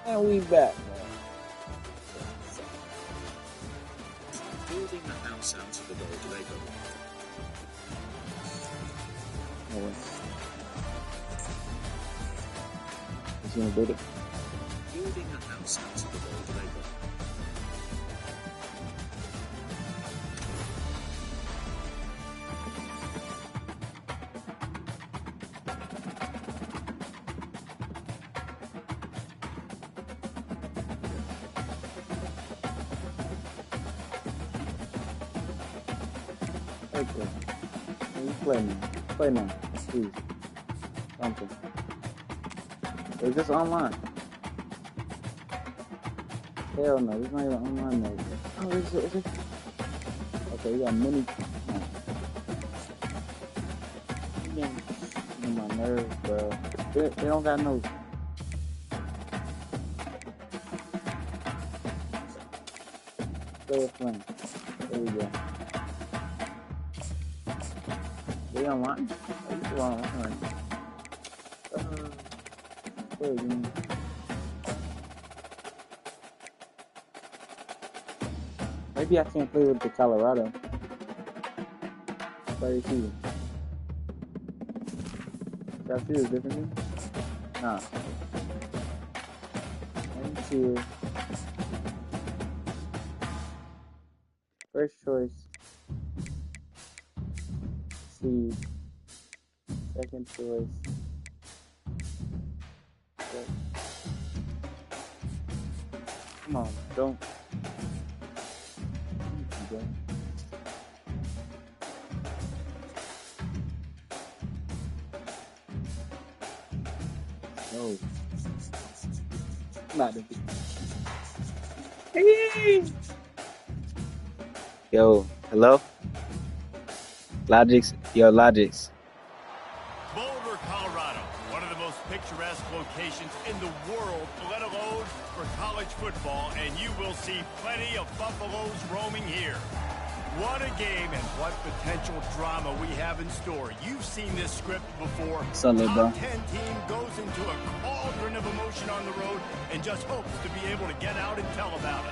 And we back, man. Building the house out of the old Lego. He's gonna build it. Building a house out of the old Lego. Okay. You play now. Play now. Please. Something. Is this online? Hell no, this is not even online mode. Oh, is it? Okay, we got mini. No. You getting my nerves, bro. They don't got no. Play a flame. There we go. They online? Oh, you online. Play again. Maybe I can't play with the Colorado. Play season. Y'all see the difference? Nah. And tier. First choice. Seed. Second choice. Okay. Come on, don't. No. Not the Hey. Yo, hello? Logix, yo, Logix. Boulder, Colorado, one of the most picturesque locations in the world, let alone for college football, and you will see plenty of Buffaloes roaming here. What a game and what potential drama we have in store. You've seen this script before. Sunday, bro. Top 10 team goes into a cauldron of emotion on the road and just hopes to be able to get out and tell about it.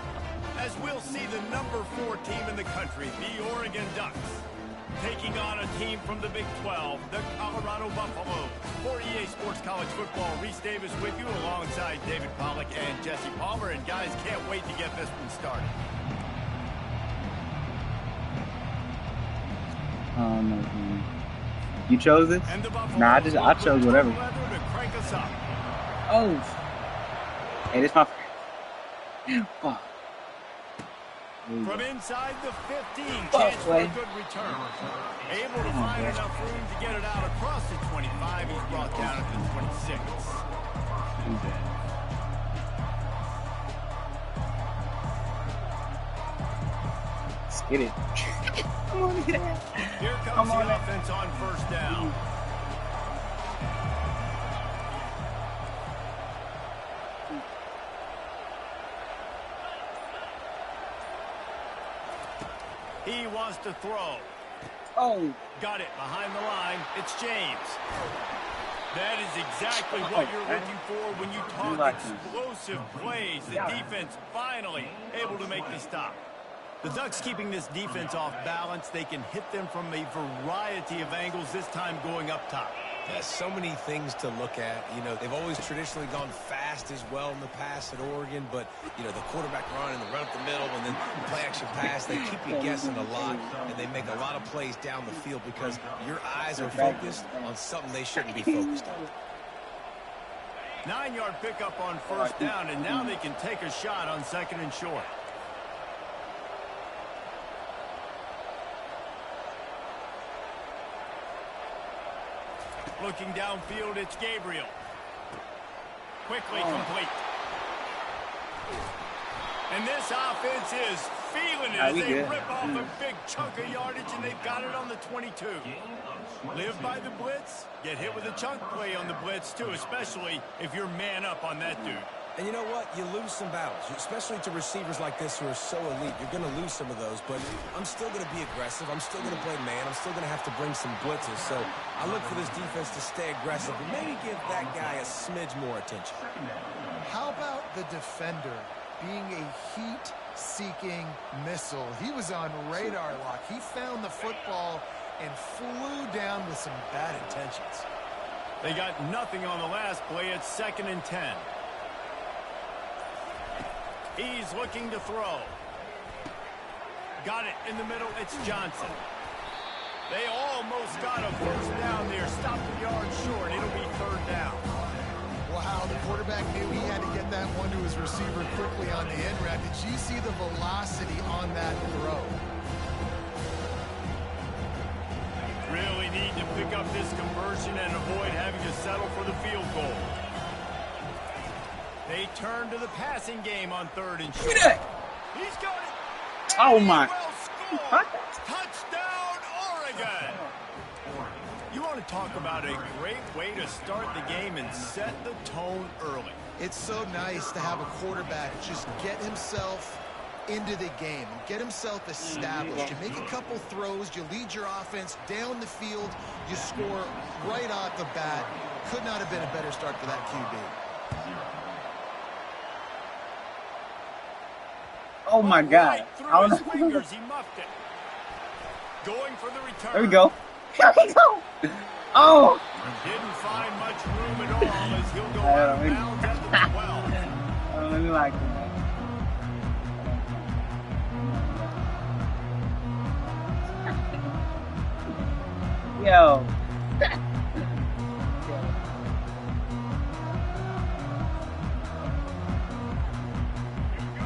As we'll see the number 4 team in the country, the Oregon Ducks, taking on a team from the Big 12, the Colorado Buffaloes. For EA Sports College Football, Reese Davis with you alongside David Pollack and Jesse Palmer. And guys, can't wait to get this one started. No. You chose it? Nah, I chose whatever. Oh. Hey, this my. Fuck. From inside the 15, chance for a good return. Able to find enough room to get it out across the 25. He's brought down at the 26. Let's get it. Come on, get it. Here comes the offense on first down. He wants to throw. Oh. Got it behind the line. It's James. That is exactly what you're looking for when you talk explosive plays. The defense finally able to make the stop. The Ducks keeping this defense off balance. They can hit them from a variety of angles, this time going up top. There's so many things to look at. You know, they've always traditionally gone fast as well in the past at Oregon, but, you know, the quarterback run and the run up the middle and then the play-action pass, they keep you guessing a lot, and they make a lot of plays down the field because your eyes are focused on something they shouldn't be focused on. 9-yard pickup on first down, and now they can take a shot on second and short. Looking downfield, it's Gabriel. Quickly complete. And this offense is feeling it as they rip off a big chunk of yardage, and they've got it on the 22. Live by the blitz, get hit with a chunk play on the blitz too, especially if you're man up on that dude. And you know what? You lose some battles, especially to receivers like this who are so elite. You're going to lose some of those, but I'm still going to be aggressive. I'm still going to play man. I'm still going to have to bring some blitzes. So I look for this defense to stay aggressive and maybe give that guy a smidge more attention. How about the defender being a heat-seeking missile? He was on radar lock. He found the football and flew down with some bad intentions. They got nothing on the last play. It's 2nd and 10. He's looking to throw. Got it in the middle. It's Johnson. They almost got a first down there. Stopped a yard short. It'll be 3rd down. Wow, the quarterback knew he had to get that one to his receiver quickly on the end route. Did you see the velocity on that throw? Really need to pick up this conversion and avoid having to settle for the field goal. They turn to the passing game on 3rd and short. He's got it. Oh my. Touchdown, Oregon. You want to talk about a great way to start the game and set the tone early. It's so nice to have a quarterback just get himself into the game and get himself established. You make a couple throws, you lead your offense down the field, you score right off the bat. Could not have been a better start for that QB. Oh my God. Right through his fingers, he muffed it. Going for the return. There we go. Here we go. Oh. Didn't find much room at all as he'll go out of bounds at the 12. I don't really like it. Yo.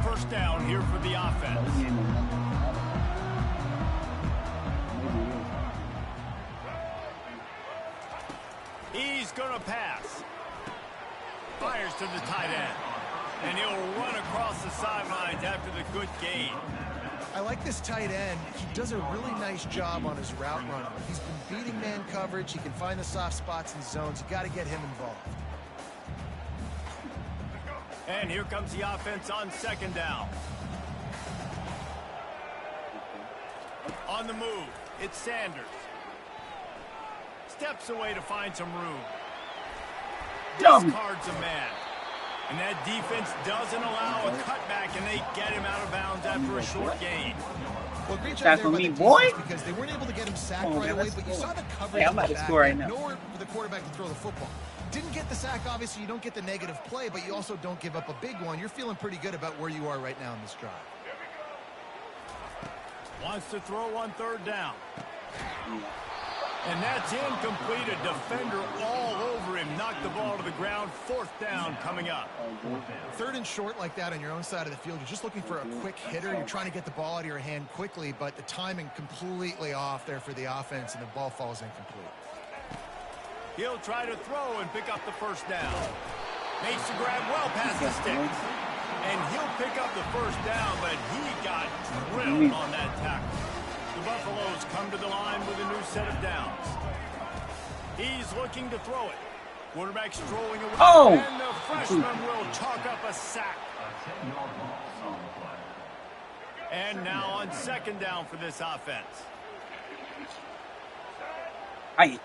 First down here for the offense. He's going to pass. Fires to the tight end. And he'll run across the sidelines after the good gain. I like this tight end. He does a really nice job on his route running. He's been beating man coverage. He can find the soft spots and zones. You got to get him involved. And here comes the offense on 2nd down. On the move, it's Sanders. Steps away to find some room. Discards a man. And that defense doesn't allow a cutback, and they get him out of bounds after a short gain. Well, great job there by the defense because they weren't able to get him sacked right away, but you saw the coverage in the back. Nowhere for the quarterback to throw the football. Didn't get the sack, obviously. You don't get the negative play, but you also don't give up a big one. You're feeling pretty good about where you are right now in this drive. Wants to throw on 3rd down. And that's incomplete. A defender all over him. Knocked the ball to the ground. 4th down coming up. 3rd and short like that on your own side of the field. You're just looking for a quick hitter. You're trying to get the ball out of your hand quickly, but the timing completely off there for the offense, and the ball falls incomplete. He'll try to throw and pick up the 1st down. Makes the grab well past the sticks. And he'll pick up the 1st down, but he got drilled on that tackle. The Buffaloes come to the line with a new set of downs. He's looking to throw it. Quarterback strolling away. Oh! And the freshman will chalk up a sack. And now on 2nd down for this offense. Aye.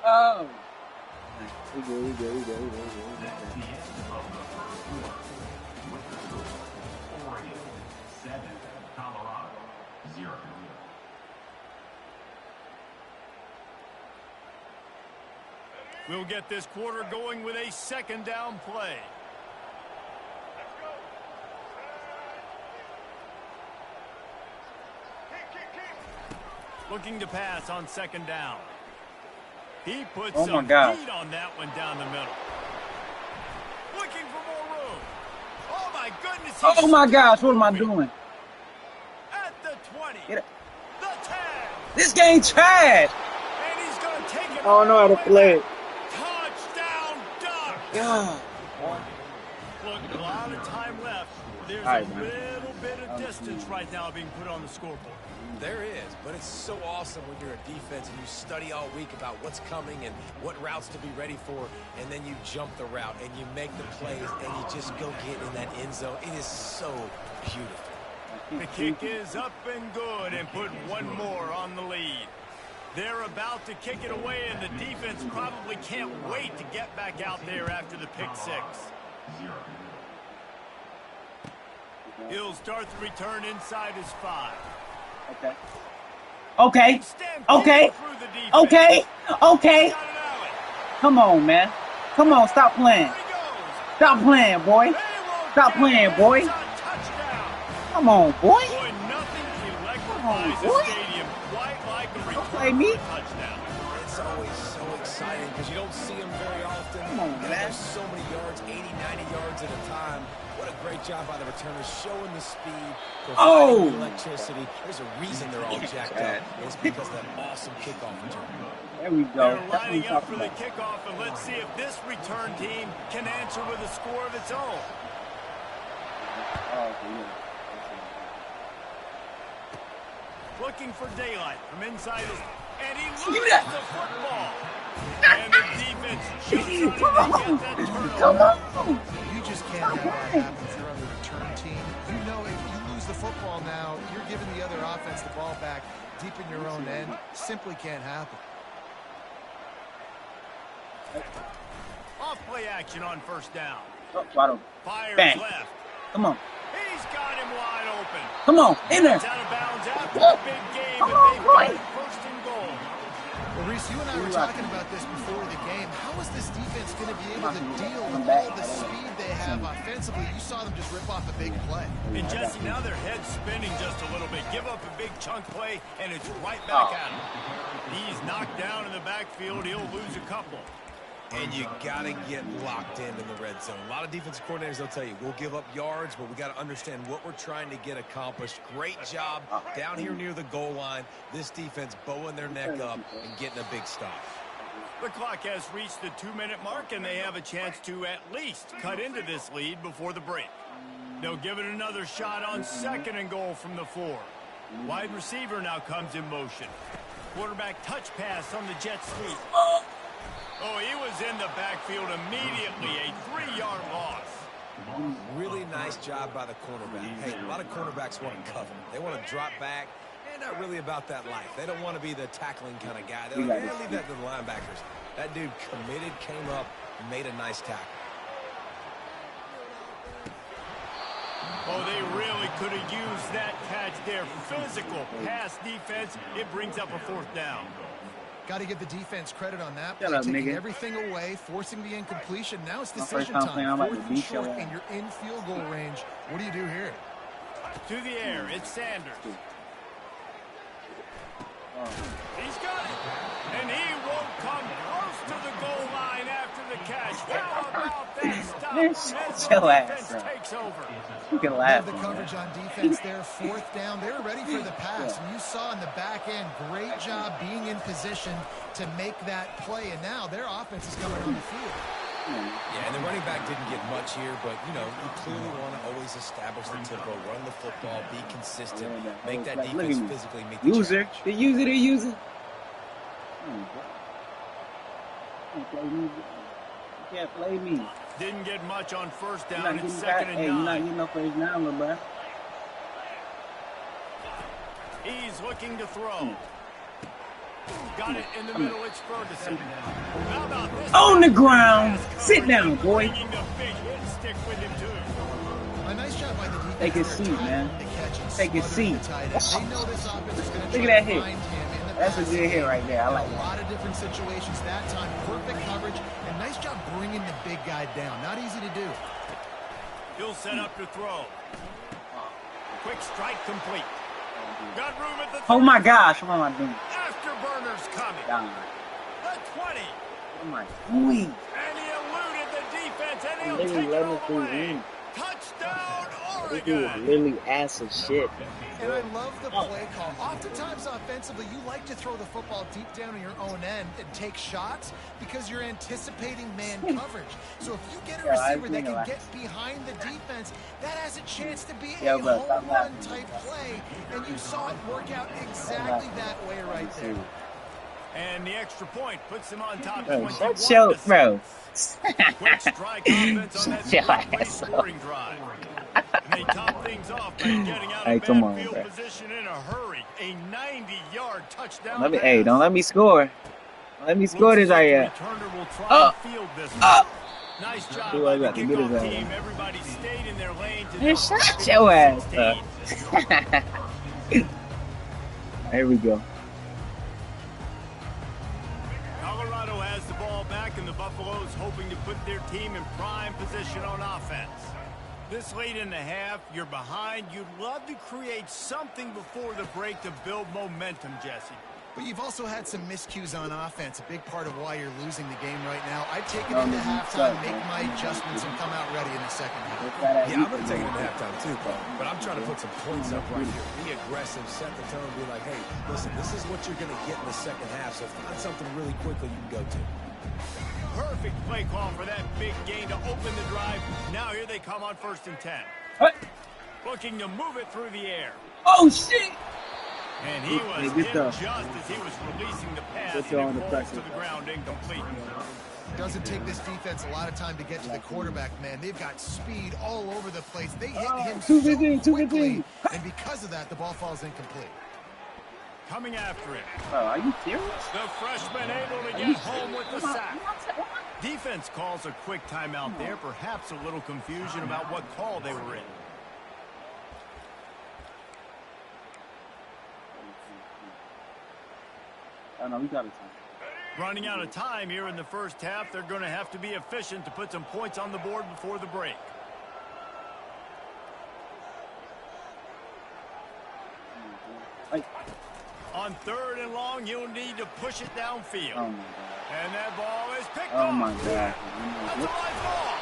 Oh. We go. Oregon 7, Colorado 0. We'll get this quarter going with a 2nd down play. Looking to pass on 2nd down. He puts some heat on that one down the middle. Looking for more room. Oh my goodness. Oh my gosh, what am I doing? At the 20. The 10. This game trash. And he's going to take it. I don't know how to play it. Touchdown, Ducks. Yeah. Look, a lot of time left. There's All right, a man. little bit of distance right now being put on the scoreboard. There is, but it's so awesome when you're a defense and you study all week about what's coming and what routes to be ready for, and then you jump the route and you make the plays and you just go get in that end zone. It is so beautiful. The kick is up and good and put one more on the lead. They're about to kick it away, and the defense probably can't wait to get back out there after the pick six. He'll start the return inside his 5. Okay. Okay. Okay. Okay. Okay. Come on, man. Come on, stop playing. Stop playing, boy. Stop playing, boy. Come on, boy. Come on, boy. Don't play me. It's always so exciting because you don't see them very often. Come on, and man. there's so many yards, 80, 90 yards at a time. What a great job by the returners, showing the speed, providing the electricity. There's a reason they're all jacked up. It's because of that awesome kickoff return. There we go. They're lining up for the kickoff, and let's see if this return team can answer with a score of its own. Looking for daylight from inside his... And he loses the football. And the defense just trying to get that turnover. Come on. You just can't have that happen if you're on the return team. You know if you lose the football now, you're giving the other offense the ball back deep in your own end. Simply can't happen. Off play action on first down. Fires Bang. left. Come on. He's got him wide open. Come on. In there. It's out of bounds after the big game, Come and on, they've boy. got it first and goal. Well, Reese, you and I were talking about this before the game. How is this defense going to be able to deal with all the speed they have offensively? You saw them just rip off a big play. And Jesse, now their head's spinning just a little bit. Give up a big chunk play, and it's right back at him. He's knocked down in the backfield. He'll lose a couple. And you got to get locked in the red zone. A lot of defensive coordinators, they'll tell you, we'll give up yards, but we got to understand what we're trying to get accomplished. Great job down here near the goal line. This defense bowing their neck up and getting a big stop. The clock has reached the 2-minute mark, and they have a chance to at least cut into this lead before the break. They'll give it another shot on 2nd and goal from the 4. Wide receiver now comes in motion. Quarterback touch pass on the jet sweep. Oh, he was in the backfield immediately. A 3-yard loss. Really nice job by the cornerback. Hey, a lot of cornerbacks want to cover. They want to drop back. They're not really about that life. They don't want to be the tackling kind of guy. They're like, leave that to the linebackers. That dude committed, came up, made a nice tackle. Oh, they really could have used that catch there. Physical pass defense. It brings up a 4th down. Got to give the defense credit on that. Shut up, taking nigga. everything away, forcing the incompletion. Now it's My decision first time playing, I'm time. about to 4th beat and short, your ass. and you're in field goal range. What do you do here? To the air, it's Sanders. He's got it. And he won't come close to the goal line after the catch. How about that stop? Man, As shut the your ass defense up. takes over. You can Love laugh. the coverage on defense there. 4th down. They were ready for the pass. And you saw in the back end, great job being in position to make that play. And now their offense is coming on the field. Yeah, and the running back didn't get much here, but, you know, you clearly want to always establish the tempo, run the football, be consistent, make that Look at defense me. physically meet the User. challenge. They use it. They use it. You can't play me. Didn't get much on first You're down. not It's getting 2nd Hey, and you're not 9. getting no first down, little bro. He's looking to throw. Got it in the middle. It's Ferguson. How about this? On the ground. Sit down, boy. Bringing the big hit stick with him, too. A nice job by the defense. Take a there, seat, timing man. the catch and Take a smothering seat. the tight end. They know this offense is going to Look try at that to hit. find him in the That's a passing good hit game. right there. I like A that. lot of different situations that time. Perfect coverage and nice job bringing the big guy down. Not easy to do. He'll set up to throw. Quick strike complete. Got room at the 30. Oh my gosh, what am I doing? Afterburner's coming. God. The 20. What am I doing? And he eluded the defense, and he'll They take it let all me the through way. in. Touchdown, This dude Oregon. literally ass of shit. And I love the play call. Oftentimes offensively, you like to throw the football deep down in your own end and take shots because you're anticipating man coverage. So if you get a receiver that can get behind the defense, that has a chance to be a home run type play. And you saw it work out exactly that way right there. And the extra point puts him on top. Bro, shut your, bro. Quick strike offense on that three-play scoring drive. And they top things off by getting out of bad field position in a hurry. A 90-yard touchdown. Don't let me score. Don't let me score this right here. Nice job by the kickoff team. Everybody stayed in their lane to shut your ass up. There we go. Colorado has the ball back, and the Buffaloes hoping to put their team in prime position on offense. This late in the half, you're behind. You'd love to create something before the break to build momentum, Jesse. But you've also had some miscues on offense, a big part of why you're losing the game right now. I'd take it into halftime, make my adjustments, and come out ready in the second half. Yeah, I'm going to take it into halftime too, Paul. But I'm trying to put some points up right here. Be aggressive, set the tone, be like, hey, listen, this is what you're going to get in the second half, so find something really quickly you can go to. Perfect play call for that big gain to open the drive. Now here they come on 1st and 10. What? Looking to move it through the air. Oh, shit! And he was hit just as he was releasing the pass. And it falls to the ground incomplete. Doesn't take this defense a lot of time to get to the quarterback, man. They've got speed all over the place. They hit him so quickly, and because of that, the ball falls incomplete. Coming after it. Bro, are you serious? The freshman able to get home with the sack. Defense calls a quick timeout there. Perhaps a little confusion about what call they were in. Oh, no, we got it. Running out of time here in the first half. They're going to have to be efficient to put some points on the board before the break. On 3rd and long, you'll need to push it downfield. Oh, my God. And that ball is picked Oh, off. my God. That's a live ball.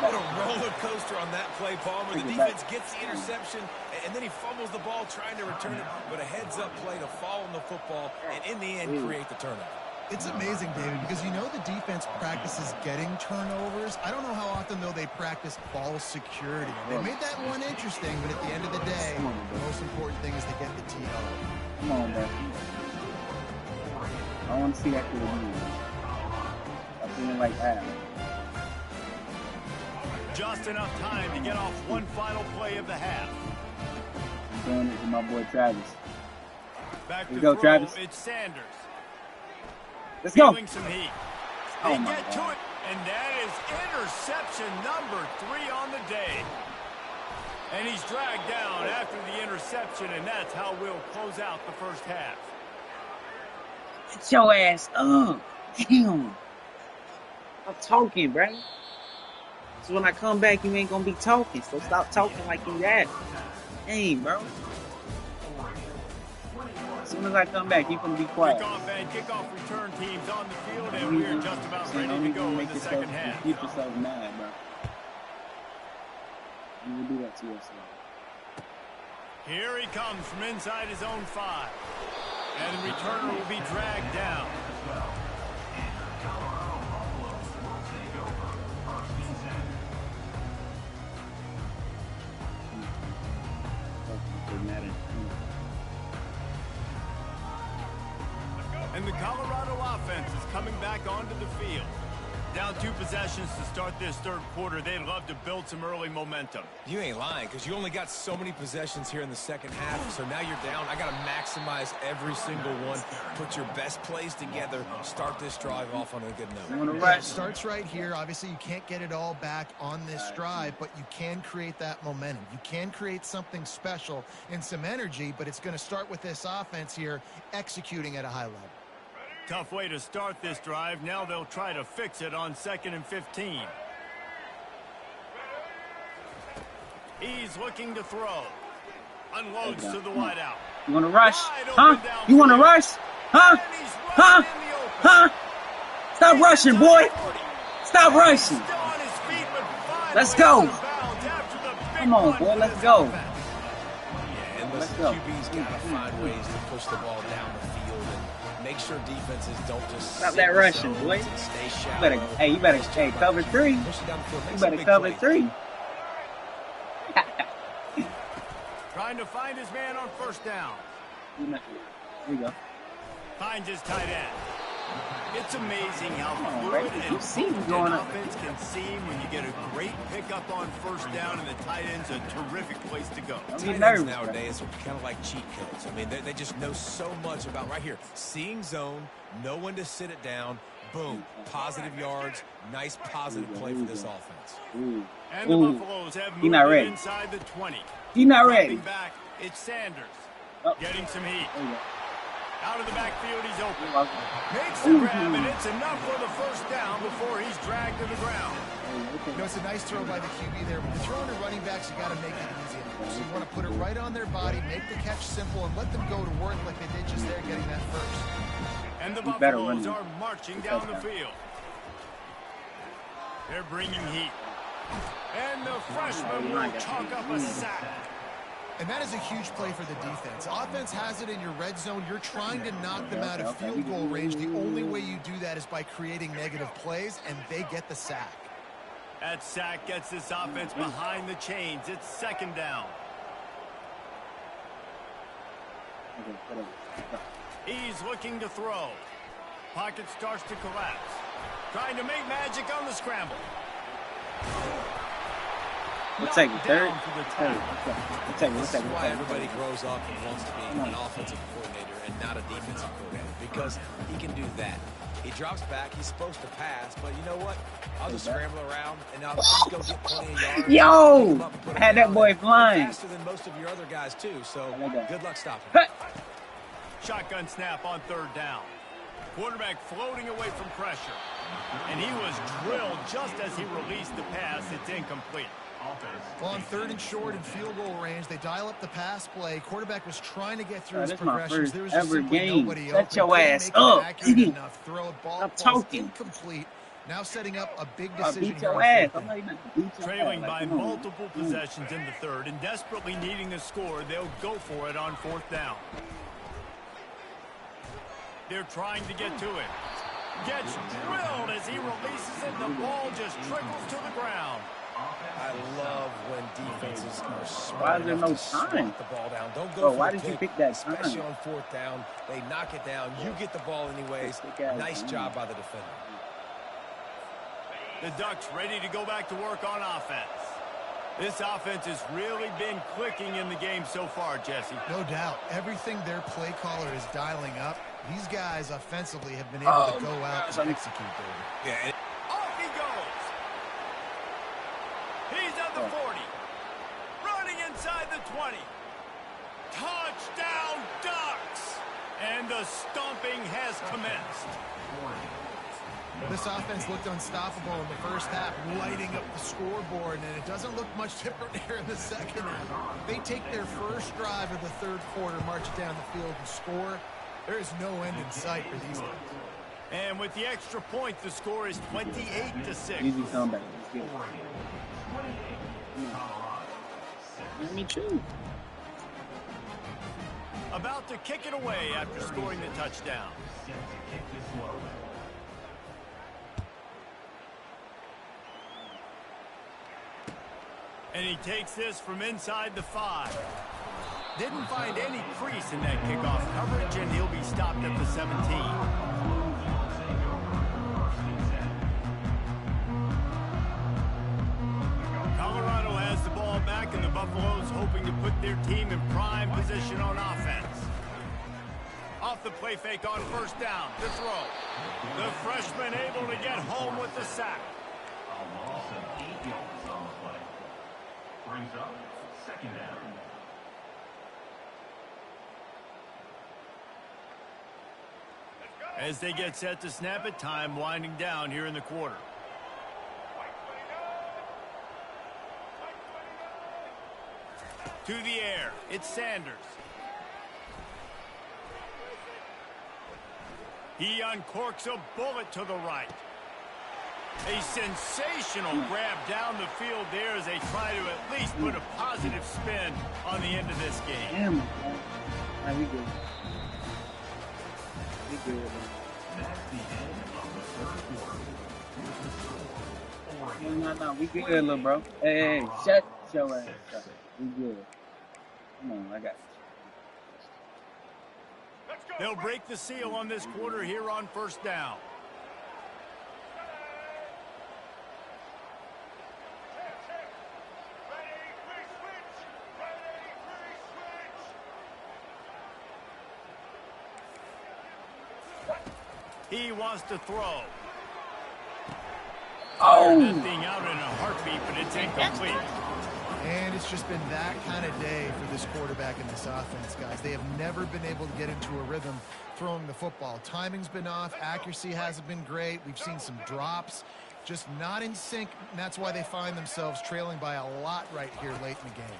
What a roller coaster on that play, Paul, where the defense gets the interception, and then he fumbles the ball trying to return it, but a heads-up play to fall on the football, and in the end, create the turnover. It's amazing, David, because you know the defense practices getting turnovers. I don't know how often, though, they practice ball security. They made that one interesting, but at the end of the day, the most important thing is to get the TO. Come on, man. I want to see that kid again. I'm feeling like that. Just enough time to get off one final play of the half. I'm doing it with my boy Travis. Back to go, throw, Travis. it's Sanders. Let's go. Feeling some heat. Oh, They my get to God. it, and that is interception number 3 on the day. And he's dragged down after the interception, and that's how we'll close out the first half. Get your ass up. Damn. I'm talking, bro. So when I come back, you ain't gonna be talking. So stop talking like you that. Hey, bro. As soon as I come back, you gonna be quiet. Kickoff and kickoff return teams on the field, and we're just about ready to go in the second half. Keep yourself mad, bro. You will do that to yourself. Here he comes from inside his own 5. And the returner will be dragged down. And the Colorado offense is coming back onto the field. Down 2 possessions to start this third quarter. They'd love to build some early momentum. You ain't lying, because you only got so many possessions here in the second half, so now you're down. I got to maximize every single one, put your best plays together, start this drive off on a good note. It starts right here. Obviously, you can't get it all back on this drive, but you can create that momentum. You can create something special and some energy, but it's going to start with this offense here executing at a high level. Tough way to start this drive. Now they'll try to fix it on 2nd and 15. He's looking to throw. Unloads to the wideout. You want to rush? Huh? You want to rush? Huh? Huh? Huh? Stop rushing, boy. Stop rushing. Let's go. Come on, boy, let's go. Yeah, and listen, Let's go. QB's got to find ways to push the ball down the field and make sure defenses don't just Stop sit that in rushing, zones boy. and stay shallow. You better, hey, cover 3. Push it down the field, make You some better big cover plays. 3. Trying to find his man on first down. There you go. Finds his tight end. It's amazing how Come on, fluid Brady. and You see him potent going an up. offense can seem when you get a great pickup on first down, and the tight end's a terrific place to go. Don't Tight get ends nervous, bro. nowadays are kind of like cheat codes. I mean, they just know so much about right here. Seeing zone, know when to sit it down, boom, positive yards, nice positive play for this offense. Ooh. And the Ooh. Buffaloes have He moved not it ready. inside the 20. He not ready. Dropping back, it's Sanders. Oh. Getting some heat. There you go. Out of the backfield, he's open. You're welcome. Makes the grab, and it's enough for the first down before he's dragged to the ground. You know, it's a nice throw by the QB there. When you're throwing to running backs, you got to make it easy. So you want to put it right on their body, make the catch simple, and let them go to work like they did just there getting that first. And the You better Buffaloes run. are marching down the field. They're bringing heat. And the freshman will chalk up a sack. And that is a huge play for the defense. Offense has it in your red zone. You're trying to knock them out of field goal range. The only way you do that is by creating negative plays, and they get the sack. That sack gets this offense behind the chains. It's second down. He's looking to throw. Pocket starts to collapse. Trying to make magic on the scramble. We'll take it. Third. Down for the Third. tackle. We'll take it. This is why everybody We'll grows up and wants to be an offensive coordinator and not a defensive coordinator, because he can do that. He drops back. He's supposed to pass, but you know what? I'll just scramble around, and I'll just go get plenty of yards. Yo! I had that boy flying. Faster than most of your other guys, too, so good luck stopping. Shotgun snap on third down. Quarterback floating away from pressure. And he was drilled just as he released the pass. It's incomplete. Well, on third and short and field goal range, they dial up the pass play. Quarterback was trying to get through his This is my progressions. first There was just ever simply game. nobody Shut open. your Couldn't ass make it up. accurate enough. Throw a ball Stop falls talking. incomplete. Now setting up a big I'll decision beat here your on ass. fourth I'm down. not even gonna beat your Trailing ass. by Like, come on. multiple possessions in the third and desperately needing the score, they'll go for it on fourth down. They're trying to get to it. Gets drilled as he releases it. The ball just trickles to the ground. I love when defenses are Why smart is there enough no to swat time? the ball down. Don't go Bro, for why the did you pick, pick that time? especially on fourth down. They knock it down. You get the ball anyways. Nice job by the defender. The Ducks ready to go back to work on offense. This offense has really been clicking in the game so far, Jesse. No doubt. Everything their play caller is dialing up, these guys offensively have been able to go out and execute, David. Yeah, and Off he goes. He's at the 40. Running inside the 20. Touchdown, Ducks! And the stomping has commenced. This offense looked unstoppable in the first half, lighting up the scoreboard, and it doesn't look much different here in the second half. They take their first drive of the third quarter, march it down the field, and score. There is no end in sight for these guys. And with the extra point, the score is 28-6. Easy comeback. Let's get it. Let me choose. About to kick it away after scoring the touchdown. And he takes this from inside the 5. Didn't find any crease in that kickoff coverage, and he'll be stopped at the 17. Colorado has the ball back, and the Buffaloes hoping to put their team in prime position on offense. Off the play fake on first down, the throw. The freshman able to get home with the sack. A loss of 8 yards on the play. Brings up second down. As they get set to snap it, time winding down here in the quarter. To the air, it's Sanders. He uncorks a bullet to the right. A sensational grab down the field there as they try to at least put a positive spin on the end of this game. Damn, man. Nah, we good. We good, man. That's the end of the third quarter. No. We good, little bro. Hey, shut your ass up. We good. Come on, I got you. They'll break the seal on this quarter here on first down. He wants to throw. Oh! That thing out in a heartbeat, but it's incomplete. And it's just been that kind of day for this quarterback and this offense, guys. They have never been able to get into a rhythm throwing the football. Timing's been off. Accuracy hasn't been great. We've seen some drops. Just not in sync, and that's why they find themselves trailing by a lot right here late in the game.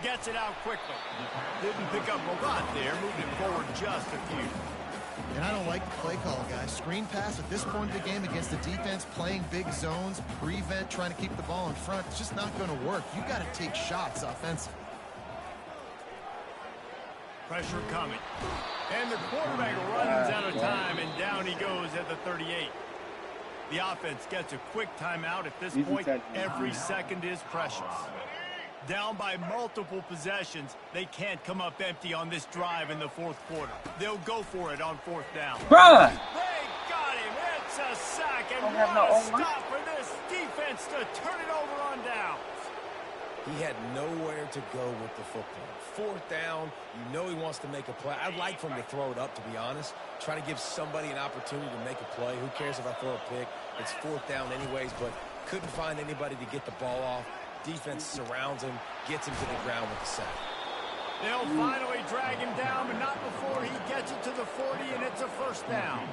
Gets it out quickly. Didn't pick up a lot there, moved it forward just a few. And I don't like the play call, guys. Screen pass at this point of the game against the defense, playing big zones, prevent, trying to keep the ball in front. It's just not going to work. You got to take shots offensively. Pressure coming. And the quarterback runs out of time, and down he goes at the 38. The offense gets a quick timeout at this point. Every second is precious. Down by multiple possessions, they can't come up empty on this drive in the fourth quarter. They'll go for it on fourth down. Bruh! They got him. It's a sack, and Don't what have no a O-line. stop for this defense to turn it over on downs. He had nowhere to go with the football. Fourth down, you know he wants to make a play. I'd like for him to throw it up, to be honest. Try to give somebody an opportunity to make a play. Who cares if I throw a pick? It's fourth down anyways, but couldn't find anybody to get the ball off. Defense surrounds him, gets him to the ground with the sack. They'll finally drag him down, but not before he gets it to the 40, and it's a first down.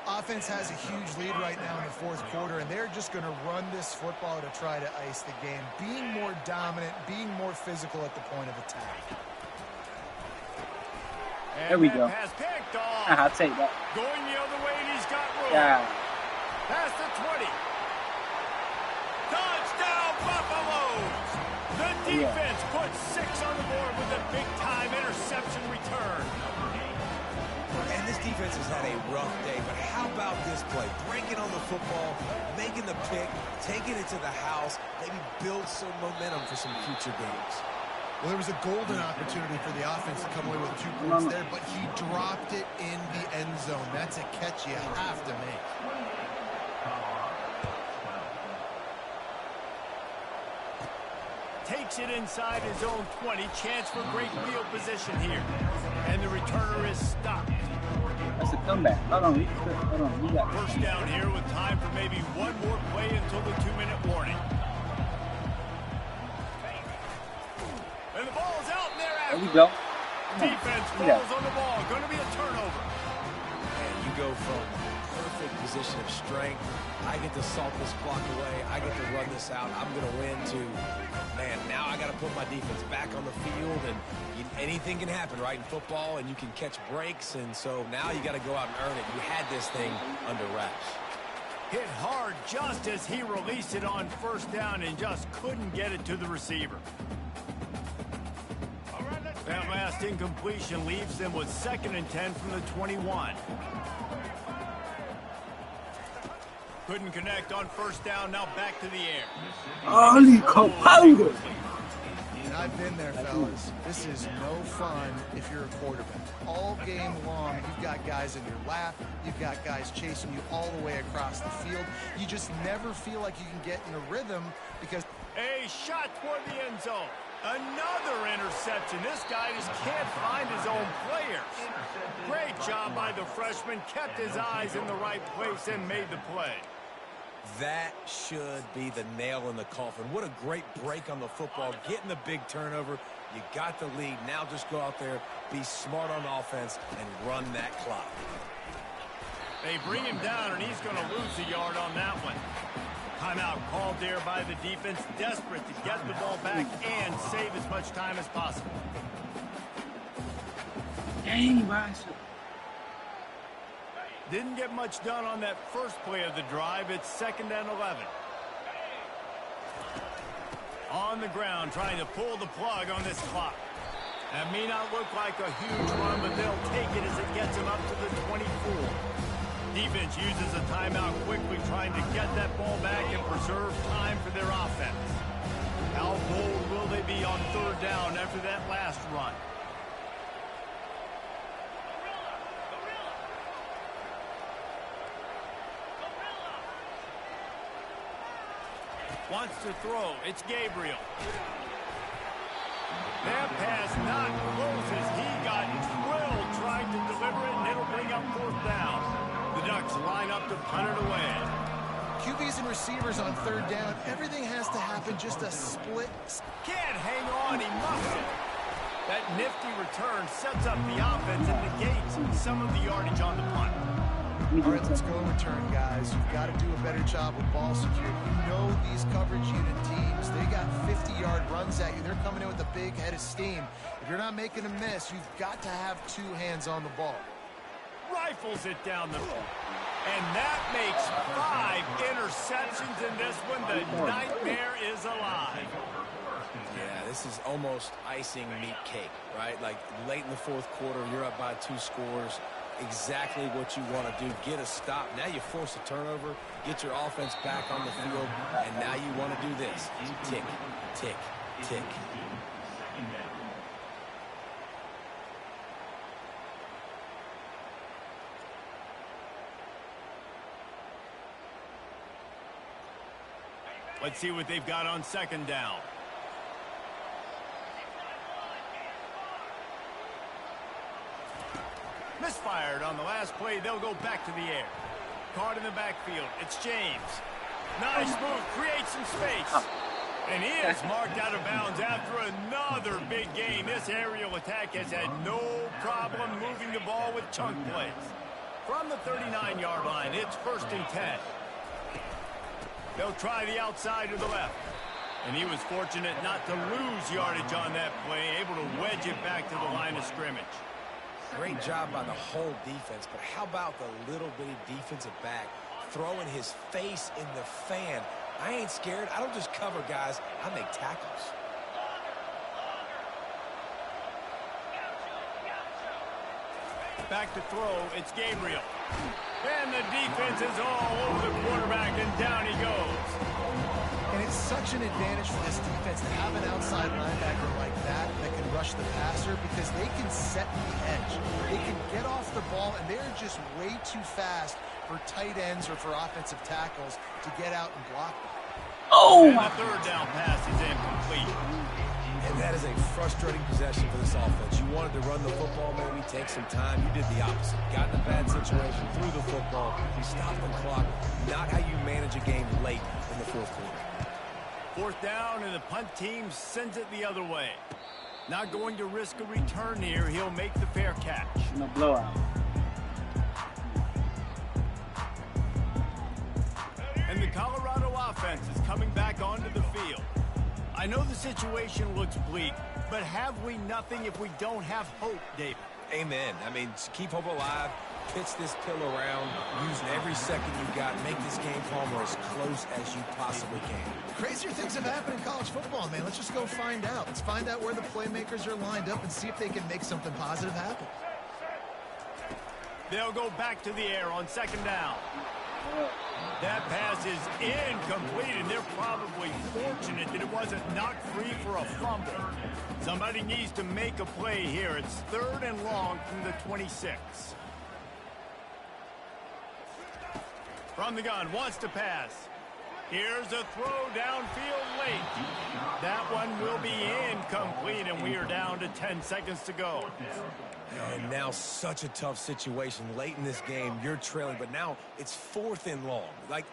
Offense has a huge lead right now in the fourth quarter, and they're just going to run this football to try to ice the game. Being more dominant, being more physical at the point of attack. And There we go. Pass picked off. I'll take that. Going the other way, and he's got room. Yeah. Past the 20. Touchdown, Buffaloes! The defense puts 6 on the board with a big-time interception return. And this defense has had a rough day, but how about this play? Breaking on the football, making the pick, taking it to the house, maybe build some momentum for some future games. Well, there was a golden opportunity for the offense to come away with 2 points there, but he dropped it in the end zone. That's a catch you have to make. Takes it inside his own 20. Chance for great field position here. And the returner is stopped. That's a comeback. Hold on. We got First down here with time for maybe one more play until the 2-minute warning. And the ball's out in there after. There we go. Defense falls on the ball. Going to be a turnover. And you go from perfect position of strength. I get to salt this clock away. I get to run this out. I'm going to win to, man, now I got to put my defense back on the field. And anything can happen, right, in football, and you can catch breaks. And so now you got to go out and earn it. You had this thing under wraps. Hit hard just as he released it on first down and just couldn't get it to the receiver. That last incompletion leaves them with 2nd and 10 from the 21. Couldn't connect on first down. Now back to the air. Holy powder! And I've been there, fellas. This is no fun if you're a quarterback. All game long, you've got guys in your lap. You've got guys chasing you all the way across the field. You just never feel like you can get in a rhythm because... A shot toward the end zone. Another interception. This guy just can't find his own players. Great job by the freshman. Kept his eyes in the right place and made the play. That should be the nail in the coffin. What a great break on the football. Getting the big turnover. You got the lead. Now just go out there, be smart on offense, and run that clock. They bring him down, and he's going to lose a yard on that one. Timeout called there by the defense, desperate to get the ball back and save as much time as possible. Dang, Bryce. Didn't get much done on that first play of the drive. It's 2nd and 11. On the ground, trying to pull the plug on this clock. That may not look like a huge run, but they'll take it as it gets them up to the 24. Defense uses a timeout quickly, trying to get that ball back and preserve time for their offense. How bold will they be on 3rd down after that last run? Wants to throw. It's Gabriel. That pass not close as he got drilled trying to deliver it, and it'll bring up 4th down. The Ducks line up to punt it away. QBs and receivers on 3rd down. Everything has to happen just a split. Can't hang on. He muffs it. That nifty return sets up the offense and negates some of the yardage on the punt. All right, let's go return, guys. You've got to do a better job with ball security. You know these coverage unit teams, they got 50-yard runs at you. They're coming in with a big head of steam. If you're not making a miss, you've got to have 2 hands on the ball. Rifles it down the field. And that makes 5 interceptions in this one. The nightmare is alive. Yeah, this is almost icing meat cake, right? Like late in the 4th quarter, you're up by 2 scores. Exactly what you want to do. Get a stop. Now you force a turnover, get your offense back on the field, and now you want to do this. Tick, tick, tick. Let's see what they've got on 2nd down. Misfired on the last play. They'll go back to the air. Caught in the backfield. It's James. Nice move. Creates some space. And he is marked out of bounds after another big gain. This aerial attack has had no problem moving the ball with chunk plays. From the 39-yard line, it's 1st and 10. They'll try the outside to the left. And he was fortunate not to lose yardage on that play, able to wedge it back to the line of scrimmage. Great job by the whole defense, but how about the little bitty defensive back throwing his face in the fan? I ain't scared. I don't just cover guys. I make tackles. Back to throw. It's Gabriel. And the defense is all over the quarterback, and down he goes. And it's such an advantage for this defense to have an outside linebacker like that can rush the passer because they can set the edge. They can get off the ball, and they're just way too fast for tight ends or for offensive tackles to get out and block them. Oh, and the 3rd down pass is incomplete. And that is a frustrating possession for this offense. You wanted to run the football, maybe take some time. You did the opposite. Got in a bad situation, threw the football, stopped the clock. Not how you manage a game late in the 4th quarter. 4th down, and the punt team sends it the other way. Not going to risk a return here. He'll make the fair catch. No blowout. And the Colorado offense is coming back onto the field. I know the situation looks bleak, but have we nothing if we don't have hope, David? Amen. I mean, keep hope alive, pitch this pill around, use every second you got, make this game, Palmer, as close as you possibly can. Crazier things have happened in college football, man. Let's just go find out. Let's find out where the playmakers are lined up and see if they can make something positive happen. They'll go back to the air on 2nd down. That pass is incomplete, and they're probably fortunate that it wasn't knocked free for a fumble. Somebody needs to make a play here. It's 3rd and long from the 26. From the gun, wants to pass. Here's a throw downfield late. That one will be incomplete, and we are down to 10 seconds to go. And now such a tough situation. Late in this game, you're trailing, but now it's 4th and long. Like,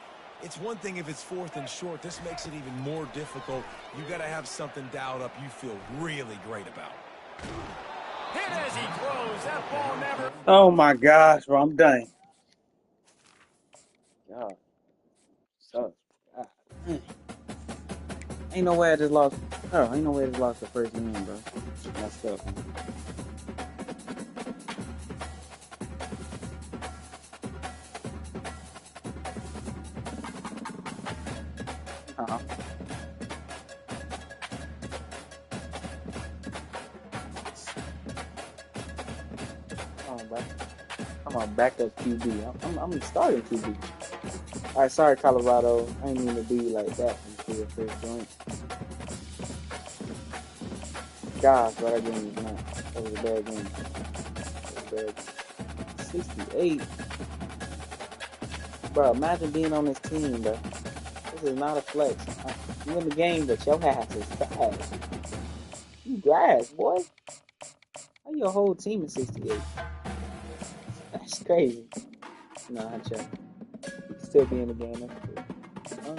it's one thing if it's 4th and short. This makes it even more difficult. You got to have something dialed up you feel really great about. Hit as he throws. That ball never... Oh, my gosh, bro. I'm done. God. Sucks. God. Ain't no way I just lost. Oh, ain't no way I just lost the first game, bro. Messed up, man. my backup QB. I'm starting QB. All right, sorry, Colorado. I didn't mean to be like that into your first joint. Gosh, but that game was not. That was a bad game. That was bad. 68. Bro, imagine being on this team, bro. This is not a flex. You in the game, but your ass is fast. You grass, boy. How your whole team is 68? That's crazy. Nah, I check. You can still be in the game. That's cool.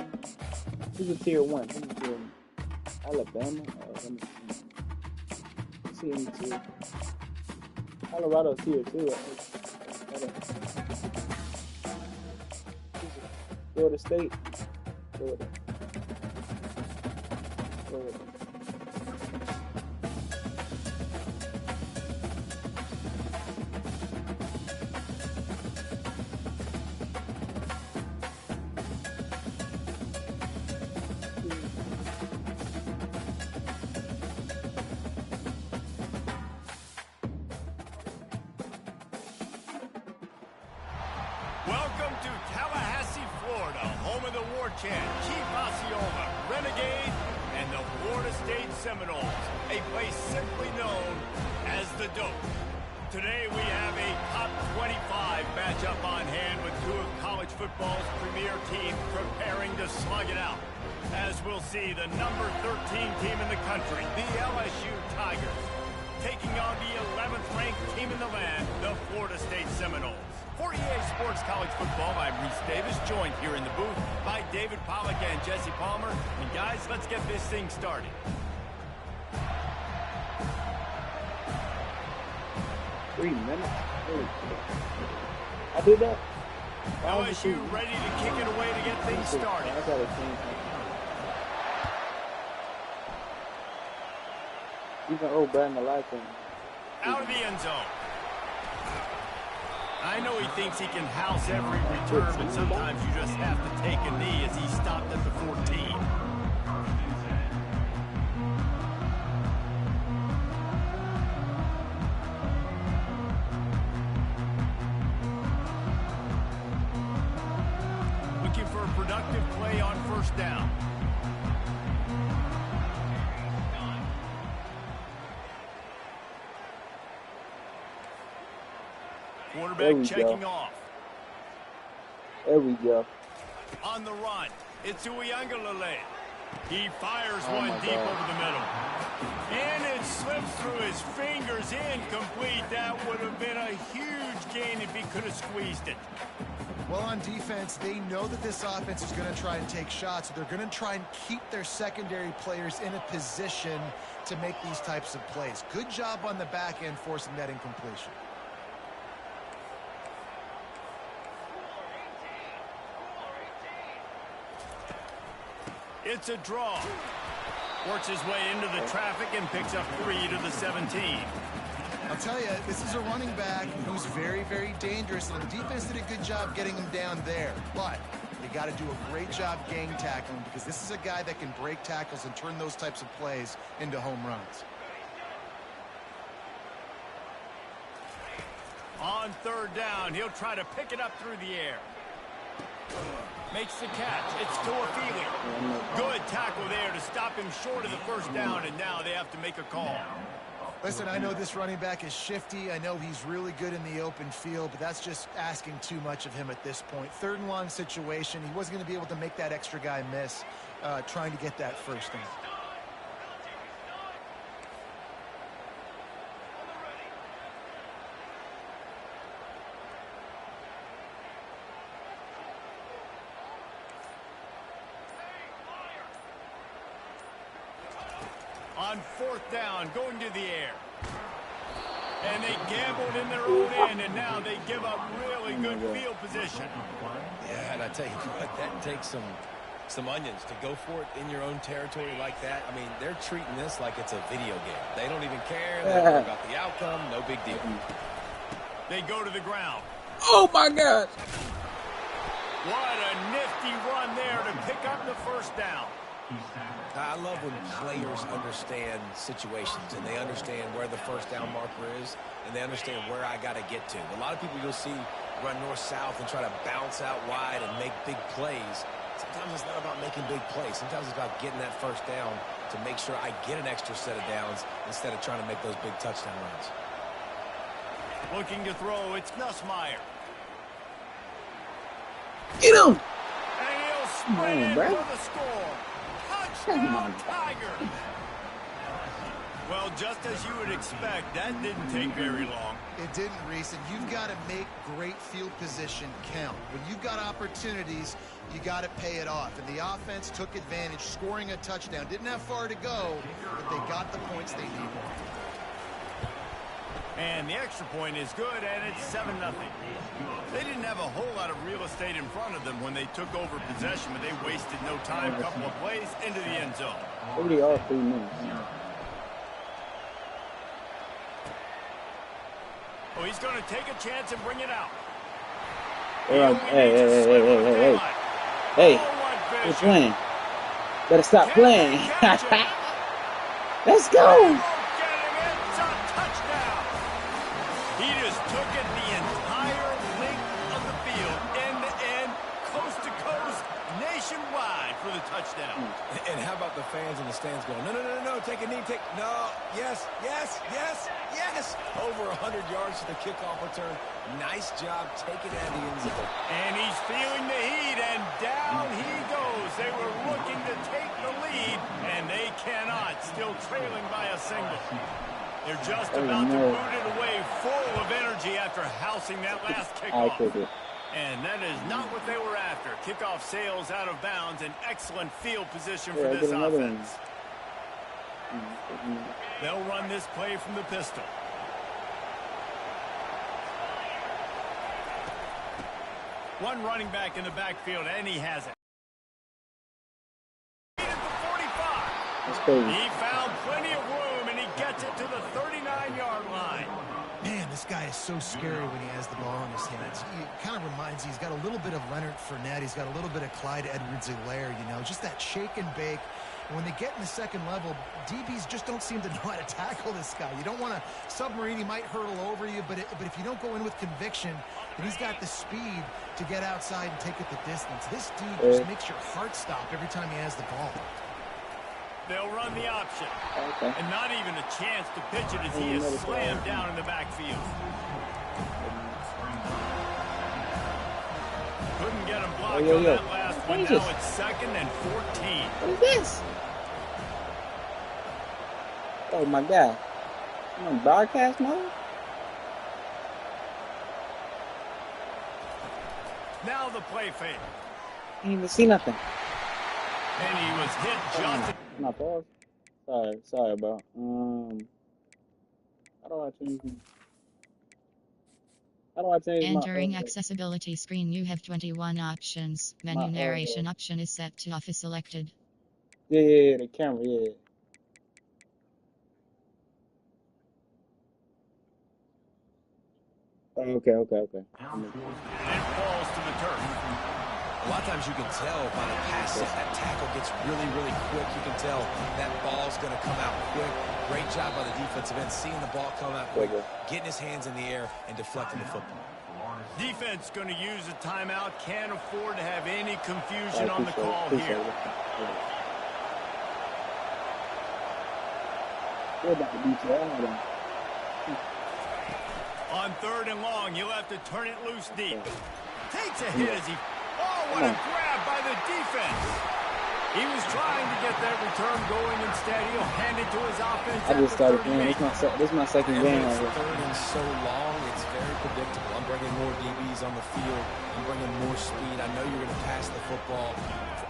Who's a tier 1? Who's a tier 1? Alabama? Let me see any tier. Colorado tier 2. Florida State. Florida. Welcome to Tallahassee, Florida, home of the war chant, Chief Osceola, Renegade, and the Florida State Seminoles, a place simply known as the Dope. Today we have a top 25 matchup on hand with two of college football's premier teams preparing to slug it out. As we'll see, the number 13 team in the country, the LSU Tigers, taking on the 11th ranked team in the land, the Florida State Seminoles. For EA Sports College Football, I'm Reese Davis, joined here in the booth by David Pollack and Jesse Palmer. And guys, let's get this thing started. 3 minutes? I did that? LSU ready to kick it away to get things started. I got a team. Even old Brandon Life. Out of the end zone. I know he thinks he can house every return, but sometimes you just have to take a knee as he stopped at the 14. Looking for a productive play on first down. Quarterback checking off. There we go. On the run, it's Uiagalelei. He fires one deep over the middle. And it slips through his fingers, incomplete. That would have been a huge gain if he could have squeezed it. Well, on defense, they know that this offense is going to try and take shots. They're going to try and keep their secondary players in a position to make these types of plays. Good job on the back end forcing that incompletion. It's a draw. Works his way into the traffic and picks up 3 to the 17. I'll tell you, this is a running back who's very, very dangerous, and the defense did a good job getting him down there. But you got to do a great job gang tackling, because this is a guy that can break tackles and turn those types of plays into home runs. On third down, he'll try to pick it up through the air. Makes the catch. It's Tuafili. Good tackle there to stop him short of the first down, and now they have to make a call. Listen, I know this running back is shifty. I know he's really good in the open field, but that's just asking too much of him at this point. 3rd and long situation. He wasn't going to be able to make that extra guy miss trying to get that first down. On 4th down, going to the air. And they gambled in their own end, and now they give up really good field position. Yeah, and I tell you what, that takes some onions to go for it in your own territory like that. I mean, they're treating this like it's a video game. They don't even care. They don't worry about the outcome. No big deal. They go to the ground. Oh, my God. What a nifty run there to pick up the first down. I love when players understand situations and they understand where the first down marker is and they understand where I got to get to. A lot of people you'll see run north-south and try to bounce out wide and make big plays. Sometimes it's not about making big plays. Sometimes it's about getting that first down to make sure I get an extra set of downs instead of trying to make those big touchdown runs. Looking to throw, it's Nussmeier. Get him! And he'll sprint in for the score. Touchdown, Tigers! Well, just as you would expect, that didn't take very long. It didn't, Reese, and you've got to make great field position count. When you've got opportunities, you got to pay it off. And the offense took advantage, scoring a touchdown. Didn't have far to go, but they got the points they needed. And the extra point is good, and it's 7-0. They didn't have a whole lot of real estate in front of them when they took over possession, but they wasted no time. A couple of plays into the end zone. Maybe all 3 minutes. Oh, he's going to take a chance and bring it out. Hey. Hey, we're playing. Better stop playing. Let's go. He just took it the entire length of the field, end-to-end, coast-to-coast, nationwide for the touchdown. And how about the fans in the stands going, no, take a knee, yes. Over 100 yards to the kickoff return. Nice job taking it out of the end zone. And he's feeling the heat, and down he goes. They were looking to take the lead, and they cannot, still trailing by a single. They're just about to boot it away, full of energy after housing that last kickoff. And that is not what they were after. Kickoff sails out of bounds, an excellent field position for this offense. They'll run this play from the pistol. One running back in the backfield, and he has it. At the 45. He found plenty of room, and he gets it to the 39-yard line. Man, this guy is so scary when he has the ball in his hands. He kind of reminds you, he's got a little bit of Leonard Fournette. He's got a little bit of Clyde Edwards-Helaire, just that shake and bake. And when they get in the second level, DBs just don't seem to know how to tackle this guy. You don't want to submarine. He might hurdle over you, but if you don't go in with conviction, then he's got the speed to get outside and take it the distance. This dude just makes your heart stop every time he has the ball. They'll run the option. And not even a chance to pitch it as he is slammed down in the backfield. Couldn't get him blocked on that last one. Now it's 2nd and 14. What is this? Oh my God. I'm on broadcast mode? Now the play fake. I didn't even see nothing. And he was hit just... My pause. Sorry, bro. How do I change Entering accessibility screen, you have 21 options. Menu narration option is set to off is selected. Yeah, the camera, yeah. Okay. And falls to the turf. A lot of times you can tell by the pass set, that tackle gets really, really quick. You can tell that ball's going to come out quick. Great job by the defensive end, seeing the ball come out quick, getting his hands in the air, and deflecting the football. Defense going to use a timeout. Can't afford to have any confusion on the call here. On 3rd and long, you'll have to turn it loose deep. Takes a hit as he... Oh, what a grab by the defense. He was trying to get that return going. Instead, he'll hand it to his offense. I just started playing. This is my second game. It's 3rd and so long, it's very predictable. I'm bringing more DBs on the field. I'm bringing more speed. I know you're going to pass the football.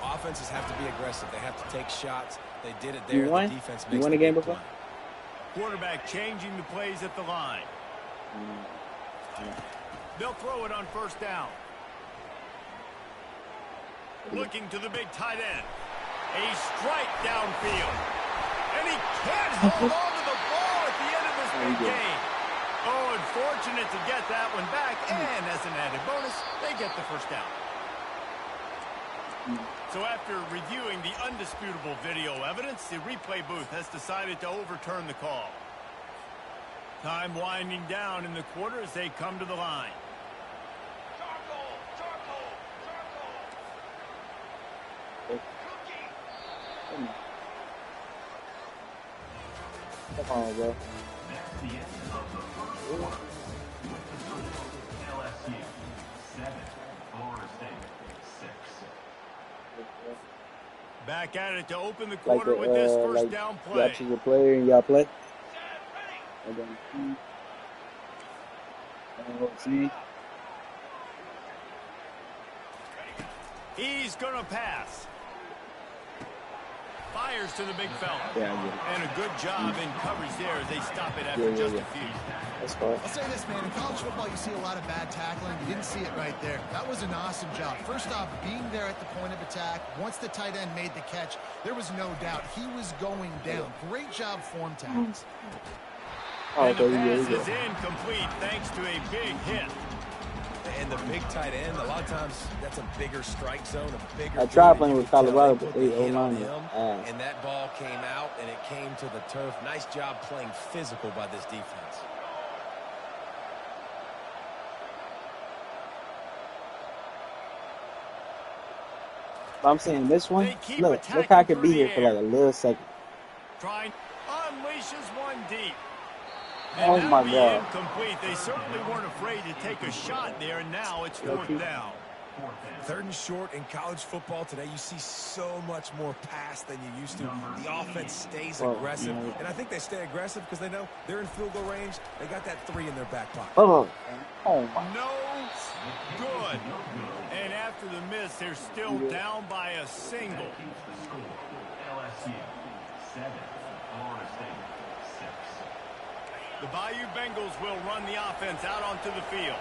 Offenses have to be aggressive. They have to take shots. They did it there. The defense makes you won a game before? Quarterback changing the plays at the line. They'll throw it on 1st down. Looking to the big tight end. A strike downfield. And he can't hold on to the ball at the end of this big game. Oh, unfortunate to get that one back. And as an added bonus, they get the 1st down. So after reviewing the undisputable video evidence, the replay booth has decided to overturn the call. Time winding down in the quarter as they come to the line. Come on, bro. That's the end of the first quarter. With the score, LSU 7, Florida State 6. Back at it to open the quarter with this first down play. Y'all choose a player and y'all play. See? He's gonna pass. Fires to the big fella. Yeah, I get it. And a good job in coverage there as they stop it after just a few. That's fine. I'll say this, man. In college football, you see a lot of bad tackling. You didn't see it right there. That was an awesome job. First off, being there at the point of attack. Once the tight end made the catch, there was no doubt he was going down. Great job form tackles. And the pass is incomplete thanks to a big hit. And the big tight end, a lot of times that's a bigger strike zone, a bigger. I tried playing with Colorado, but they O-line him. And that ball came out, and it came to the turf. Nice job playing physical by this defense. I'm saying this one, look how I could be here for like a little second. Trying unleashes one deep. Oh my God. Incomplete. They certainly weren't afraid to take a shot there, and now it's fourth down. Third and short in college football today, you see so much more pass than you used to. The offense stays aggressive, and I think they stay aggressive because they know they're in field goal range. They got that 3 in their back pocket. Oh my. No good. And after the miss, they're still down by a single. LSU 7, Florida State 6. The Bayou Bengals will run the offense out onto the field.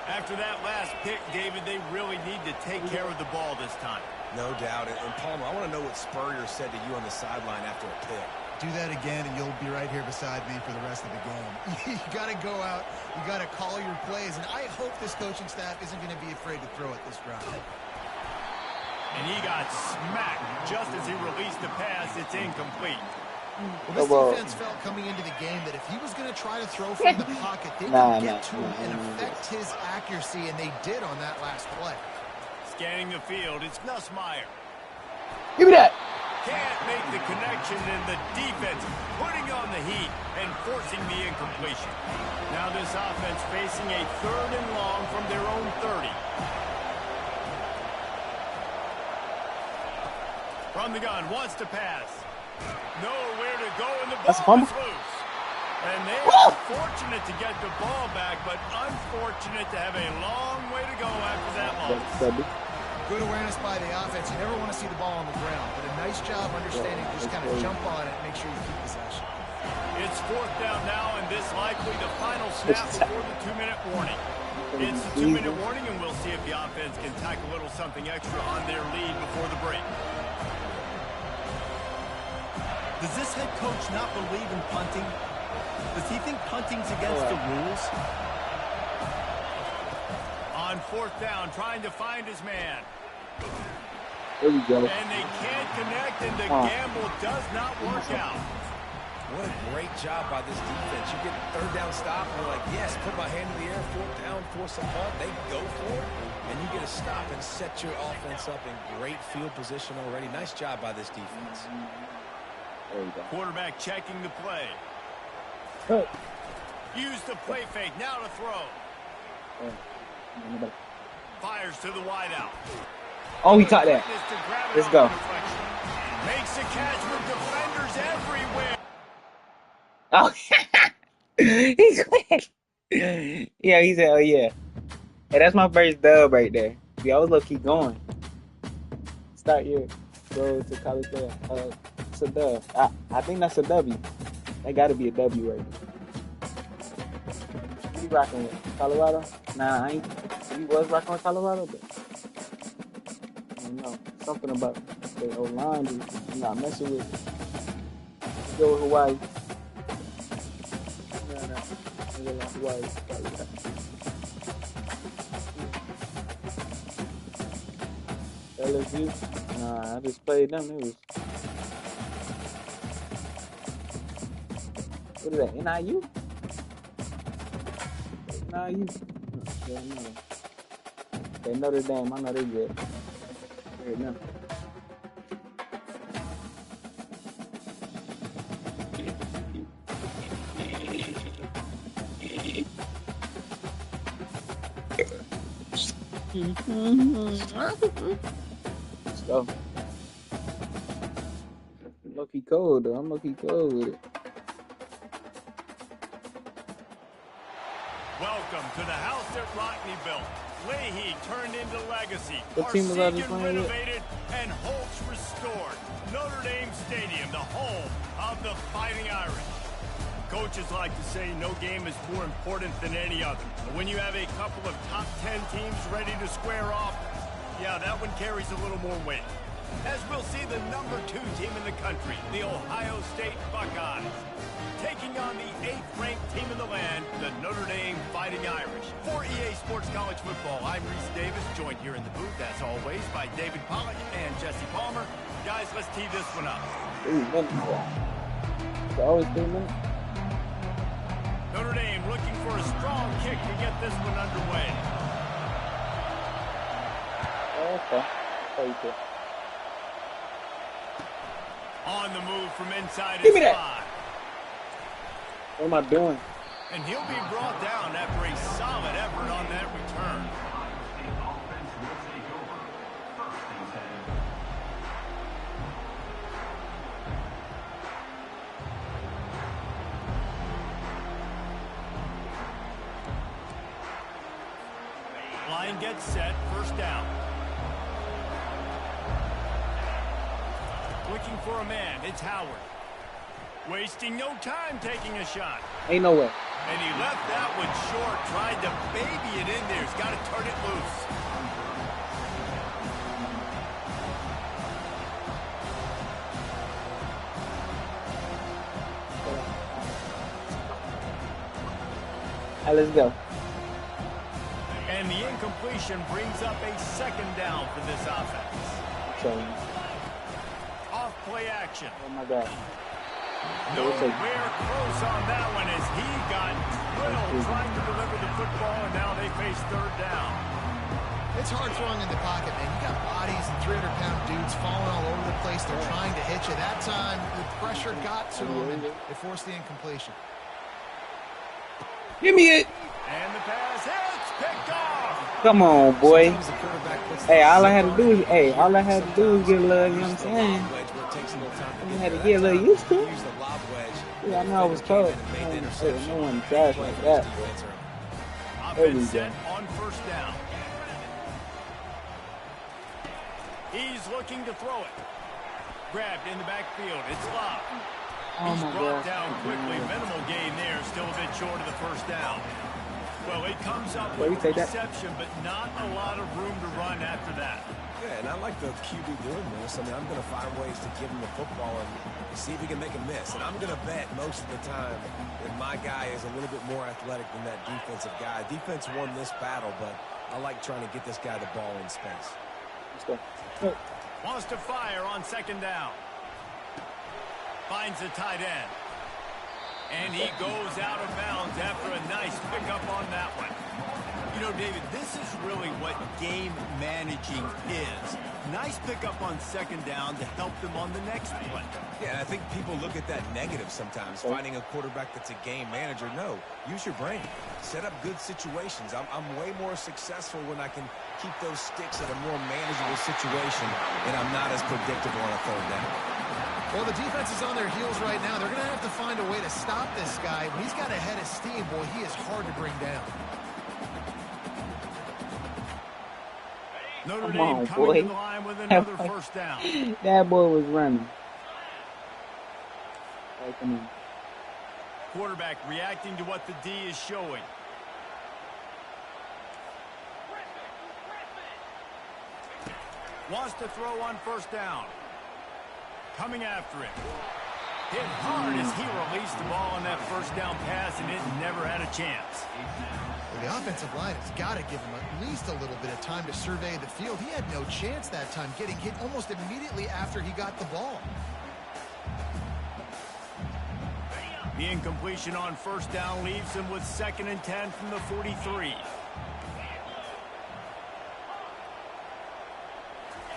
After that last pick, David, they really need to take care of the ball this time. No doubt. And Palmer, I want to know what Spurrier said to you on the sideline after a pick. Do that again, and you'll be right here beside me for the rest of the game. You got to go out. You got to call your plays, and I hope this coaching staff isn't going to be afraid to throw it this drive. And he got smacked just as he released the pass. It's incomplete. Well, this defense felt coming into the game that if he was going to try to throw from the pocket, they could get to him and affect his accuracy, and they did on that last play. Scanning the field, it's Nussmeier. Give me that. Can't make the connection, and the defense putting on the heat and forcing the incompletion. Now this offense facing a 3rd and long from their own 30. From the gun, wants to pass. Nowhere to go, and the ball is loose. And they are fortunate to get the ball back, but unfortunate to have a long way to go after that loss. Good awareness by the offense. You never want to see the ball on the ground, but a nice job understanding just kind of jump on it and make sure you keep possession. It's fourth down now, and this likely the final snap before the 2-minute warning. It's the 2-minute warning, and we'll see if the offense can tack a little something extra on their lead before the break. Does this head coach not believe in punting? Does he think punting's against the rules? On fourth down, trying to find his man. There we go. And they can't connect, and the gamble does not work out. What a great job by this defense. You get a 3rd down stop, and you're like, yes, put my hand in the air, 4th down, force a punt. They go for it, and you get a stop and set your offense up in great field position already. Nice job by this defense. There we go. Quarterback checking the play. Use the play fake, now to throw. Fires to the wideout. Oh, he caught that. Let's go. Makes a catch with defenders everywhere. Oh, he's quick. Yeah, he said, oh, yeah. Hey, that's my first dub right there. See, I was low-key going. Start your go to college there. It's a dub. I think that's a W. That got to be a W right there. You rocking with Colorado? Nah, I ain't. He was rocking with Colorado, but I don't know. Something about the O-line is not messing with. Go with Hawaii. No. Hawaii. LSU? Nah, I just played them. It was, what is that, NIU? NIU? Yeah, no. They Notre Dame. I know they good. Right now. Let's go. Low-key cold, though. I'm low-key cold with it. Welcome to the house that Rockney built. Leahy turned into legacy. What team was I just Parsegan playing with? renovated and Holtz restored. Notre Dame Stadium, the home of the Fighting Irish. Coaches like to say no game is more important than any other. But when you have a couple of top 10 teams ready to square off, yeah, that one carries a little more weight. As we'll see the number 2 team in the country, the Ohio State Buckeyes, taking on the 8th-ranked team in the land, the Notre Dame Fighting Irish. For EA Sports College Football, I'm Reese Davis, joined here in the booth, as always, by David Pollack and Jesse Palmer. Guys, let's tee this one up. 3 minutes. It's always 3 minutes. Notre Dame looking for a strong kick to get this one underway. Oh, okay. Okay. On the move from inside Give his me that. spot. What am I doing? And he'll be brought down after a solid effort on that return. The offense will take over. First and 10. Line gets set, first down. Looking for a man, it's Howard. Wasting no time taking a shot. Ain't no way. And he left that one short, tried to baby it in there. He's got to turn it loose. All right, let's go. And the incompletion brings up a second down for this offense. So, Off play action. oh my God. Nowhere close on that one as he got drilled trying to deliver the football, and now they face third down. It's hard throwing in the pocket, man. You got bodies and 300-pound dudes falling all over the place. They're trying to hit you. That time, the pressure got to them, and it forced the incompletion. Give me it. And the pass hits, picked off. Come on, boy. Sometimes the quarterback puts Hey, the all I had to zip do on is, it. hey, all I had to do was get a little, you know what I'm Use the saying? lob wedge where it takes a little time to I get had to there. get a little used to it. Use the lob wedge. Yeah, I know I was cold. Made the Hey, interception. no one trash Play like for that. his defense early. There we Offense go. set on first down. He's looking to throw it. Grabbed in the backfield. It's Love. Oh He's my brought God. down quickly. Minimal gain there. Still a bit short of the first down. Well, it comes up Where with you a take that? reception, but not a lot of room to run after that. Yeah, and I like the QB doing this. I mean, I'm going to find ways to give him the football and see if he can make a miss. And I'm going to bet most of the time that my guy is a little bit more athletic than that defensive guy. Defense won this battle, but I like trying to get this guy the ball in space. Let's go. Wants to fire on second down. Finds the tight end. And he goes out of bounds after a nice pickup on that one. You know, David, this is really what game managing is. Nice pickup on second down to help them on the next play. Yeah, I think people look at that negative sometimes, finding a quarterback that's a game manager. No, use your brain. Set up good situations. I'm way more successful when I can keep those sticks at a more manageable situation, and I'm not as predictable on a third down. Well, the defense is on their heels right now. They're going to have to find a way to stop this guy. When he's got a head of steam, boy, he is hard to bring down. Notre Come Dame on, coming boy. to the line with another first down. That boy was running. Hey, come on. Quarterback reacting to what the D is showing. Wants to throw on first down. Coming after him. Hit hard as he released the ball on that first down pass, and it never had a chance. Well, the offensive line has got to give him at least a little bit of time to survey the field. He had no chance that time, getting hit almost immediately after he got the ball. The incompletion on first down leaves him with 2nd and 10 from the 43.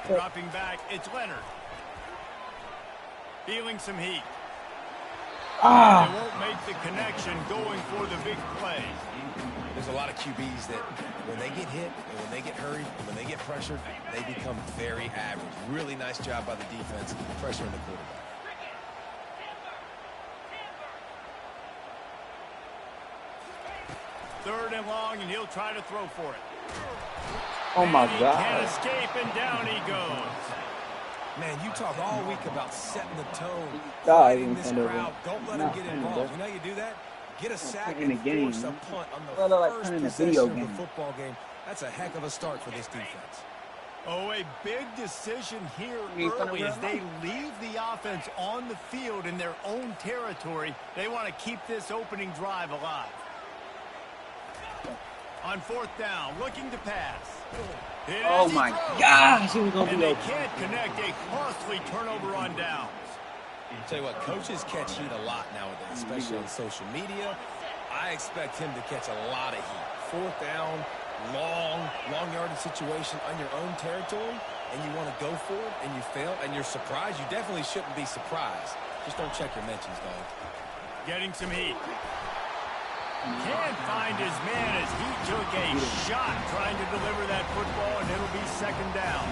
Dropping back, it's Leonard. Feeling some heat. They won't make the connection going for the big play. There's a lot of QBs that when they get hit, and when they get hurried, and when they get pressured, they become very average. Really nice job by the defense pressuring the quarterback. Third and long, and he'll try to throw for it. Oh my and he God. can't escape, and down he goes. Man, you talk all week about setting the tone, God, fighting this crowd. Don't let them get involved. You know how you do that? Get a sack and force a punt on the first possession of the football game. That's a heck of a start for this defense. Oh, a big decision here early as they leave the offense on the field in their own territory. They want to keep this opening drive alive. On 4th down, looking to pass. Oh my gosh, he was gonna and be they open. can't connect a costly turnover on downs. I'll tell you what, coaches catch heat a lot nowadays, especially on social media. I expect him to catch a lot of heat. 4th down, long yardage situation on your own territory, and you want to go for it, and you fail, and you're surprised. You definitely shouldn't be surprised. Just don't check your mentions, dog. Getting some heat. Can't find his man as he took a shot trying to deliver that football, and it'll be 2nd down.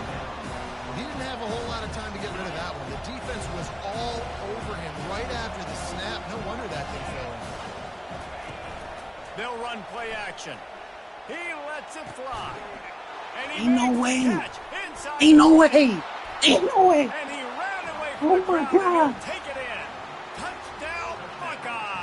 He didn't have a whole lot of time to get rid of that one. The defense was all over him right after the snap. No wonder that thing fell in. They'll run play action. He lets it fly. And he Ain't no way. inside. Ain't no way. Ain't no way. And he ran away from Oh the my crowd, and God. he'll take it in. Touchdown, Buckeyes.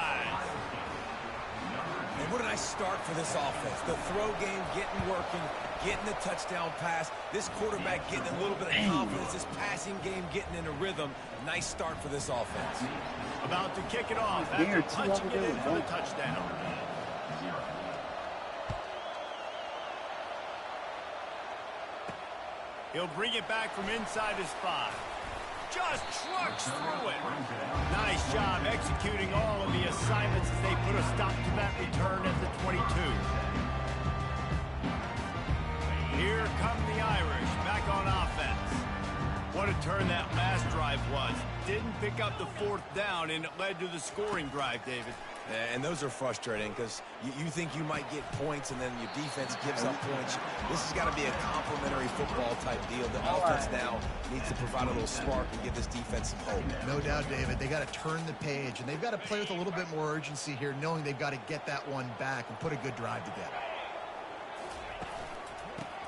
And what a nice start for this offense. The throw game getting working, getting the touchdown pass. This quarterback getting a little bit of confidence. This passing game getting in a rhythm. Nice start for this offense. About to kick it off after punching it in for the touchdown. He'll bring it back from inside his 5. Just trucks through it. Nice job executing all of the assignments as they put a stop to that return at the 22. Here come the Irish back on offense. What a turn that last drive was. Didn't pick up the 4th down, and it led to the scoring drive, David. And those are frustrating because you think you might get points and then your defense gives up points. This has got to be a complementary football type deal. The offense now needs to provide a little spark and give this defense some hope. No doubt, David. They got to turn the page, and they've got to play with a little bit more urgency here, knowing they've got to get that one back and put a good drive together.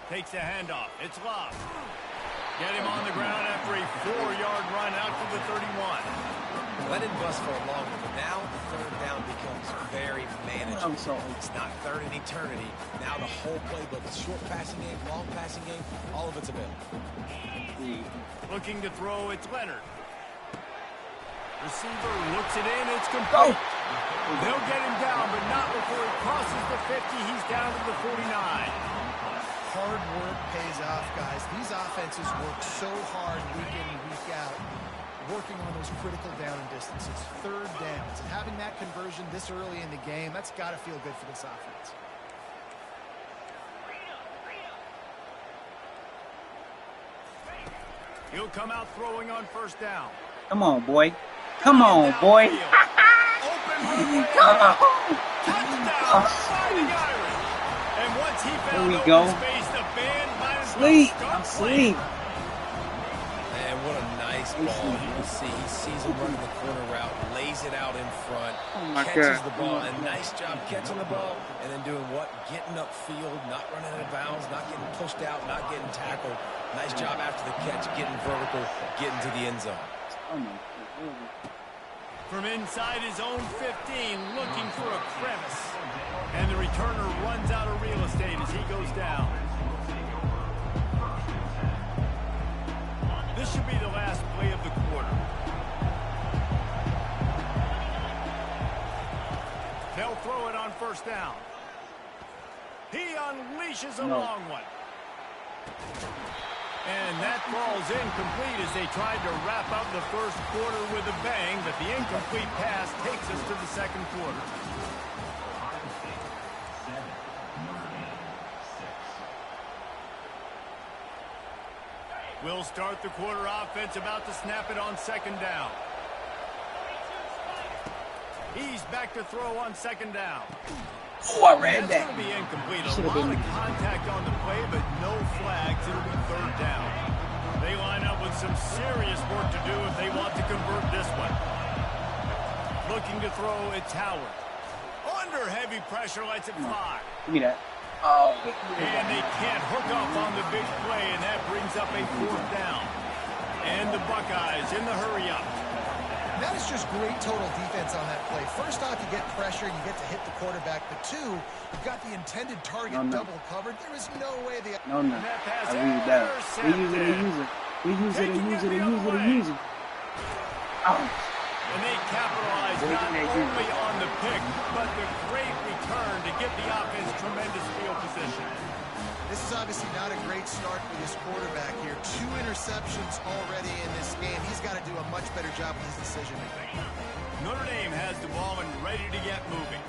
Takes a handoff. It's Love. Get him on the ground after a 4-yard run out to the 31. Let it bust for a long one, but now the 3rd down becomes very manageable. It's not 3rd and eternity. Now the whole playbook, it's short passing game, long passing game, all of it's available. Looking to throw, it's Leonard. Receiver looks it in, it's complete. They'll get him down, but not before he crosses the 50. He's down to the 49. Hard work pays off, guys. These offenses work so hard week in and week out, working on those critical down distances, 3rd downs, and having that conversion this early in the game, that's got to feel good for this offense. He'll come out throwing on 1st down. Come on, boy. Come on, boy. Come on. Touchdown, Fighting Irish. And once he found There we go. space, the band might as well Sleep. start I'm playing. asleep. Man, what a nice ball. You can see he sees him running the corner route, lays it out in front, catches the ball, and nice job catching the ball, and then doing what? Getting upfield, not running out of bounds, not getting pushed out, not getting tackled. Nice job after the catch, getting vertical, getting to the end zone. From inside his own 15, looking for a crevice. And the returner runs out of real estate as he goes down. This should be the last play of the quarter. throw it on first down. He unleashes a long one. And that falls incomplete as they tried to wrap up the first quarter with a bang, but the incomplete pass takes us to the second quarter. We'll start the quarter offense, about to snap it on second down. He's back to throw on second down. Oh, I read that. That's going to be incomplete. A lot of contact on the play, but no flags. It'll be third down. They line up with some serious work to do if they want to convert this one. Looking to throw, it's Howard. Under heavy pressure, lets it fly. Give me that. Oh. And they can't hook up on the big play, and that brings up a fourth down. And the Buckeyes in the hurry up. That is just great total defense on that play. First off, you get pressure, you get to hit the quarterback. But two, you've got the intended target double covered. There is no way the... No. I read that. They use it. Oh. And they capitalize not only on the pick, but the great return to give the offense tremendous field position. This is obviously not a great start for this quarterback here. 2 interceptions already in this game. He's got to do a much better job with his decision-making. Notre Dame has the ball and ready to get moving.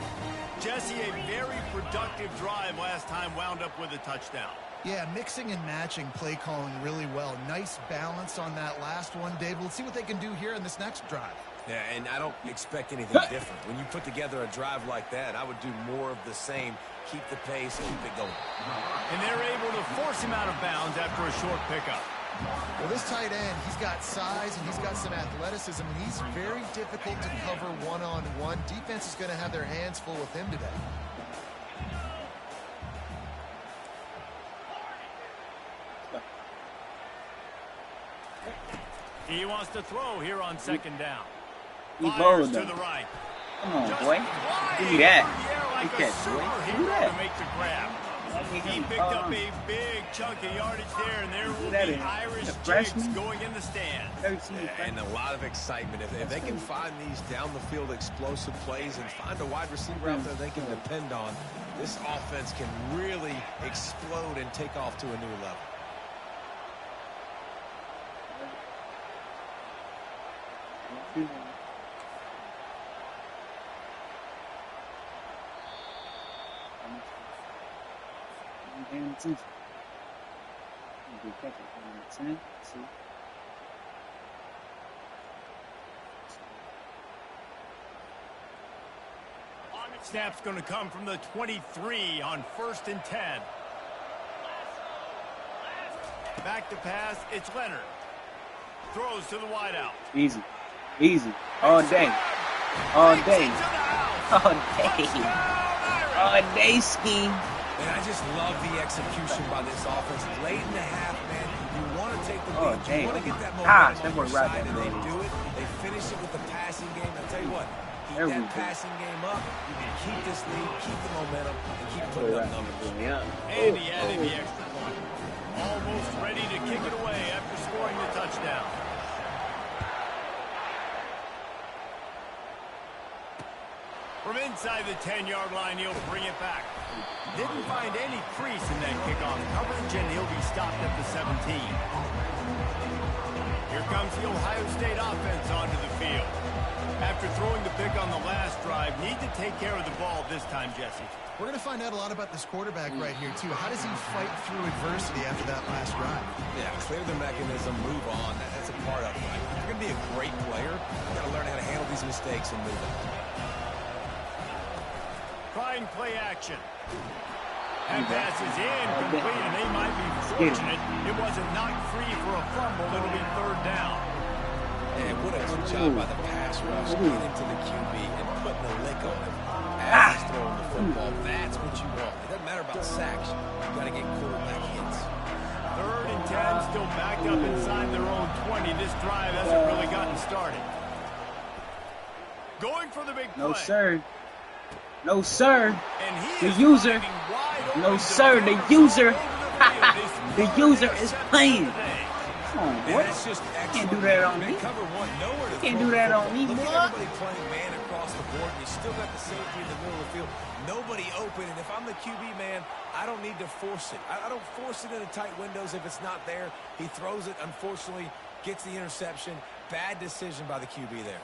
Jesse, a very productive drive last time, wound up with a touchdown. Yeah, mixing and matching play calling really well. Nice balance on that last one, David. Let's see what they can do here in this next drive. Yeah, and I don't expect anything different. When you put together a drive like that, I would do more of the same. Keep the pace, keep it going. And they're able to force him out of bounds after a short pickup. Well, this tight end, he's got size and he's got some athleticism, and he's very difficult to cover one-on-one. Defense is going to have their hands full with him today. He wants to throw here on second down. He Fires bowled to them. the right. Come on, Just boy. flying Give me that. through the air like Take a that, boy. Give me superhero that. to make the grab. He picked up a big chunk of yardage there, and there will be Irish jigs going in the stand. And a lot of excitement. If they can find these down-the-field explosive plays and find a wide receiver out there they can depend on, this offense can really explode and take off to a new level. Snap's going to come from the 23 on 1st and 10. Back to pass, it's Leonard. Throws to the wideout. Easy. All day. All day. Ski. And I just love the execution by this offense. Late in the half, man, you want to take the lead. You want to get that momentum on your side, and they do it. They finish it with the passing game. I'll tell you what, keep that passing game up. You can keep this lead, keep the momentum, and keep putting up numbers. And he added the extra point. Almost ready to kick it away after scoring the touchdown. From inside the 10-yard line, he'll bring it back. Didn't find any crease in that kickoff coverage, and he'll be stopped at the 17. Here comes the Ohio State offense onto the field. After throwing the pick on the last drive, need to take care of the ball this time, Jesse. We're going to find out a lot about this quarterback right here, too. How does he fight through adversity after that last drive? Yeah, clear the mechanism, move on. That's a part of it. Right? If you're going to be a great player, you've got to learn how to handle these mistakes and move on. Trying play action. That pass is incomplete, and they might be fortunate it wasn't knocked free for a fumble. It'll be third down. And what a good job by the pass rush, getting to the QB and putting a lick on him as he's throwing the football. That's what you want. It doesn't matter about sacks. You got to get quarterback hits. 3rd and 10, still backed up inside their own 20. This drive hasn't really gotten started. Going for the big play. No, sir. No, sir. And the user. No, sir. The user. The user is playing. Come on, And boy. that's just You excellent. can't do that on me. Cover one, nowhere to You can't throw do the that on football. me, Look boy. at everybody playing man across the board, and you still got the safety in the middle of the field. Nobody open, and if I'm the QB, man, I don't need to force it. I don't force it into tight windows if it's not there. He throws it, unfortunately, gets the interception. Bad decision by the QB there.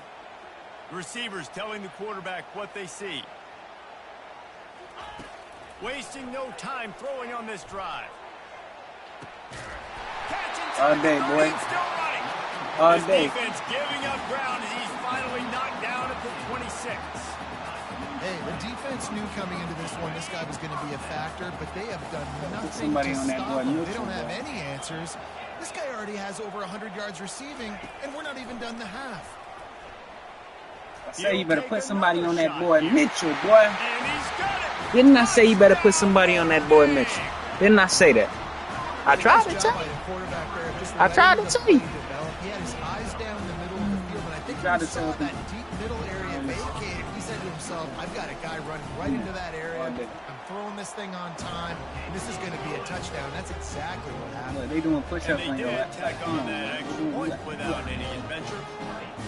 The receivers telling the quarterback what they see. Wasting no time throwing on this drive. All day, boy. Still running. All This day. defense giving up ground as he's finally knocked down at the 26. Hey, the defense knew coming into this one this guy was going to be a factor, but they have done nothing somebody to on that stop boy him. They Mitchell, don't have bro. any answers. This guy already has over 100 yards receiving, and we're not even done the half. I say you better put somebody on that boy Mitchell, boy. And he's got it. Didn't I say you better put somebody on that boy Mitchell? Didn't I say that? I tried to Nice tell job by you. the quarterback there, just I tried to letting the tell you. play develop. He had his eyes down in the middle of the field, and I think Tried when he to saw tell that you. deep middle area vacated, he said to himself, I've got a guy running right into that area. All day. I'm throwing this thing on time, and this is going to be a touchdown. That's exactly what happened. Look, they doing And push-ups they on your did lap. tack Come on on, that man. extra point without any adventure.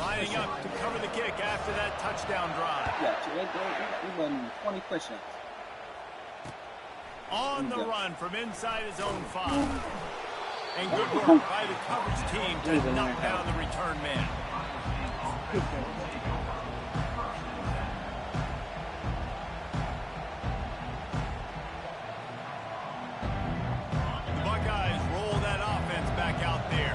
Lining up to cover the kick after that touchdown drive. Yeah, we running 20 push-ups. On the run from inside his own 5. And good work by the coverage team to knock down the return man. The Buckeyes roll that offense back out there.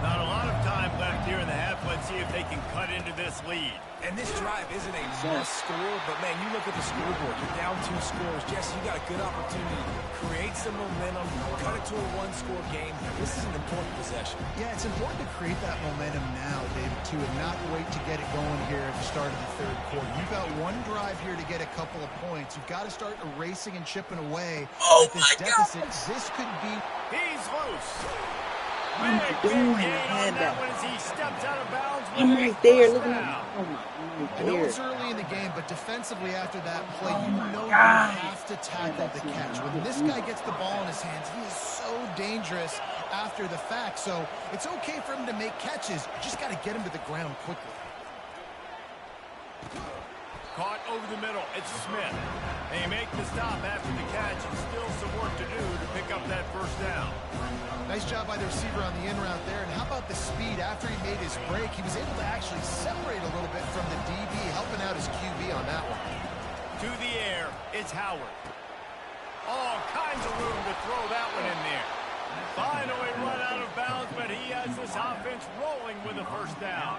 Not a lot of time left here in the half. Let's see if they can cut into this lead. And this drive isn't a must score, but, man, you look at the scoreboard. You're down 2 scores. Jesse, you got a good opportunity to create some momentum, cut it to a 1-score game. This is an important possession. Yeah, it's important to create that momentum now, David, too, and not wait to get it going here at the start of the third quarter. You've got one drive here to get a couple of points. You've got to start erasing and chipping away at this deficit. This could be... He's loose. What am I doing? I had that. One as he steps out of bounds with I'm a right there. first Look at down. me. Oh my, I'm right I know there. it's early in the game, but defensively after that play, you know you God. have to tackle the catch. When this guy gets the ball in his hands, he is so dangerous after the fact. So it's okay for him to make catches. You just got to get him to the ground quickly. Caught over the middle. It's Smith. They make the stop after the catch, and still some work to do to pick up that first down. Nice job by the receiver on the in route there. And how about the speed? After he made his break, he was able to actually separate a little bit from the DB, helping out his QB on that one. To the air, it's Howard. All kinds of room to throw that one in there. Finally run out of bounds, but he has this offense rolling with a first down.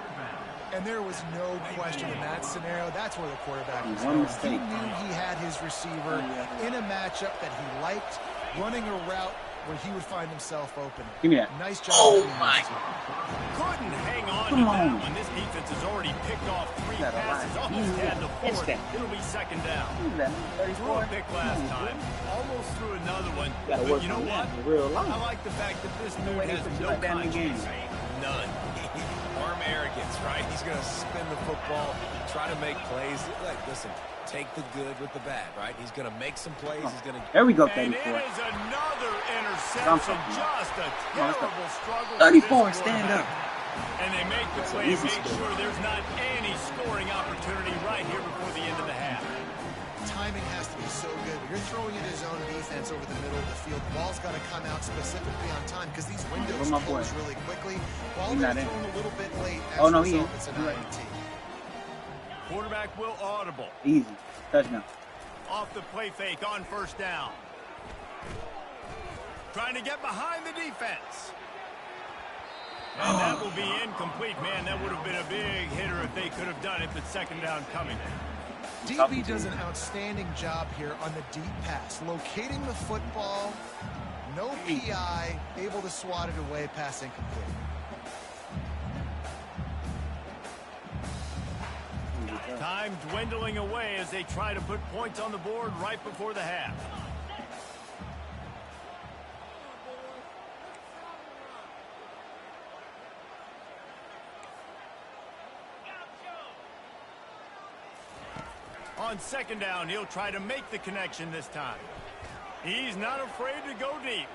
And there was no question in that scenario. That's where the quarterback was One going. mistake. He knew he had his receiver in a matchup that he liked, running a route where he would find himself open. Give me that. Nice job. Oh, by the my. receiver. Couldn't hang on Come to that on. one. This defense has already picked off 3 Got a lot. passes, almost had the Catch 4th. that. It'll be second down. Who's that? Threw a 34? pick last time. Almost threw another one. Gotta But work you know on what? that in real life. I like the fact that this dude way they has put you no like that in the game. conscience. None. Arm arrogance, right? He's going to spin the football, try to make plays. Like, listen, take the good with the bad, right? He's going to make some plays. He's going to... There we go, And it 34. is another interception. Something. Just a let's go. terrible struggle. 34, for this stand quarterback. up. And they make the That's play an and easy make score. sure there's not any scoring opportunity right here before the end of the half. Timing has to be so good. You're throwing it his own defense over the middle of the field. The ball's got to come out specifically on time because these windows Where's my close boy? really quickly. Ball He's got not in. thrown a little bit late. As Oh, no, a he result, is. it's an You're right. INT. Quarterback will audible. Easy. Touchdown. Off the play fake on first down. Trying to get behind the defense. And that will be incomplete. Man, that would have been a big hitter if they could have done it, but second down coming. DB does an outstanding job here on the deep pass, locating the football, no PI, able to swat it away, pass incomplete. Time dwindling away as they try to put points on the board right before the half. On second down, he'll try to make the connection this time. He's not afraid to go deep.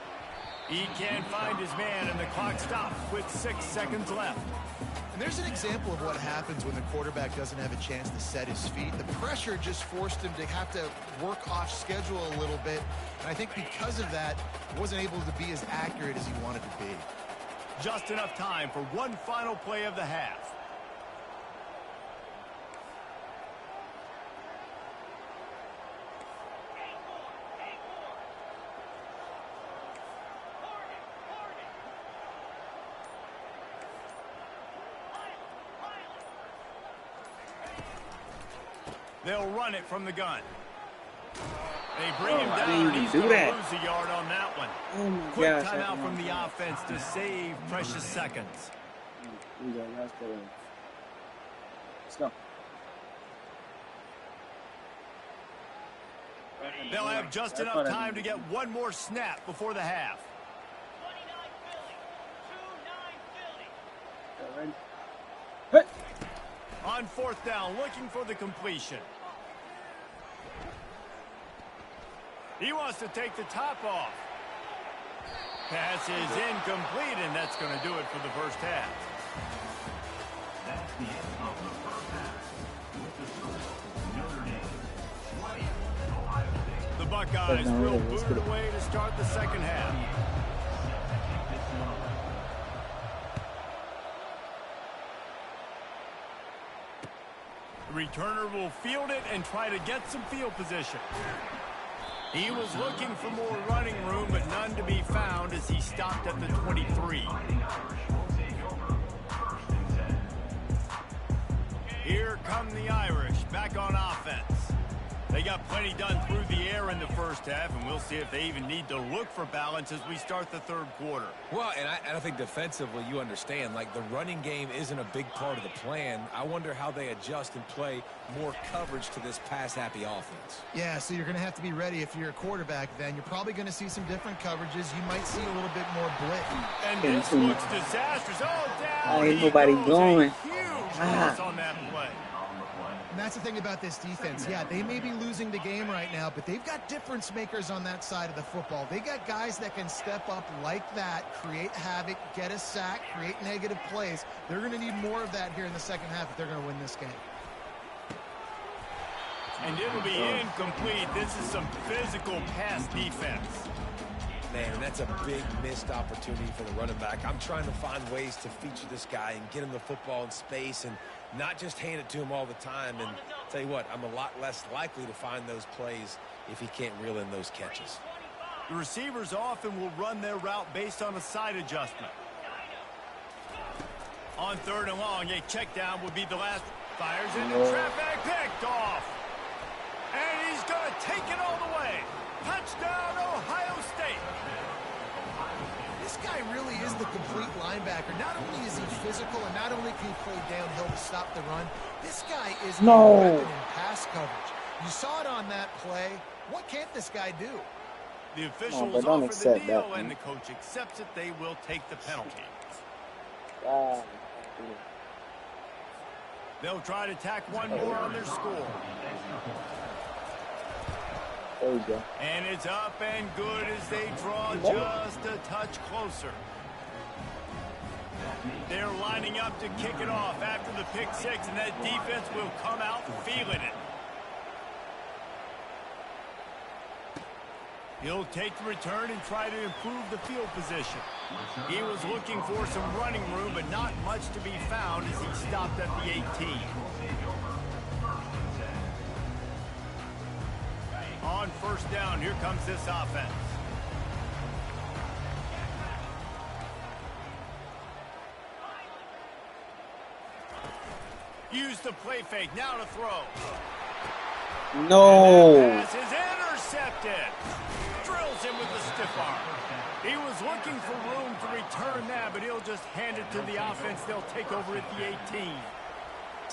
He can't find his man, and the clock stops with 6 seconds left. And there's an example of what happens when the quarterback doesn't have a chance to set his feet. The pressure just forced him to have to work off schedule a little bit. And I think because of that, he wasn't able to be as accurate as he wanted to be. Just enough time for one final play of the half. They'll run it from the gun. They bring him down, and he's going to lose a yard on that one. Oh my Quick gosh, timeout from the offense to save precious seconds. Let's go. They'll have just enough time to get one more snap before the half. 29 Philly. On 4th down, looking for the completion. He wants to take the top off. Pass is incomplete, and that's going to do it for the first half. That's the end of the first half. With the score, Notre Dame 20, Ohio State. The Buckeyes will boot it away to start the second half. The returner will field it and try to get some field position. He was looking for more running room, but none to be found as he stopped at the 23. Here come the Irish, back on offense. They got plenty done through the air in the first half, and we'll see if they even need to look for balance as we start the third quarter. Well, and I think defensively, you understand, like the running game isn't a big part of the plan. I wonder how they adjust and play more coverage to this pass-happy offense. Yeah, so you're going to have to be ready if you're a quarterback then. You're probably going to see some different coverages. You might see a little bit more blitz. And this looks disastrous. Oh, down. Ain't nobody going. Huge loss on that play. And that's the thing about this defense. Yeah, they may be losing the game right now, but they've got difference makers on that side of the football. They got guys that can step up like that, create havoc, get a sack, create negative plays. They're going to need more of that here in the second half if they're going to win this game. And it'll be incomplete. This is some physical pass defense. Man, that's a big missed opportunity for the running back. I'm trying to find ways to feature this guy and get him the football in space and not just hand it to him all the time. And tell you what, I'm a lot less likely to find those plays if he can't reel in those catches. The receivers often will run their route based on a side adjustment. On 3rd and long, a check down would be the last. Fires into traffic, picked off. And he's going to take it all the way. Touchdown, Ohio State. This guy really is the complete linebacker. Not only is he physical and not only can he play downhill to stop the run, this guy is a weapon in pass coverage. You saw it on that play. What can't this guy do? The officials offer the deal, and the coach accepts it. They will take the penalty. They'll try to tack one more on their score. There we go. And it's up and good as they draw just a touch closer. They're lining up to kick it off after the pick six, and that defense will come out feeling it. He'll take the return and try to improve the field position. He was looking for some running room, but not much to be found as he stopped at the 18. On 1st down, here comes this offense. Use the play fake, now to throw. No. And that pass is intercepted. Drills him with the stiff arm. He was looking for room to return that, but he'll just hand it to the offense. They'll take over at the 18.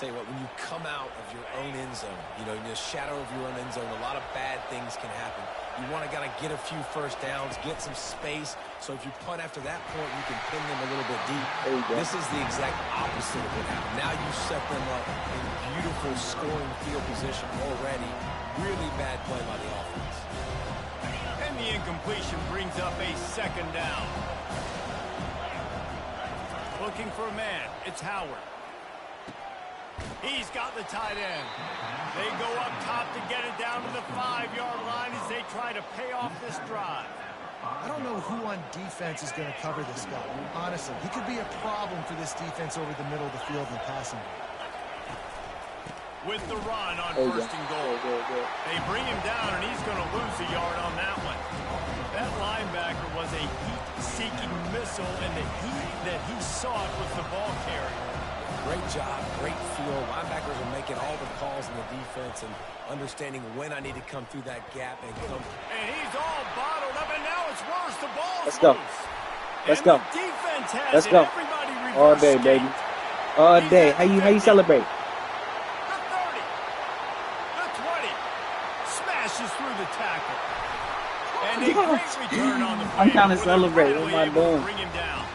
Tell you what, when you come out of your own end zone, you know, in the shadow of your own end zone, a lot of bad things can happen. You want to kind of get a few first downs, get some space. So if you punt after that point, you can pin them a little bit deep. This is the exact opposite of what happened. Now you set them up in beautiful scoring field position already. Really bad play by the offense. And the incompletion brings up a second down. Looking for a man. It's Howard. He's got the tight end. They go up top to get it down to the 5-yard line as they try to pay off this drive. I don't know who on defense is going to cover this guy. Honestly, he could be a problem for this defense over the middle of the field in the passing game. With the run on first and goal. They bring him down, and he's going to lose a yard on that one. That linebacker was a heat-seeking missile, and the heat that he sought was the ball carrier. Great job, great feel. Linebackers are making all the calls in the defense and understanding when I need to come through that gap and come. And he's all bottled up, and now it's worse. The ball's Let's go. loose. Let's and go. The defense has Let's it. go. Everybody All day, reverse baby. skate. All He's day. at How the you 50. celebrate? The 30. The 20. Smashes through the tackle. And a great return on the play. I'm trying to before they're celebrate. What finally am I able to doing? bring him down.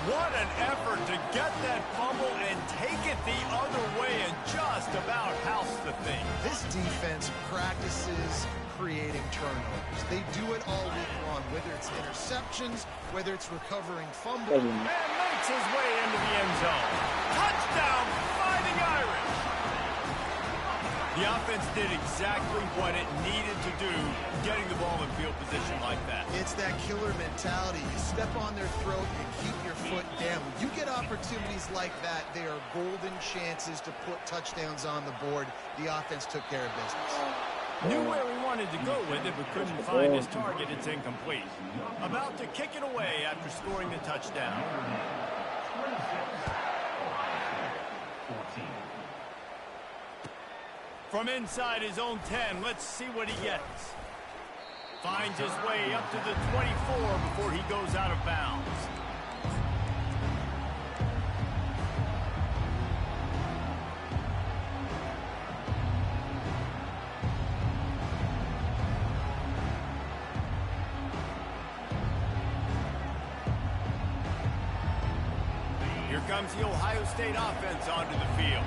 What an effort to get that fumble and take it the other way and just about house the thing. This defense practices creating turnovers. They do it all week long, whether it's interceptions, whether it's recovering fumbles. And makes his way into the end zone. Touchdown, Fighting Irish. The offense did exactly what it needed to do, getting the ball in field position like that. It's that killer mentality. You step on their throat and keep your foot down. When you get opportunities like that, they are golden chances to put touchdowns on the board. The offense took care of business. Knew where he wanted to go with it, but couldn't find his target. It's incomplete. About to kick it away after scoring the touchdown. From inside his own 10, let's see what he gets. Finds his way up to the 24 before he goes out of bounds. Here comes the Ohio State offense onto the field.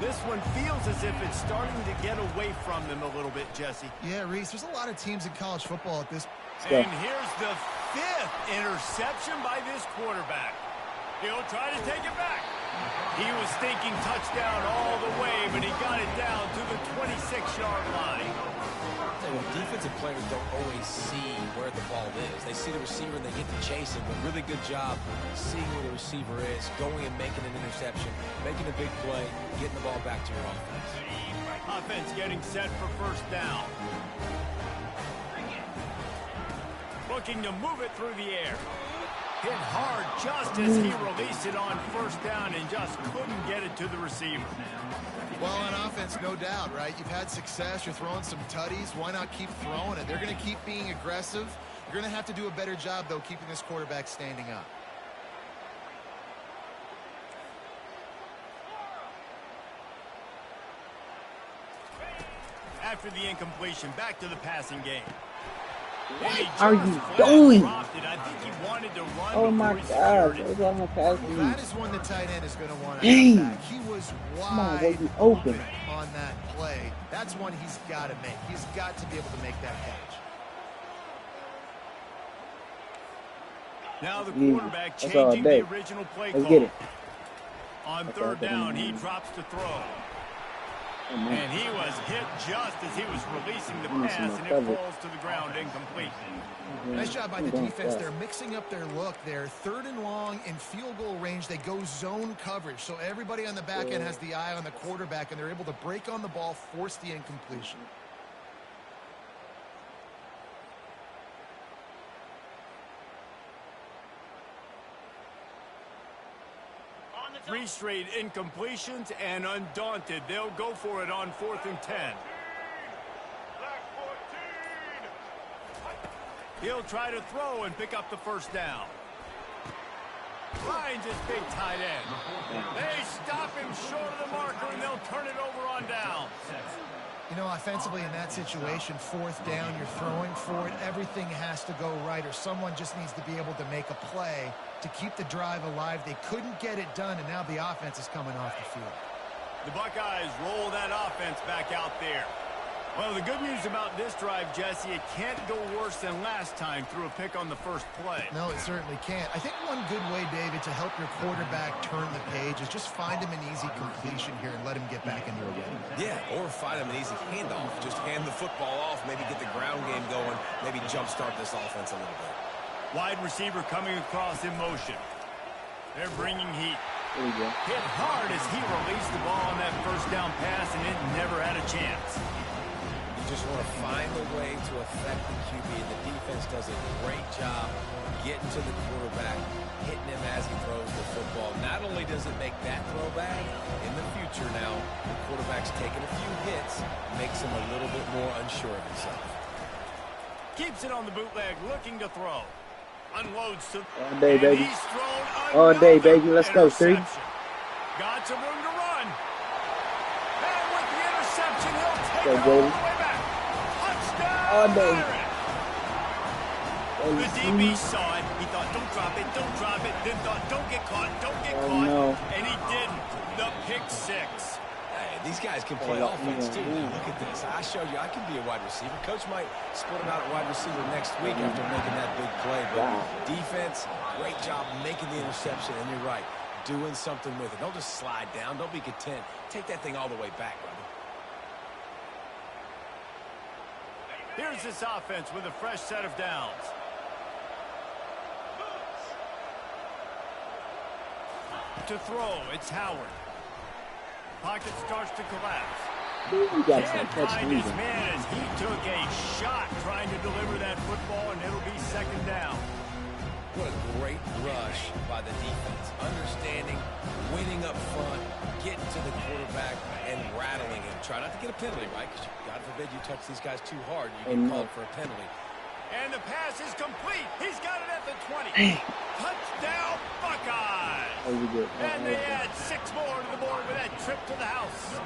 This one feels as if it's starting to get away from them a little bit, Jesse. Yeah, Reese, there's a lot of teams in college football at this. And here's the 5th interception by this quarterback. He'll try to take it back. He was thinking touchdown all the way, but he got it down to the 26-yard line. Defensive players don't always see where the ball is. They see the receiver and they get to chase him, but really good job seeing where the receiver is, going and making an interception, making a big play, getting the ball back to your offense. Offense getting set for first down. Looking to move it through the air. Hit hard just as he released it on first down and just couldn't get it to the receiver. Well, on offense, no doubt, right? You've had success. You're throwing some tutties. Why not keep throwing it? They're going to keep being aggressive. You're going to have to do a better job, though, keeping this quarterback standing up. After the incompletion, back to the passing game. What are you doing? I think he wanted to run. Oh my God! It's on the pass. That is one the tight end is going to want to Dang. have back. He was wide open on that play. That's one he's got to make. He's got to be able to make that catch. Now the quarterback That's all changing day. the original play Let's call. get it. On third down, he drops to throw. And he was hit just as he was releasing the pass, and it falls to the ground incomplete. Nice job by the defense. They're mixing up their look there. 3rd and long in field goal range. They go zone coverage. So everybody on the back end has the eye on the quarterback, and they're able to break on the ball, force the incompletion. Three straight incompletions, and undaunted, they'll go for it on 4th and 10. He'll try to throw and pick up the first down. Finds his big tight end. They stop him short of the marker, and they'll turn it over on down. You know, offensively in that situation, 4th down, you're throwing for it. Everything has to go right, or someone just needs to be able to make a play to keep the drive alive. They couldn't get it done, and now the offense is coming off the field. The Buckeyes roll that offense back out there. Well, the good news about this drive, Jesse, it can't go worse than last time through a pick on the first play. No, it certainly can't. I think one good way, David, to help your quarterback turn the page is just find him an easy completion here and let him get back into a rhythm. Yeah, or find him an easy handoff. Just hand the football off, maybe get the ground game going, maybe jumpstart this offense a little bit. Wide receiver coming across in motion. They're bringing heat. There you go. Hit hard as he released the ball on that first down pass, and it never had a chance. You just want to find a way to affect the QB, and the defense does a great job getting to the quarterback, hitting him as he throws the football. Not only does it make that throw bad, in the future now, the quarterback's taking a few hits, makes him a little bit more unsure of himself. Keeps it on the bootleg, looking to throw. Unloads to... All day, baby. He's thrown All day, baby. Let's go, interception. see? Got some room to run. And with the interception, he'll take Go, it all baby. the way back. Touchdown, All day. Byron. The DB saw it. He thought, don't drop it, don't drop it. Then thought, don't get caught, don't get caught. No. And he didn't. The pick six. Hey, these guys can play offense, too. Look at this. I showed you I can be a wide receiver. Coach might split him out at wide receiver next week after making that big play. But defense, great job making the interception. And you're right, doing something with it. Don't just slide down. Don't be content. Take that thing all the way back, brother. Here's this offense with a fresh set of downs. To throw, it's Howard. Pocket starts to collapse. You got some Can't catch find me. his man as he took a shot trying to deliver that football, and it'll be second down. What a great rush by the defense. Understanding, winning up front, getting to the quarterback, and rattling him. Try not to get a penalty, right? Because God forbid you touch these guys too hard, you get called for a penalty. And the pass is complete. He's got it at the 20. Dang. Touchdown, Buckeyes. Oh, you good. And they add 6 more to the board with that trip to the house.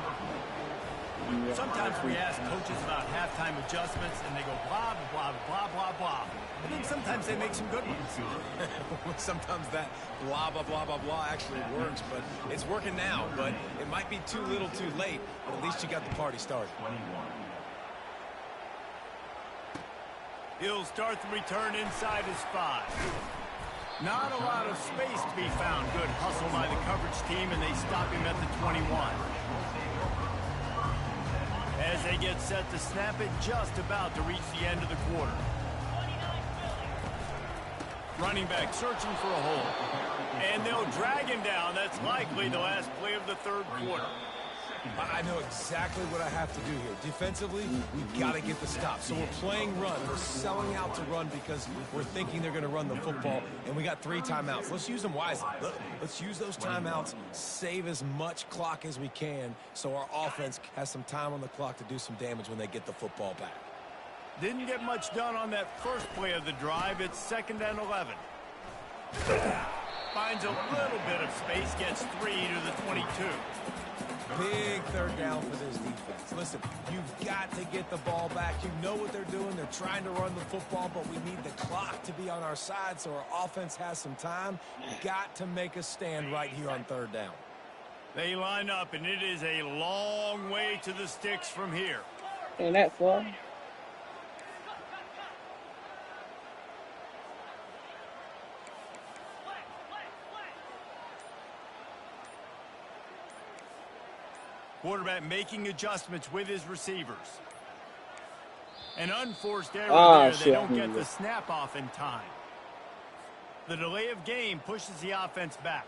Sometimes we ask coaches about halftime adjustments, and they go blah, blah, blah, blah, blah. And then sometimes they make some good ones. Sometimes that blah, blah, blah, blah, blah actually works, but it's working now. But it might be too little too late, but at least you got the party started. He'll start the return inside his 5. Not a lot of space to be found. Good hustle by the coverage team, and they stop him at the 21. As they get set to snap it, just about to reach the end of the quarter. Running back searching for a hole. And they'll drag him down. That's likely the last play of the third quarter. I know exactly what I have to do here. Defensively, we've got to get the stop. So we're playing run. We're selling out to run because we're thinking they're going to run the football, and we got 3 timeouts. Let's use them wisely. Let's use those timeouts, save as much clock as we can so our offense has some time on the clock to do some damage when they get the football back. Didn't get much done on that first play of the drive. It's 2nd and 11. Finds a little bit of space, gets 3 to the 22. Big third down for this defense. Listen, you've got to get the ball back. You know what they're doing. They're trying to run the football, but we need the clock to be on our side so our offense has some time. You've got to make a stand right here on 3rd down. They line up, and it is a long way to the sticks from here. Ain't that far? Quarterback making adjustments with his receivers. An unforced error there. They don't get the snap off in time. The delay of game pushes the offense back.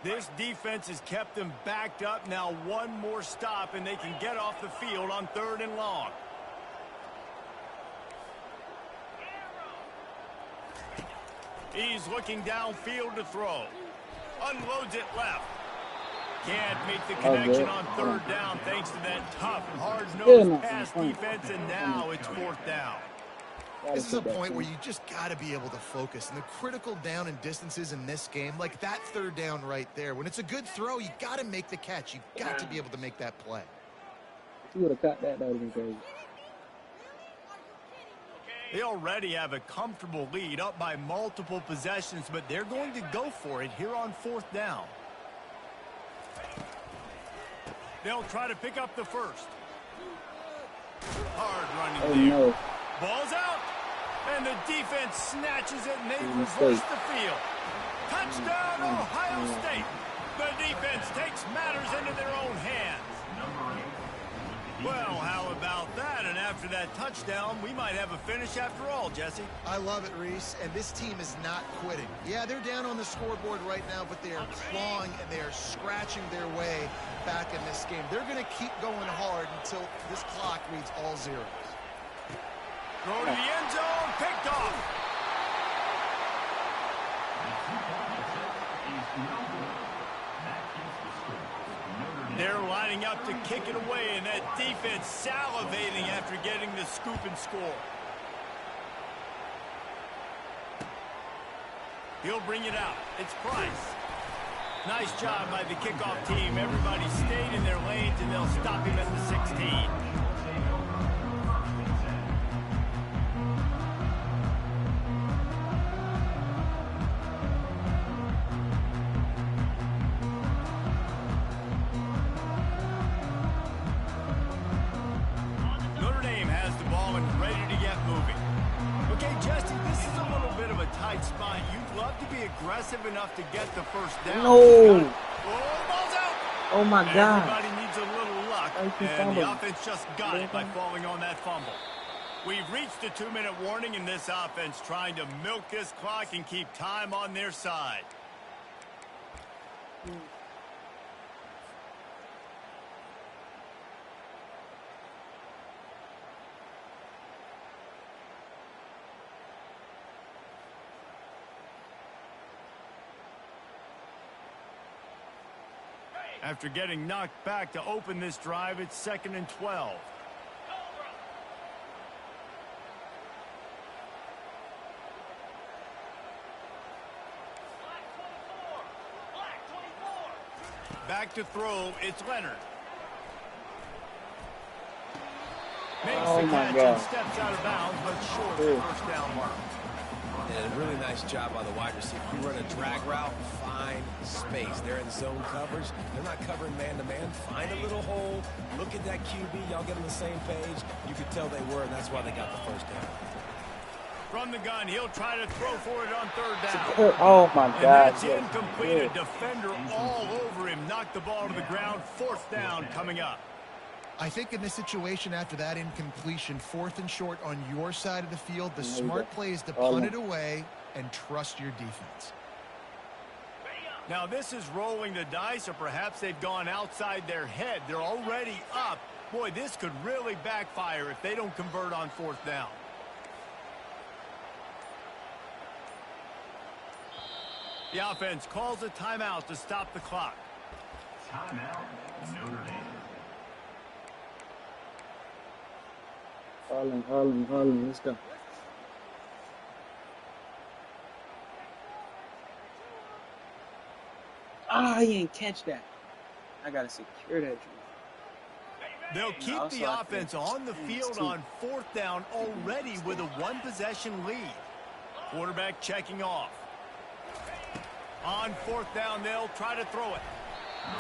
This defense has kept them backed up. Now one more stop, and they can get off the field on 3rd and long. He's looking downfield to throw. Unloads it left. Can't make the connection on 3rd down thanks to that tough, hard-nosed pass defense, and now it's 4th down. This is a point where you just got to be able to focus. And the critical down and distances in this game, like that 3rd down right there, when it's a good throw, you got to make the catch. You got to be able to make that play. If you would have caught that, that would have been crazy. They already have a comfortable lead, up by multiple possessions, but they're going to go for it here on 4th down. They'll try to pick up the first. Hard running there. No. Ball's out. And the defense snatches it, and they reverse the field. Touchdown, Ohio State. The defense takes matters into their own hands. Well, how about that? And after that touchdown, we might have a finish after all, Jesse. I love it, Reese, and this team is not quitting. Yeah, they're down on the scoreboard right now, but they are clawing and they are scratching their way back in this game. They're going to keep going hard until this clock reads all zeros. Throw to the end zone, picked off. They're lining up to kick it away, and that defense salivating after getting the scoop and score. He'll bring it out. It's Price. Nice job by the kickoff team. Everybody stayed in their lanes, and they'll stop him at the 16. Spot. You'd love to be aggressive enough to get the first down. No. Ball's out. Oh my God. Everybody needs a little luck, and the offense just got it by falling on that fumble. We've reached the 2-minute warning, and this offense trying to milk this clock and keep time on their side. After getting knocked back to open this drive, it's 2nd and 12. Back to throw, it's Leonard. Makes the catch and steps out of bounds, but short of the first down mark. And a really nice job by the wide receiver. You run a drag route, find space. They're in zone coverage. They're not covering man-to-man. Find a little hole. Look at that QB. Y'all get on the same page. You could tell they were, and that's why they got the first down. From the gun, he'll try to throw for it on 3rd down. Oh, my God. That's incomplete. A defender all over him. Knocked the ball to the ground. 4th down coming up. I think in this situation after that incompletion, 4th and short on your side of the field, the smart play is to punt it away and trust your defense. Now this is rolling the dice, or perhaps they've gone outside their head. They're already up. Boy, this could really backfire if they don't convert on 4th down. The offense calls a timeout to stop the clock. Timeout, Notre Dame. Harlem, let's go. Ah, he didn't catch that. I gotta secure that drill. They'll keep the offense on the field on 4th down already with a 1-possession lead. Quarterback checking off. On 4th down, they'll try to throw it.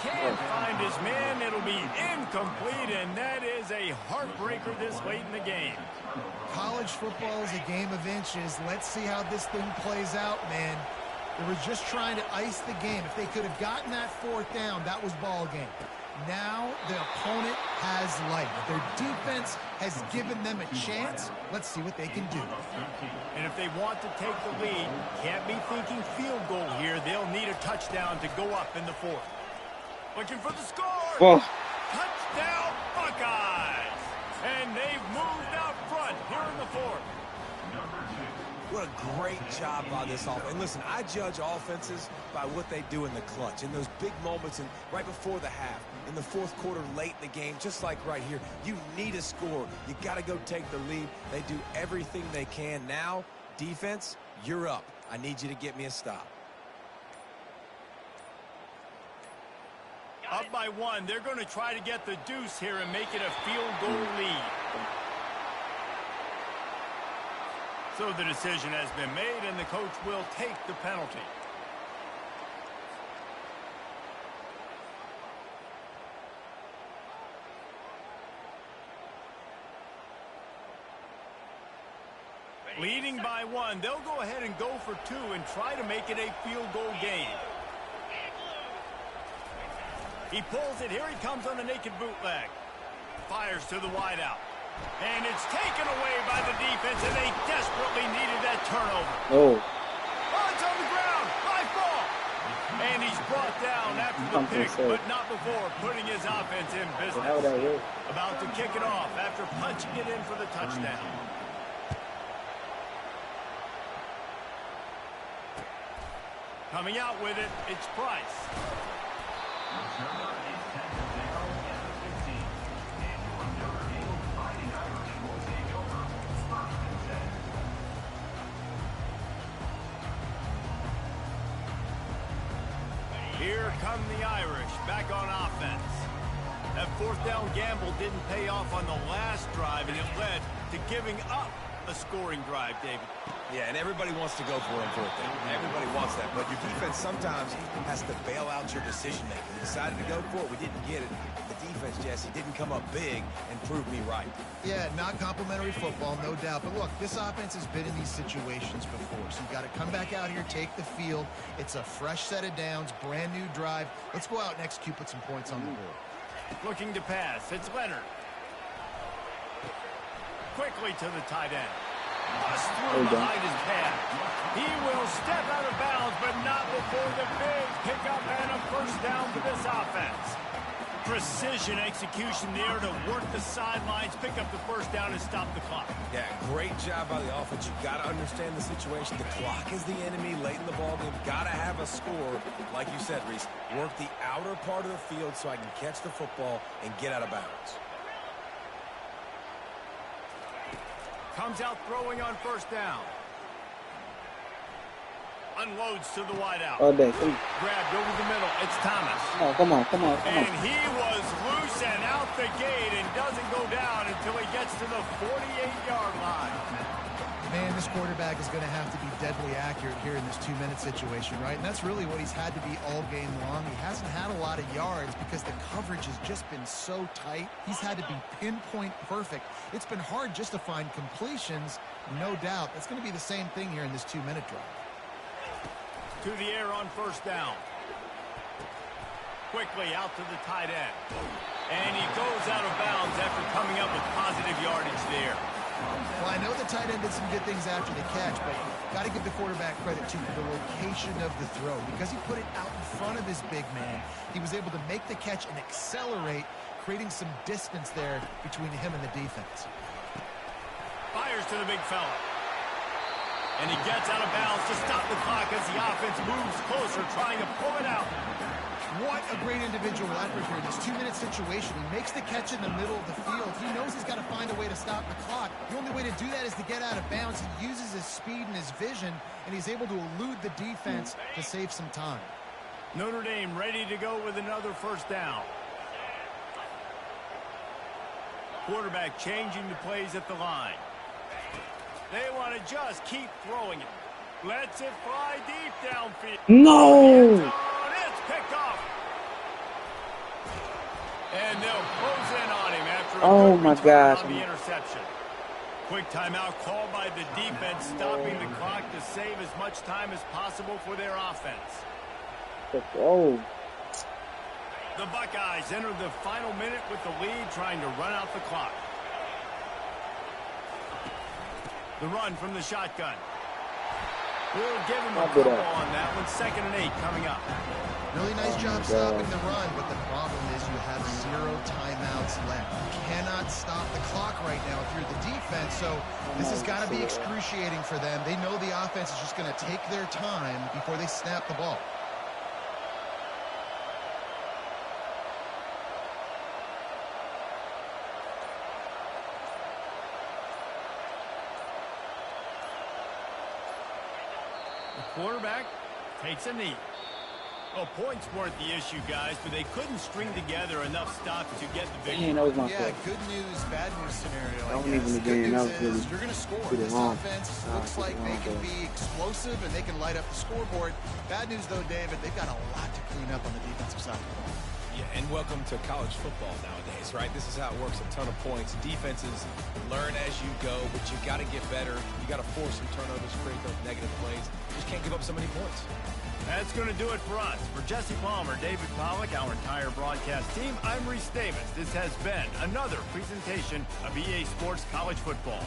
Can't find his man. It'll be incomplete, and that is a heartbreaker this late in the game. College football is a game of inches. Let's see how this thing plays out, man. They were just trying to ice the game. If they could have gotten that 4th down, that was ball game. Now the opponent has life. Their defense has given them a chance. Let's see what they can do. And if they want to take the lead, can't be thinking field goal here. They'll need a touchdown to go up in the 4th. Looking for the score. Whoa. Touchdown, Buckeyes. And they've moved out front here in the 4th. What a great job by this offense. And listen, I judge offenses by what they do in the clutch, in those big moments and right before the half, in the 4th quarter, late in the game, just like right here. You need a score. You got to go take the lead. They do everything they can. Now, defense, you're up. I need you to get me a stop. Up by 1. They're going to try to get the deuce here and make it a field goal lead. So the decision has been made, and the coach will take the penalty. Leading by 1, they'll go ahead and go for 2 and try to make it a field goal game. He pulls it. Here he comes on the naked bootleg. Fires to the wideout. And it's taken away by the defense, and they desperately needed that turnover. Oh. Oh, it's on the ground. Live ball. And he's brought down after the pick, but not before putting his offense in business. About to kick it off after punching it in for the touchdown. Coming out with it, it's Price. Here come the Irish back on offense. That fourth down gamble didn't pay off on the last drive, and it led to giving up a scoring drive, David. Yeah, and everybody wants to go for it on fourth down. Everybody wants that, but your defense sometimes has to bail out your decision-making. We decided to go for it. We didn't get it. The defense, Jesse, didn't come up big and prove me right. Yeah, not complimentary football, no doubt. But look, this offense has been in these situations before, so you've got to come back out here, take the field. It's a fresh set of downs, brand new drive. Let's go out and execute, put some points on the board. Looking to pass, it's Leonard. Quickly to the tight end. Bust through behind his pad. He will step out of bounds, but not before the big pickup and a first down for this offense. Precision execution there to work the sidelines, pick up the first down, and stop the clock. Yeah, great job by the offense. You've got to understand the situation. The clock is the enemy late in the ballgame. Got to have a score. Like you said, Reese, work the outer part of the field so I can catch the football and get out of bounds. Comes out throwing on first down. Unloads to the wideout. Grabbed over the middle. It's Thomas. Oh, come on. And he was loose and out the gate and doesn't go down until he gets to the 48-yard line. Man, this quarterback is going to have to be deadly accurate here in this 2-minute situation, right? And that's really what he's had to be all game long. He hasn't had a lot of yards because the coverage has just been so tight. He's had to be pinpoint perfect. It's been hard just to find completions, no doubt. That's going to be the same thing here in this 2-minute drive. To the air on first down. Quickly out to the tight end. And he goes out of bounds after coming up with positive yardage there. Well, I know the tight end did some good things after the catch, but got to give the quarterback credit to the location of the throw. Because he put it out in front of his big man, he was able to make the catch and accelerate, creating some distance there between him and the defense. Fires to the big fella. And he gets out of bounds to stop the clock as the offense moves closer, trying to pull it out. What a great individual effort here in this 2-minute situation. He makes the catch in the middle of the field. He knows he's got to find a way to stop the clock. The only way to do that is to get out of bounds. He uses his speed and his vision, and he's able to elude the defense to save some time. Notre Dame ready to go with another first down. Quarterback changing the plays at the line. They want to just keep throwing it. Lets it fly deep downfield. No! It's picked off. And they'll close in on him after a good return on the interception. Quick timeout called by the defense, stopping the clock to save as much time as possible for their offense. Oh. The Buckeyes enter the final minute with the lead, trying to run out the clock. The run from the shotgun. We'll give him a couple on that one. 2nd and 8 coming up. Really nice job stopping the run, but the problem is you have 0 timeouts left. You cannot stop the clock right now if you're the defense, so this has got to be excruciating for them. They know the offense is just going to take their time before they snap the ball. The quarterback takes a knee. Well, points weren't the issue, guys, but they couldn't string together enough stops to get the victory. Man, that was my Yeah, fault. good news, bad news scenario, I Don't guess. even Good again, that news was is really you're going to score. pretty This long. offense looks like they can be explosive and they can light up the scoreboard. Bad news, though, David, they've got a lot to clean up on the defensive side of the ball. Yeah, and welcome to college football nowadays, right? This is how it works, a ton of points. Defenses learn as you go, but you got to get better. You got to force some turnovers, create those negative plays. Just can't give up so many points. That's going to do it for us. For Jesse Palmer, David Pollack, our entire broadcast team, I'm Reese Davis. This has been another presentation of EA Sports College Football.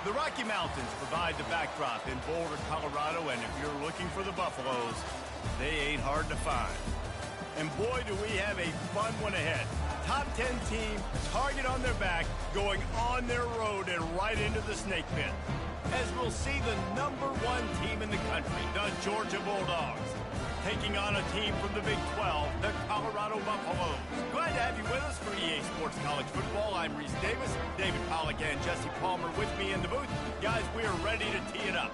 The Rocky Mountains provide the backdrop in Boulder, Colorado, and if you're looking for the Buffaloes, they ain't hard to find. And boy, do we have a fun one ahead. Top 10 team, target on their back, going on their road and right into the snake pit. As we'll see the #1 team in the country, the Georgia Bulldogs, taking on a team from the Big 12, the Colorado Buffaloes. Glad to have you with us for EA Sports College Football. I'm Reese Davis, David Pollack and Jesse Palmer with me in the booth. Guys, we are ready to tee it up.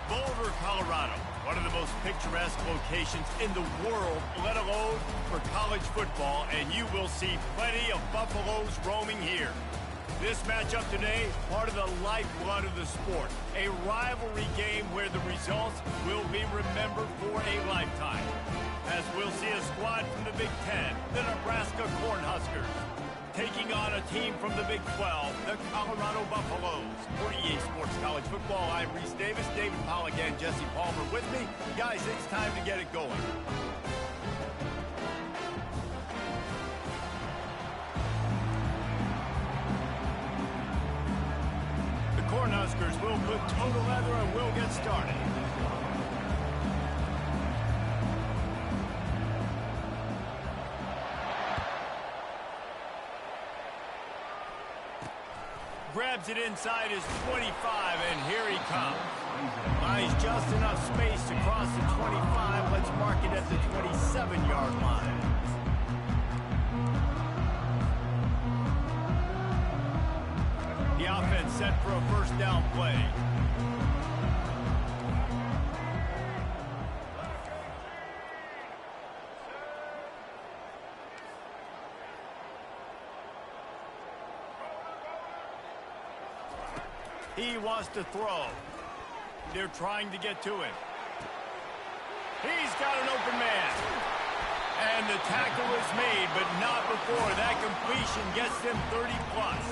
Boulder, Colorado, one of the most picturesque locations in the world, let alone for college football, and you will see plenty of Buffaloes roaming here. This matchup today, part of the lifeblood of the sport, a rivalry game where the results will be remembered for a lifetime. As we'll see a squad from the Big 10, the Nebraska Cornhuskers, taking on a team from the Big 12, the Colorado Buffaloes. For EA Sports College Football, I'm Reese Davis, David Pollack, and Jesse Palmer with me. Guys, it's time to get it going. The Cornhuskers will put total leather and we'll get started. Grabs it inside his 25, and here he comes. Buys just enough space to cross the 25. Let's mark it at the 27-yard line. The offense set for a first down play. He wants to throw. They're trying to get to him. He's got an open man. And the tackle is made, but not before that completion gets them 30-plus.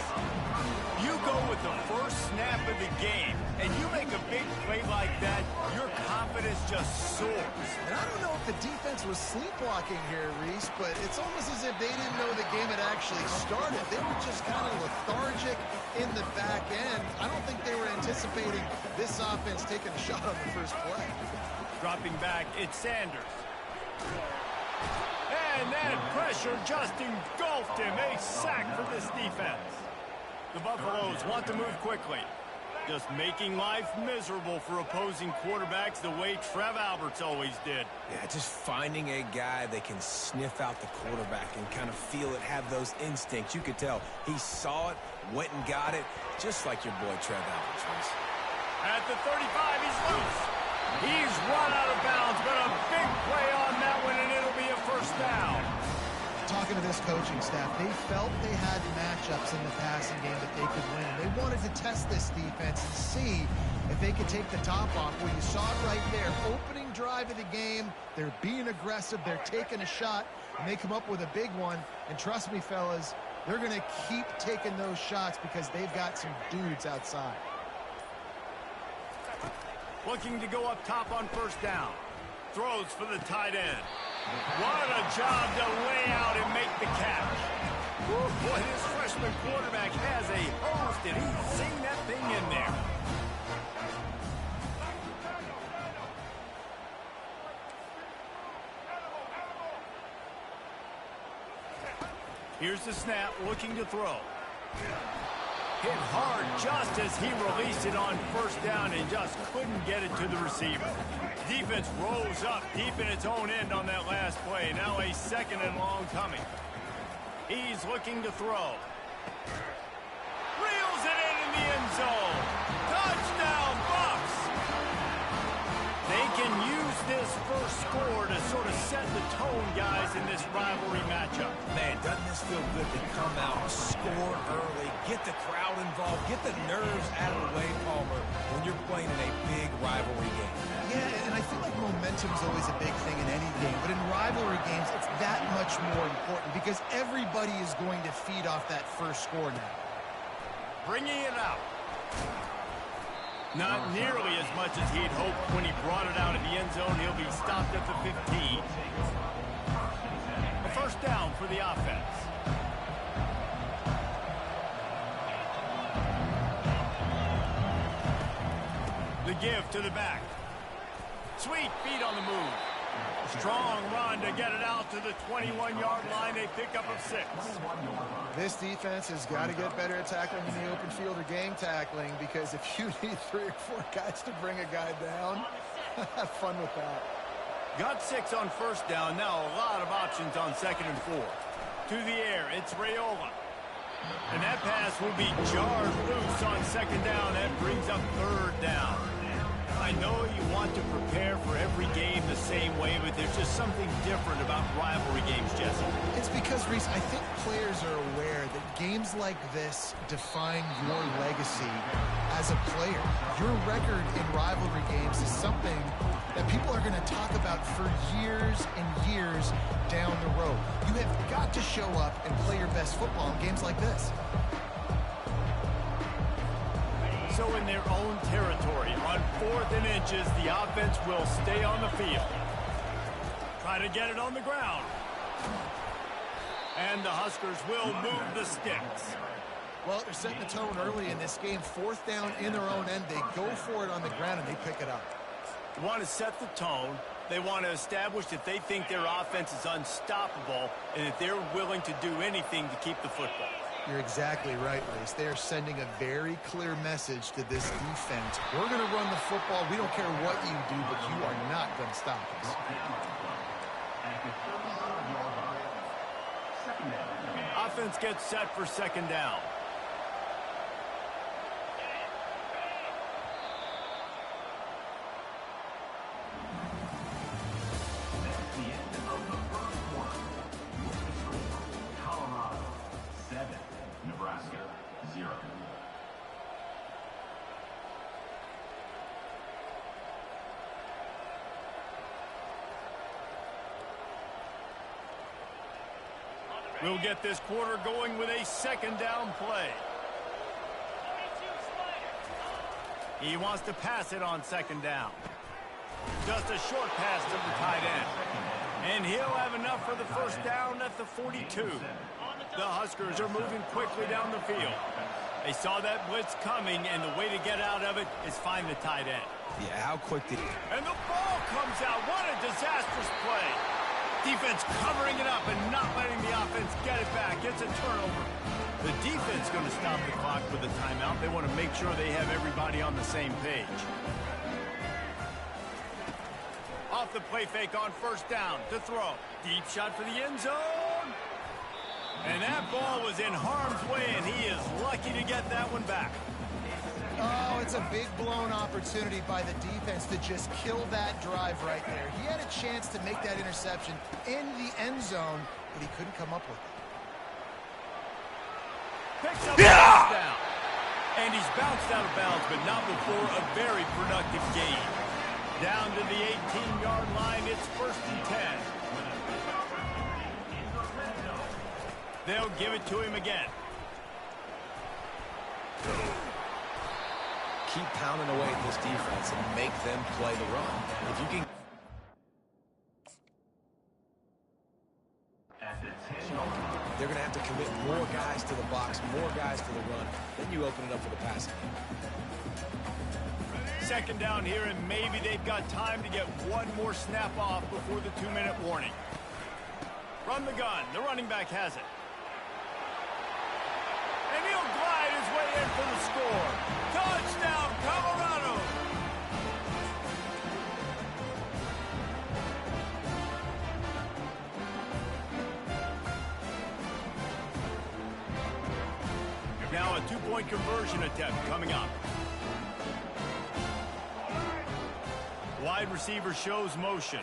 You go with the first snap of the game, and you make a big play like that, your confidence just soars. And I don't know if the defense was sleepwalking here, Reese, but it's almost as if they didn't know the game had actually started. They were just kind of lethargic in the back end. I don't think they were anticipating this offense taking a shot on the first play. Dropping back, it's Sanders. And that pressure just engulfed him. A sack for this defense. The Buffaloes want to move quickly. Just making life miserable for opposing quarterbacks the way Trev Alberts always did. Yeah, just finding a guy that can sniff out the quarterback and kind of feel it, have those instincts. You could tell he saw it, went and got it, just like your boy Trev Alberts was. At the 35, he's loose. He's run out of bounds, but a big play on that one, and it'll be a first down. Talking to this coaching staff, they felt they had matchups in the passing game that they could win. They wanted to test this defense and see if they could take the top off. Well, you saw it right there. Opening drive of the game, they're being aggressive, they're taking a shot, and they come up with a big one. And trust me, fellas, they're going to keep taking those shots because they've got some dudes outside. Looking to go up top on first down. Throws for the tight end. What a job to lay out and make the catch. Woo, boy, this freshman quarterback has a host, and he's seen that thing in there. Here's the snap, looking to throw. Hit hard just as he released it on first down and just couldn't get it to the receiver. Defense rolls up deep in its own end on that last play. Now a second and long coming. He's looking to throw. Reels it in the end zone. Touchdown, Bucks! They can use this first score to sort of set the tone, guys, in this rivalry matchup. Man, doesn't this feel good to come out, score early, get the crowd involved, get the nerves out of the way, Palmer, when you're playing in a big rivalry game. Yeah, and I feel like momentum's always a big thing in any game, but in rivalry games, it's that much more important because everybody is going to feed off that first score now. Bringing it out. Not nearly as much as he'd hoped when he brought it out of the end zone. He'll be stopped at the 15. A first down for the offense. The give to the back. Sweet feet on the move. Strong run to get it out to the 21-yard line. A pickup of 6. This defense has got to get better at tackling in the open field or gang tackling because if you need 3 or 4 guys to bring a guy down, have fun with that. Got 6 on first down. Now a lot of options on second and 4. To the air, it's Raiola. And that pass will be jarred loose on second down. That brings up third down. I know you want to prepare for every game the same way, but there's just something different about rivalry games, Jesse. It's because, Reese, I think players are aware that games like this define your legacy as a player. Your record in rivalry games is something that people are going to talk about for years and years down the road. You have got to show up and play your best football in games like this. So in their own territory, on 4th and inches, the offense will stay on the field. Try to get it on the ground. And the Huskers will move the sticks. Well, they're setting the tone early in this game. 4th down in their own end. They go for it on the ground, and they pick it up. They want to set the tone. They want to establish that they think their offense is unstoppable and that they're willing to do anything to keep the football. You're exactly right, Reese. They are sending a very clear message to this defense. We're going to run the football. We don't care what you do, but you are not going to stop us. Offense gets set for second down. Colorado 7, Nebraska 0. We'll get this quarter going with a second down play. He wants to pass it on second down. Just a short pass to the tight end. And he'll have enough for the first down at the 42. The Huskers are moving quickly down the field. They saw that blitz coming, and the way to get out of it is find the tight end. Yeah, how quick did he... And the ball comes out. What a disastrous play. Defense covering it up and not letting the offense get it back. It's a turnover. The defense going to stop the clock with a timeout. They want to make sure they have everybody on the same page. Off the play fake on first down to throw. Deep shot for the end zone. And that ball was in harm's way, and he is lucky to get that one back. Oh, it's a big blown opportunity by the defense to just kill that drive right there. He had a chance to make that interception in the end zone, but he couldn't come up with it. Picks up the touchdown. And he's bounced out of bounds, but not before a very productive gain. Down to the 18-yard line, it's 1st and 10. They'll give it to him again. Keep pounding away at this defense and make them play the run. If you can... They're going to have to commit more guys to the box, more guys to the run. Then you open it up for the passing. Second down here, and maybe they've got time to get one more snap off before the 2-minute warning. From the gun, the running back has it. And he'll glide his way in for the score. Touchdown, Colorado! Now a 2-point conversion attempt coming up. Wide receiver shows motion.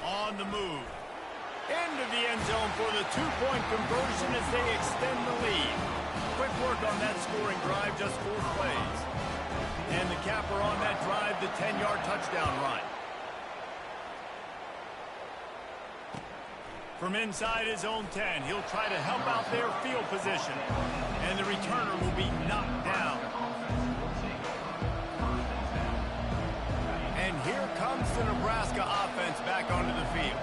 On the move. Into the end zone for the 2-point conversion as they extend the lead. Quick work on that scoring drive, just 4 plays. And the capper on that drive, the 10-yard touchdown run. From inside his own 10, he'll try to help out their field position. And the returner will be knocked down. And here comes the Nebraska offense back onto the field.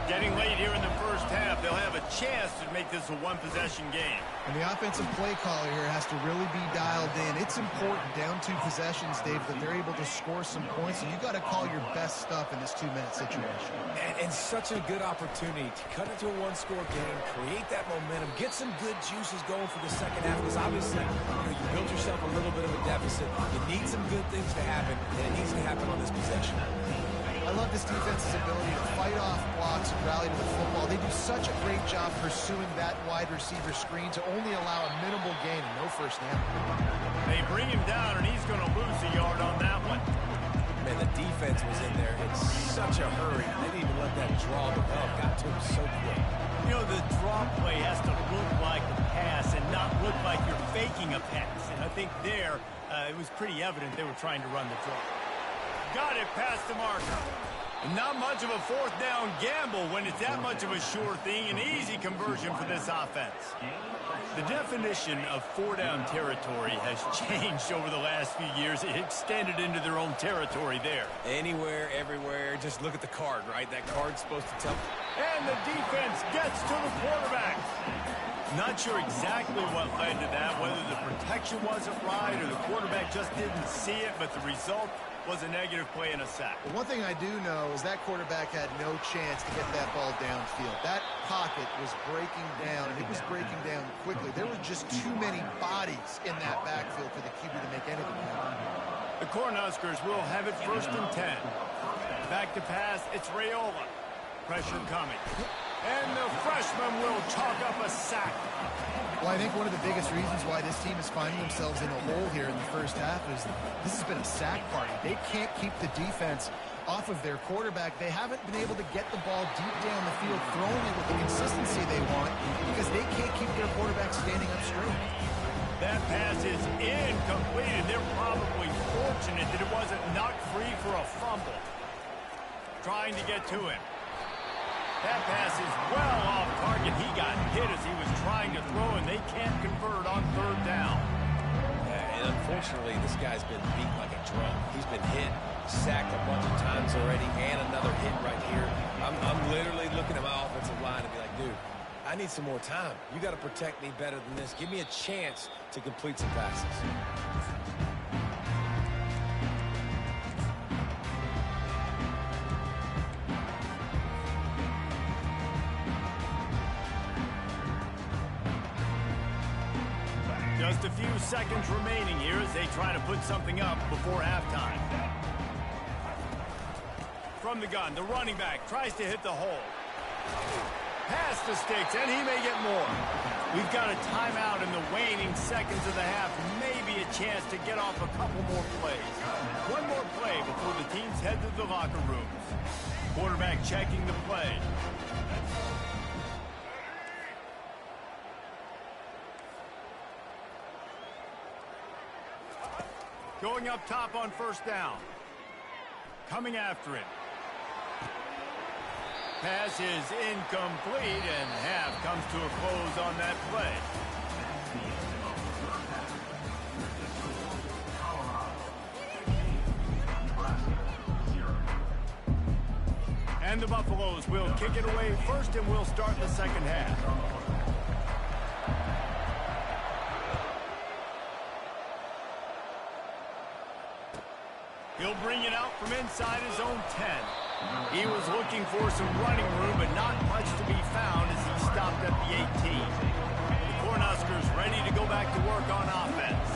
Getting late here in the first half, they'll have a chance to make this a one-possession game. And the offensive play caller here has to really be dialed in. It's important down 2 possessions, Dave, that they're able to score some points. And you got to call your best stuff in this 2-minute situation. And such a good opportunity to cut into a 1-score game, create that momentum, get some good juices going for the second half. Because obviously, you built yourself a little bit of a deficit. You need some good things to happen, and it needs to happen on this possession. I love this defense's ability to fight off blocks and rally to the football. They do such a great job pursuing that wide receiver screen to only allow a minimal gain and no first down. They bring him down, and he's going to lose a yard on that one. Man, the defense was in there in such a hurry. They didn't even let that draw develop. Got to him so quick. You know, the draw play has to look like a pass and not look like you're faking a pass. And I think there, it was pretty evident they were trying to run the draw. Got it past the marker. Not much of a 4th down gamble when it's that much of a sure thing. An easy conversion for this offense. The definition of 4-down territory has changed over the last few years. It extended into their own territory there. Anywhere, everywhere. Just look at the card, right? That card's supposed to tell. And the defense gets to the quarterback. Not sure exactly what led to that, whether the protection wasn't right or the quarterback just didn't see it, but the result was a negative play and a sack. But one thing I do know is that quarterback had no chance to get that ball downfield. That pocket was breaking down, and it was breaking down quickly. There were just too many bodies in that backfield for the QB to make anything happen. The Cornhuskers will have it 1st and 10. Back to pass, it's Raiola. Pressure coming. And the freshman will chalk up a sack. Well, I think one of the biggest reasons why this team is finding themselves in a hole here in the first half is this has been a sack party. They can't keep the defense off of their quarterback. They haven't been able to get the ball deep down the field, throwing it with the consistency they want because they can't keep their quarterback standing up straight. That pass is incomplete, and they're probably fortunate that it wasn't knocked free for a fumble. Trying to get to him. That pass is well off target. He got hit as he was trying to throw, and they can't convert on 3rd down. Yeah, and unfortunately, this guy's been beat like a drum. He's been hit, sacked a bunch of times already, and another hit right here. I'm literally looking at my offensive line and be like, dude, I need some more time. You got to protect me better than this. Give me a chance to complete some passes. Just a few seconds remaining here as they try to put something up before halftime. From the gun, the running back tries to hit the hole. Past the sticks, and he may get more. We've got a timeout in the waning seconds of the half. Maybe a chance to get off a couple more plays. One more play before the teams head to the locker rooms. Quarterback checking the play. Going up top on first down. Coming after it. Pass is incomplete, and half comes to a close on that play. And the Buffaloes will kick it away first, and we'll start the second half. He'll bring it out from inside his own 10. He was looking for some running room, but not much to be found as he stopped at the 18. The Cornhuskers ready to go back to work on offense.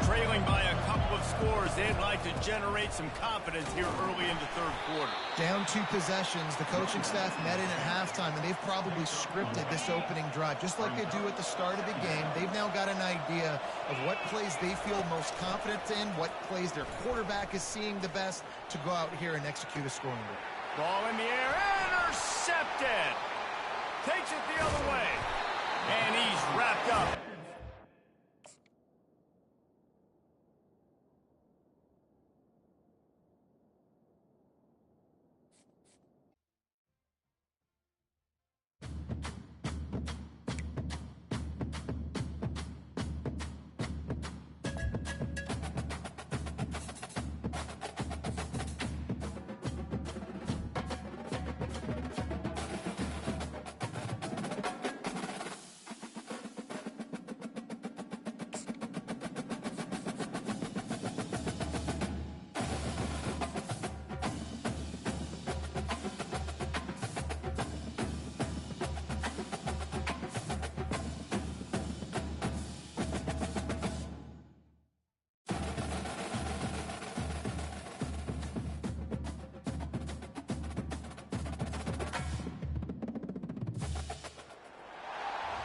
Trailing by a couple of scores, they'd like to generate some confidence here early in the third quarter. Down 2 possessions, the coaching staff met in at halftime, and they've probably scripted this opening drive. Just like they do at the start of the game, they've now got an idea of what plays they feel most confident in, what plays their quarterback is seeing the best to go out here and execute a scoring drive. Ball in the air, intercepted! Takes it the other way, and he's wrapped up.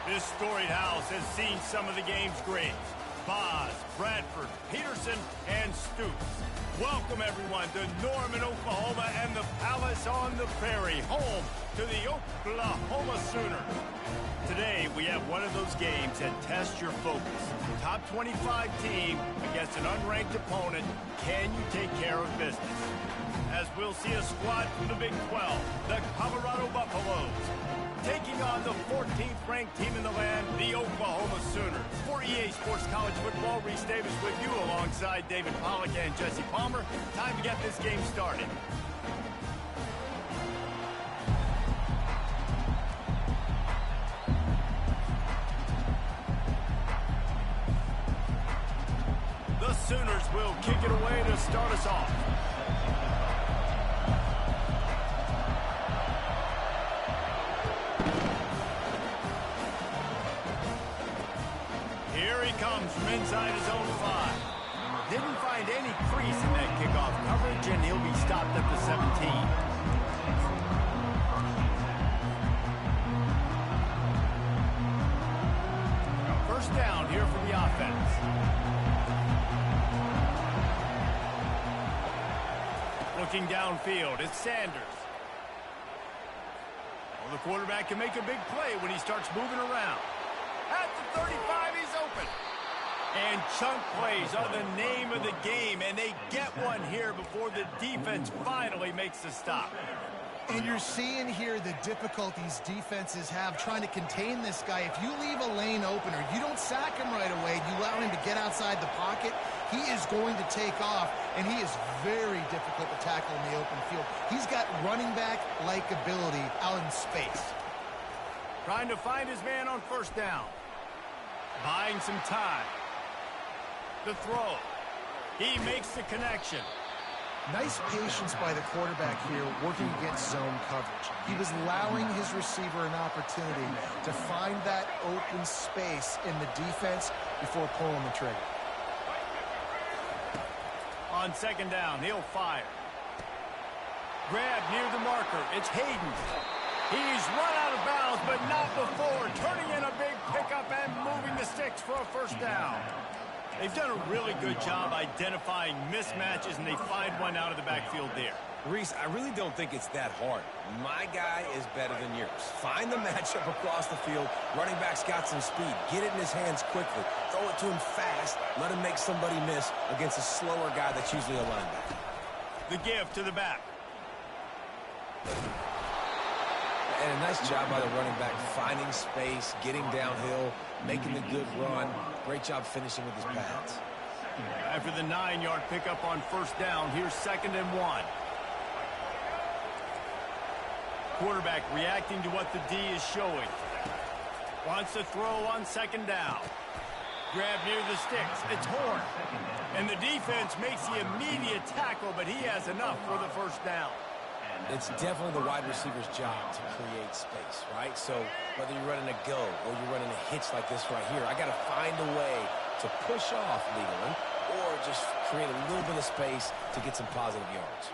This storied house has seen some of the game's greats. Boz, Bradford, Peterson, and Stoops. Welcome, everyone, to Norman, Oklahoma, and the Palace on the Prairie, home to the Oklahoma Sooners. Today, we have one of those games that tests your focus. Top 25 team against an unranked opponent. Can you take care of business? As we'll see a squad from the Big 12, the Colorado Buffaloes, taking on the 14th ranked team in the land, the Oklahoma Sooners. For EA Sports College Football, Reese Davis with you alongside David Pollack and Jesse Palmer. Time to get this game started. The Sooners will kick it away to start us off. Comes from inside his own 5. Didn't find any crease in that kickoff coverage, and he'll be stopped at the 17. First down here for the offense. Looking downfield, it's Sanders. Well, the quarterback can make a big play when he starts moving around. At the 35, he's open. And chunk plays are the name of the game, and they get one here before the defense finally makes the stop. And you're seeing here the difficulties defenses have trying to contain this guy. If you leave a lane open or you don't sack him right away, you allow him to get outside the pocket, he is going to take off, and he is very difficult to tackle in the open field. He's got running back-like ability out in space. Trying to find his man on first down. Buying some time. The throw. He makes the connection. Nice patience by the quarterback here working against zone coverage. He was allowing his receiver an opportunity to find that open space in the defense before pulling the trigger. On second down, he'll fire. Grab near the marker. It's Hayden. He's run out of bounds, but not before turning in a big pickup and moving the sticks for a first down. They've done a really good job identifying mismatches, and they find one out of the backfield there. Reese, I really don't think it's that hard. My guy is better than yours. Find the matchup across the field. Running back's got some speed. Get it in his hands quickly. Throw it to him fast. Let him make somebody miss against a slower guy that's usually a linebacker. The give to the back. And a nice job by the running back finding space, getting downhill, making the good run. Great job finishing with his pads. After the 9-yard pickup on first down, here's 2nd and 1. Quarterback reacting to what the D is showing. Wants to throw on 2nd down. Grab near the sticks. It's Horn. And the defense makes the immediate tackle, but he has enough for the first down. It's definitely the wide receiver's job to create space, right? So whether you're running a go or you're running a hitch like this right here, I got to find a way to push off legally or just create a little bit of space to get some positive yards.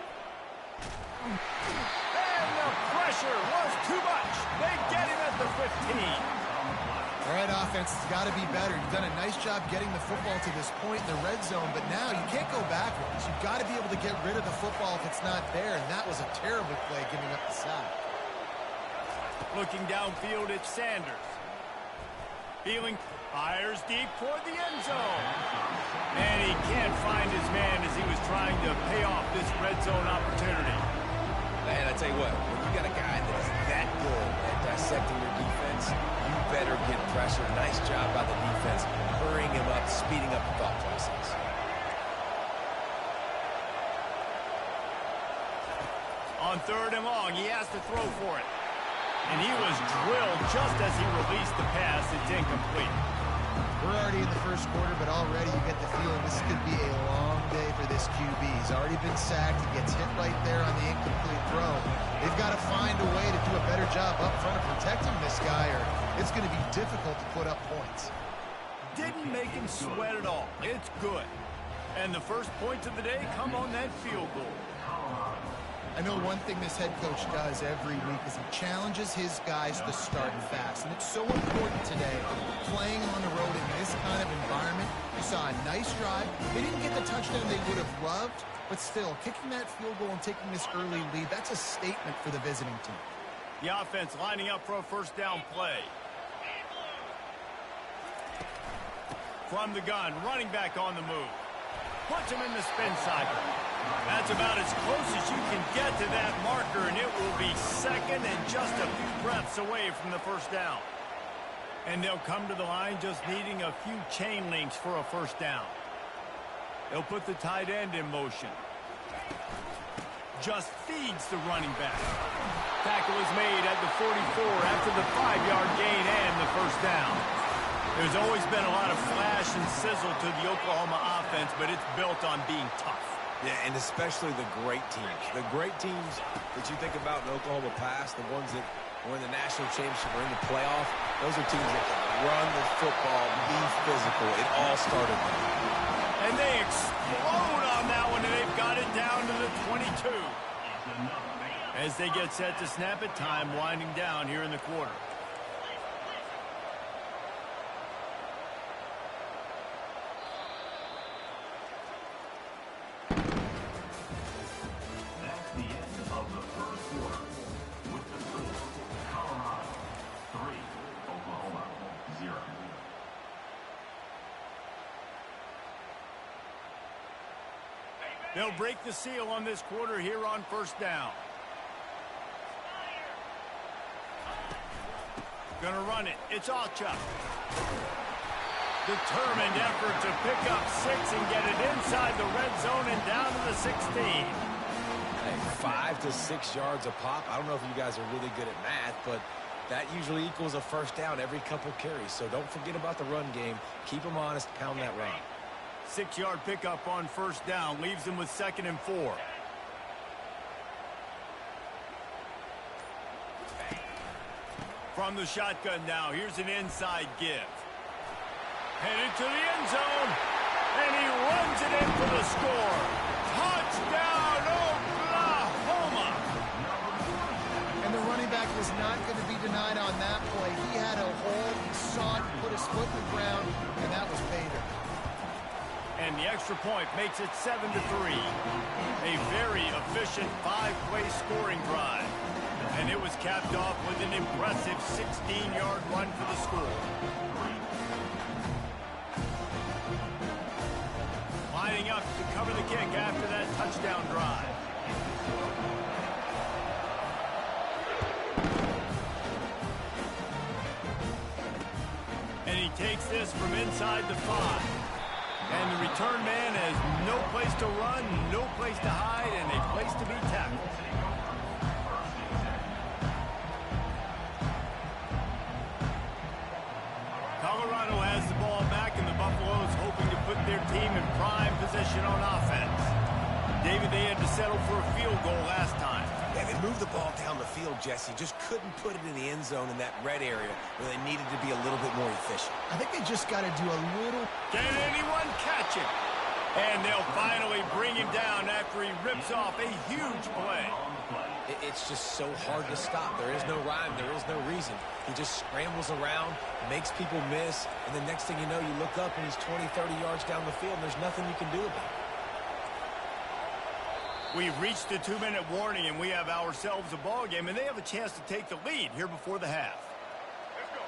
And the pressure was too much. They get him at the 15. All right, offense, it's got to be better. You've done a nice job getting the football to this point in the red zone, but now you can't go backwards. You've got to be able to get rid of the football if it's not there, and that was a terrible play giving up the sack. Looking downfield at Sanders. Feeling, fires deep toward the end zone. And he can't find his man as he was trying to pay off this red zone opportunity. Man, I tell you what, when you got a guy that is that good at dissecting your defense, you better get pressure. Nice job by the defense, hurrying him up, speeding up the thought process. On 3rd and long, he has to throw for it. And he was drilled just as he released the pass. It's incomplete. We're already in the first quarter, but already you get the feeling this could be a long day for this QB. He's already been sacked. He gets hit right there on the incomplete throw. They've got to find a way to do a better job up front of protecting this guy, or it's going to be difficult to put up points. Didn't make him sweat at all. It's good. And the first points of the day come on that field goal. I know one thing this head coach does every week is he challenges his guys to start fast. And it's so important today, playing on the road in this kind of environment. You saw a nice drive. They didn't get the touchdown they would have loved, but still, kicking that field goal and taking this early lead, that's a statement for the visiting team. The offense lining up for a first down play. From the gun, running back on the move. Puts him in the spin cycle. That's about as close as you can get to that marker, and it will be 2nd and just a few breaths away from the first down. And they'll come to the line just needing a few chain links for a first down. They'll put the tight end in motion. Just feeds the running back. Tackle is made at the 44 after the 5-yard gain and the first down. There's always been a lot of flash and sizzle to the Oklahoma offense, but it's built on being tough. Yeah, and especially the great teams. The great teams that you think about in Oklahoma past, the ones that were in the national championship or in the playoff, those are teams that can run the football, be physical. It all started there. And they explode on that one, and they've got it down to the 22. As they get set to snap it, time winding down here in the quarter. That's the end of the first quarter. With the score, Colorado 3, Oklahoma 0. They'll break the seal on this quarter here on first down. Gonna run it. It's Alcha. Determined effort to pick up 6 and get it inside the red zone and down to the 16. Hey, 5 to 6 yards a pop. I don't know if you guys are really good at math, but that usually equals a first down every couple carries. So don't forget about the run game. Keep them honest. Pound that run. 6-yard pickup on first down leaves them with 2nd and 4. From the shotgun now, here's an inside give. Headed to the end zone, and he runs it in for the score. Touchdown, Oklahoma! And the running back was not going to be denied on that play. He had a hole, he saw it, put his foot in the ground, and that was pay dirt. And the extra point makes it 7-3. A very efficient 5-play scoring drive. And it was capped off with an impressive 16-yard run for the score. Lining up to cover the kick after that touchdown drive. And he takes this from inside the 5. And the return man has no place to run, no place to hide, and a place to be tackled. Colorado has the ball back, and the Buffaloes hoping to put their team in prime position on offense. David, they had to settle for a field goal last time. Yeah, they moved the ball down the field, Jesse. Just couldn't put it in the end zone in that red area where they needed to be a little bit more efficient. I think they just got to do a little... Can anyone catch him? And they'll finally bring him down after he rips off a huge play. It's just so hard to stop. There is no rhyme. There is no reason. He just scrambles around, makes people miss, and the next thing you know, you look up and he's 20, 30 yards down the field, and there's nothing you can do about it. We've reached the 2-minute warning, and we have ourselves a ball game, and they have a chance to take the lead here before the half.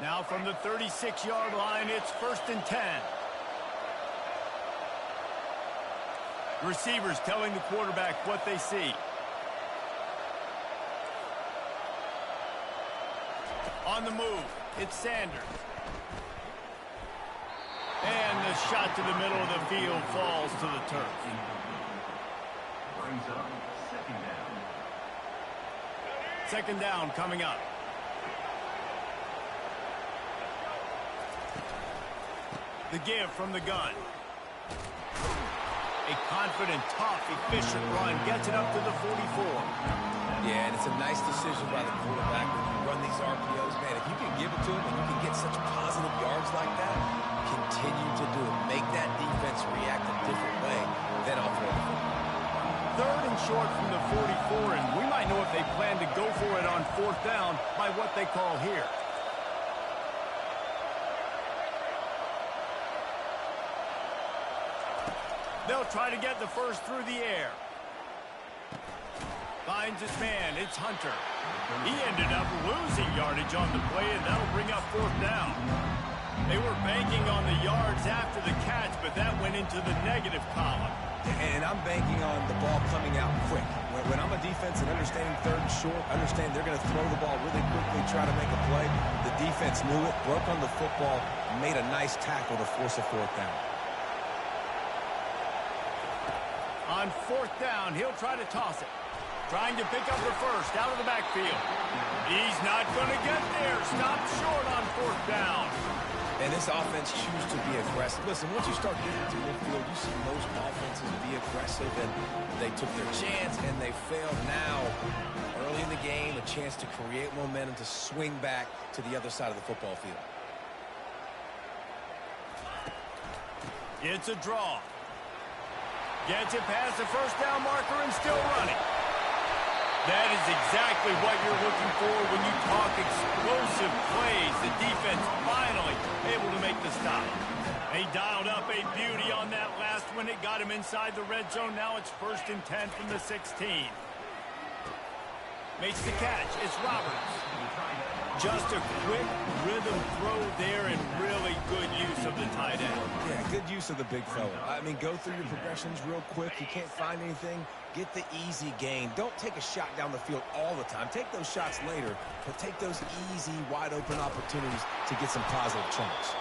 Now from the 36-yard line, it's 1st and 10. Receivers telling the quarterback what they see. On the move, it's Sanders. And the shot to the middle of the field falls to the turf. Brings up second down. Second down coming up. The give from the gun. A confident, tough, efficient run gets it up to the 44. Yeah, and it's a nice decision by the quarterback when you run these RPOs. Man, if you can give it to him and you can get such positive yards like that, continue to do it. Make that defense react a different way than off the football. 3rd and short from the 44, and we might know if they plan to go for it on 4th down by what they call here. They'll try to get the first through the air. Finds his man, it's Hunter. He ended up losing yardage on the play, and that'll bring up 4th down. They were banking on the yards after the catch, but that went into the negative column. And I'm banking on the ball coming out quick. When I'm a defense and understanding 3rd and short, understand they're going to throw the ball really quickly, try to make a play. The defense knew it, broke on the football, made a nice tackle to force a 4th down. On 4th down, he'll try to toss it. Trying to pick up the first out of the backfield. He's not going to get there. Stopped short on 4th down. And this offense chooses to be aggressive. Listen, once you start getting to midfield, you see most offenses be aggressive, and they took their chance, and they failed. Now, early in the game, a chance to create momentum to swing back to the other side of the football field. It's a draw. Gets it past the first down marker and still running. That is exactly what you're looking for when you talk explosive plays. The defense finally able to make the stop. He dialed up a beauty on that last one. It got him inside the red zone. Now it's 1st and 10 from the 16. Makes the catch. It's Roberts. Just a quick rhythm throw there and really good use of the tight end. Yeah, good use of the big fella. I mean, go through your progressions real quick. You can't find anything. Get the easy gain. Don't take a shot down the field all the time. Take those shots later, but take those easy, wide-open opportunities to get some positive chunks.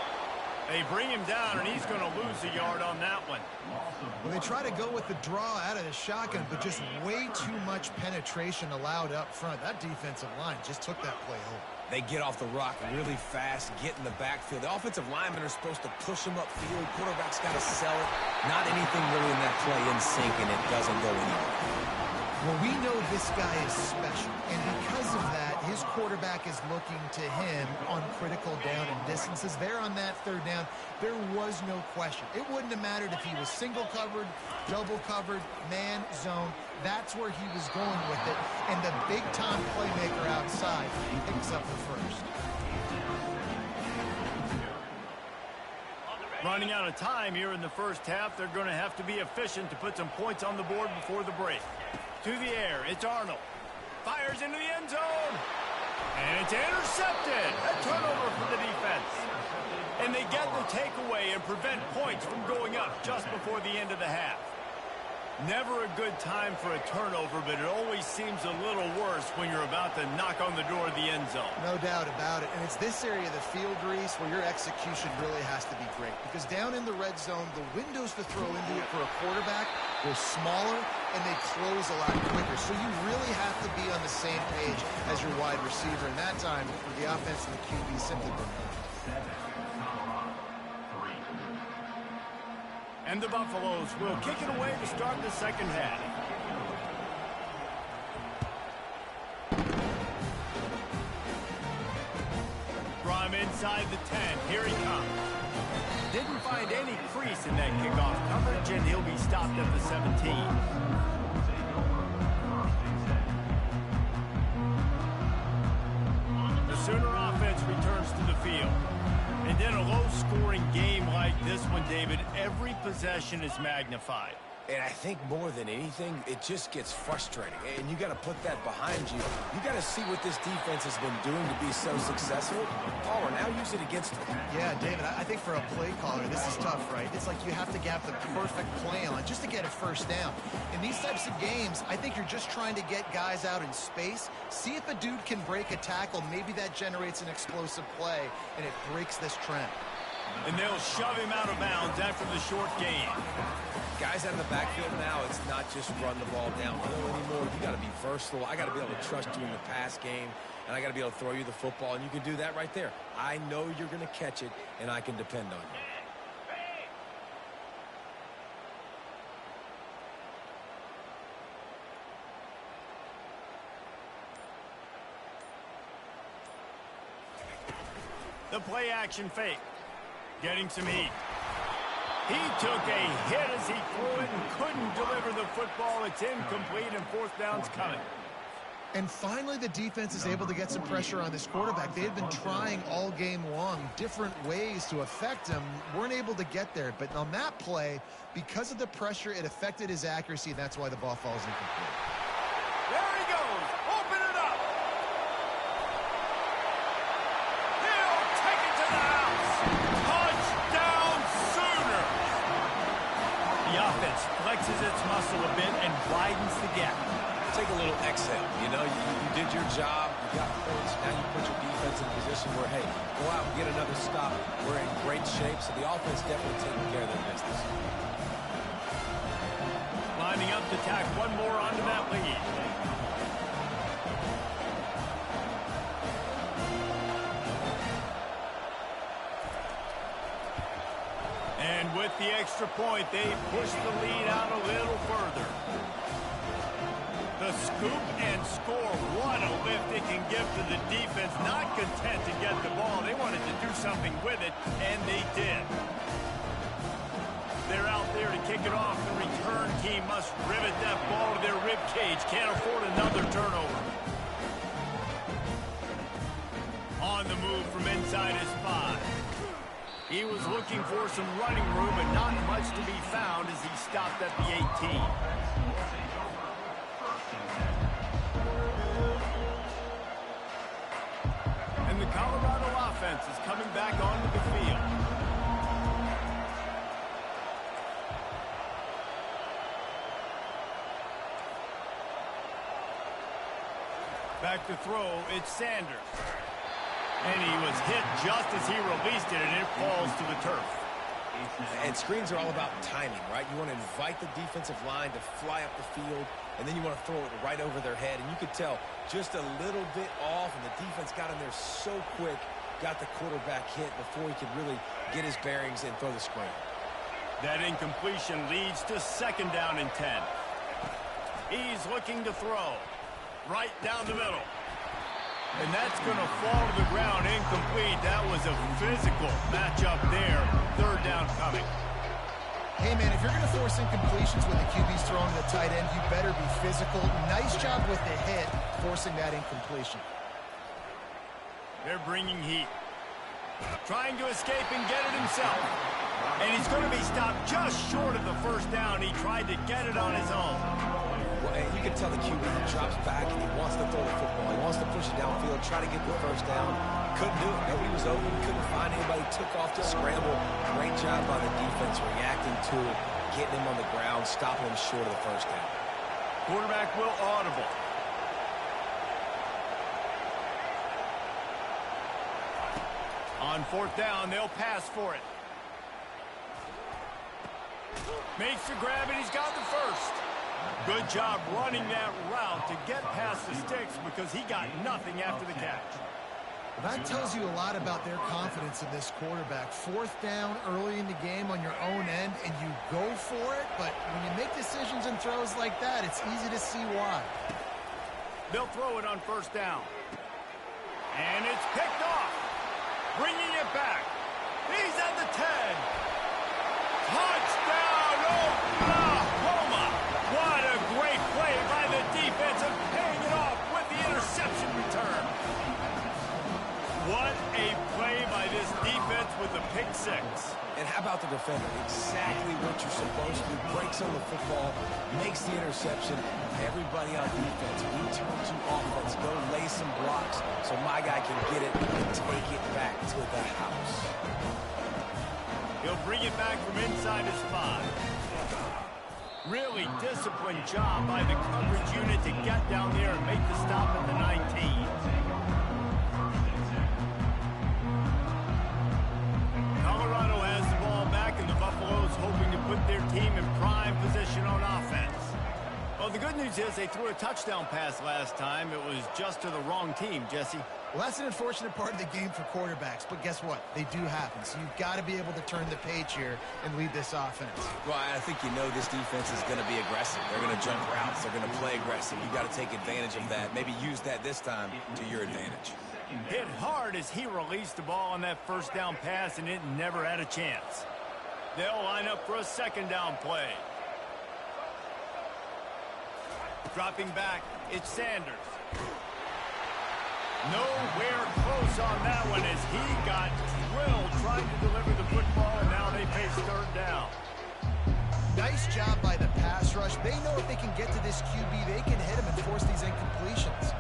They bring him down, and he's going to lose a yard on that one. Well, they try to go with the draw out of the shotgun, but just way too much penetration allowed up front. That defensive line just took that play home. They get off the rock really fast, get in the backfield. The offensive linemen are supposed to push them upfield. Quarterback's got to sell it. Not anything really in that play in sync, and it doesn't go anywhere. Well, we know this guy is special, and because of that, his quarterback is looking to him on critical down and distances. There on that third down, there was no question. It wouldn't have mattered if he was single covered, double covered, man, zone. That's where he was going with it, and the big-time playmaker outside picks up the first. Running out of time here in the first half, they're going to have to be efficient to put some points on the board before the break. To the air, it's Arnold. Fires into the end zone. And it's intercepted. A turnover for the defense. And they get the takeaway and prevent points from going up just before the end of the half. Never a good time for a turnover, but it always seems a little worse when you're about to knock on the door of the end zone. No doubt about it. And it's this area of the field, Reese, where your execution really has to be great. Because down in the red zone, the windows to throw into it for a quarterback were smaller, and they close a lot quicker. So you really have to be on the same page as your wide receiver. And that time, for the offense and the QB simply didn't. And the Buffaloes will kick it away to start the second half. From inside the 10, here he comes. Didn't find any crease in that kickoff coverage, and he'll be stopped at the 17. The Sooner offense returns to the field. And in a low-scoring game like this one, David, every possession is magnified. And I think more than anything, it just gets frustrating. And you got to put that behind you. You got to see what this defense has been doing to be so successful. Oh, and now use it against them. Yeah, David, I think for a play caller, this is tough, right? It's like you have to have the perfect play on just to get a first down. In these types of games, I think you're just trying to get guys out in space, see if a dude can break a tackle. Maybe that generates an explosive play, and it breaks this trend. And they'll shove him out of bounds after the short gain. Guys out of the backfield now, it's not just run the ball downfield anymore. You got to be versatile. I got to be able to trust you in the pass game, and I got to be able to throw you the football, and you can do that right there. I know you're going to catch it, and I can depend on you. The play action fake. Getting some heat. He took a hit as he threw it and couldn't deliver the football. It's incomplete, and fourth down's coming. And finally, the defense is able to get some pressure on this quarterback. They had been trying all game long different ways to affect him. Weren't able to get there. But on that play, because of the pressure, it affected his accuracy, and that's why the ball falls incomplete. There he goes. Open it up. He'll take it to the house. Touchdown, Sooners. The offense flexes its muscle a bit and widens the gap. Take a little exhale. You know, you did your job. You got points. Now you put your defense in a position where, hey, go out and get another stop. We're in great shape, so the offense definitely taking care of their business. Lining up to tack one more onto that lead. And with the extra point, they push the lead out a little further. The scoop and score. What a lift it can give to the defense. Not content to get the ball. They wanted to do something with it, and they did. They're out there to kick it off. The return team must rivet that ball to their rib cage. Can't afford another turnover. On the move from inside his 5. He was looking for some running room, but not much to be found as he stopped at the 18. And the Colorado offense is coming back onto the field. Back to throw, it's Sanders. And he was hit just as he released it, and it falls to the turf. And screens are all about timing, right? You want to invite the defensive line to fly up the field, and then you want to throw it right over their head. And you could tell just a little bit off, and the defense got in there so quick, got the quarterback hit before he could really get his bearings and throw the screen. That incompletion leads to second down and 10. He's looking to throw. Right down the middle. And that's going to fall to the ground incomplete. That was a physical matchup there. Third down coming. Hey, man, if you're going to force incompletions when the QB's throwing to the tight end, you better be physical. Nice job with the hit, forcing that incompletion. They're bringing heat. Trying to escape and get it himself. And he's going to be stopped just short of the first down. He tried to get it on his own. Well, and you can tell the QB, he drops back and he wants to throw the football. He wants to push it downfield, try to get the first down. Couldn't do it. Nobody was open. Couldn't find anybody. Took off to scramble. Great job by the defense reacting to it, getting him on the ground, stopping him short of the first down. Quarterback will audible. On fourth down, they'll pass for it. Makes the grab, and he's got the first. Good job running that route to get past the sticks because he got nothing after the catch. Well, that tells you a lot about their confidence in this quarterback. Fourth down early in the game on your own end, and you go for it, but when you make decisions and throws like that, it's easy to see why. They'll throw it on first down. And it's picked off. Bringing it back. He's at the 10. Touchdown, Oklahoma! What a great play by the defense and paying it off with the interception return. What a play by this defense with the pick six. And how about the defender? Exactly what you're supposed to do. Breaks on the football, makes the interception. Everybody on defense, we turn to offense. Go lay some blocks so my guy can get it and take it back to the house. He'll bring it back from inside his 5. Really disciplined job by the coverage unit to get down there and make the stop at the 19. Colorado has the ball back, and the Buffaloes hoping to put their team in prime position on offense. Well, the good news is they threw a touchdown pass last time. It was just to the wrong team, Jesse. Well, that's an unfortunate part of the game for quarterbacks, but guess what? They do happen, so you've got to be able to turn the page here and lead this offense. Well, I think you know this defense is going to be aggressive. They're going to jump routes. They're going to play aggressive. You've got to take advantage of that. Maybe use that this time to your advantage. Hit hard as he released the ball on that first down pass, and it never had a chance. They'll line up for a second down play. Dropping back, it's Sanders. Nowhere close on that one as he got drilled trying to deliver the football, and now they face third down. Nice job by the pass rush. They know if they can get to this QB, they can hit him and force these incompletions.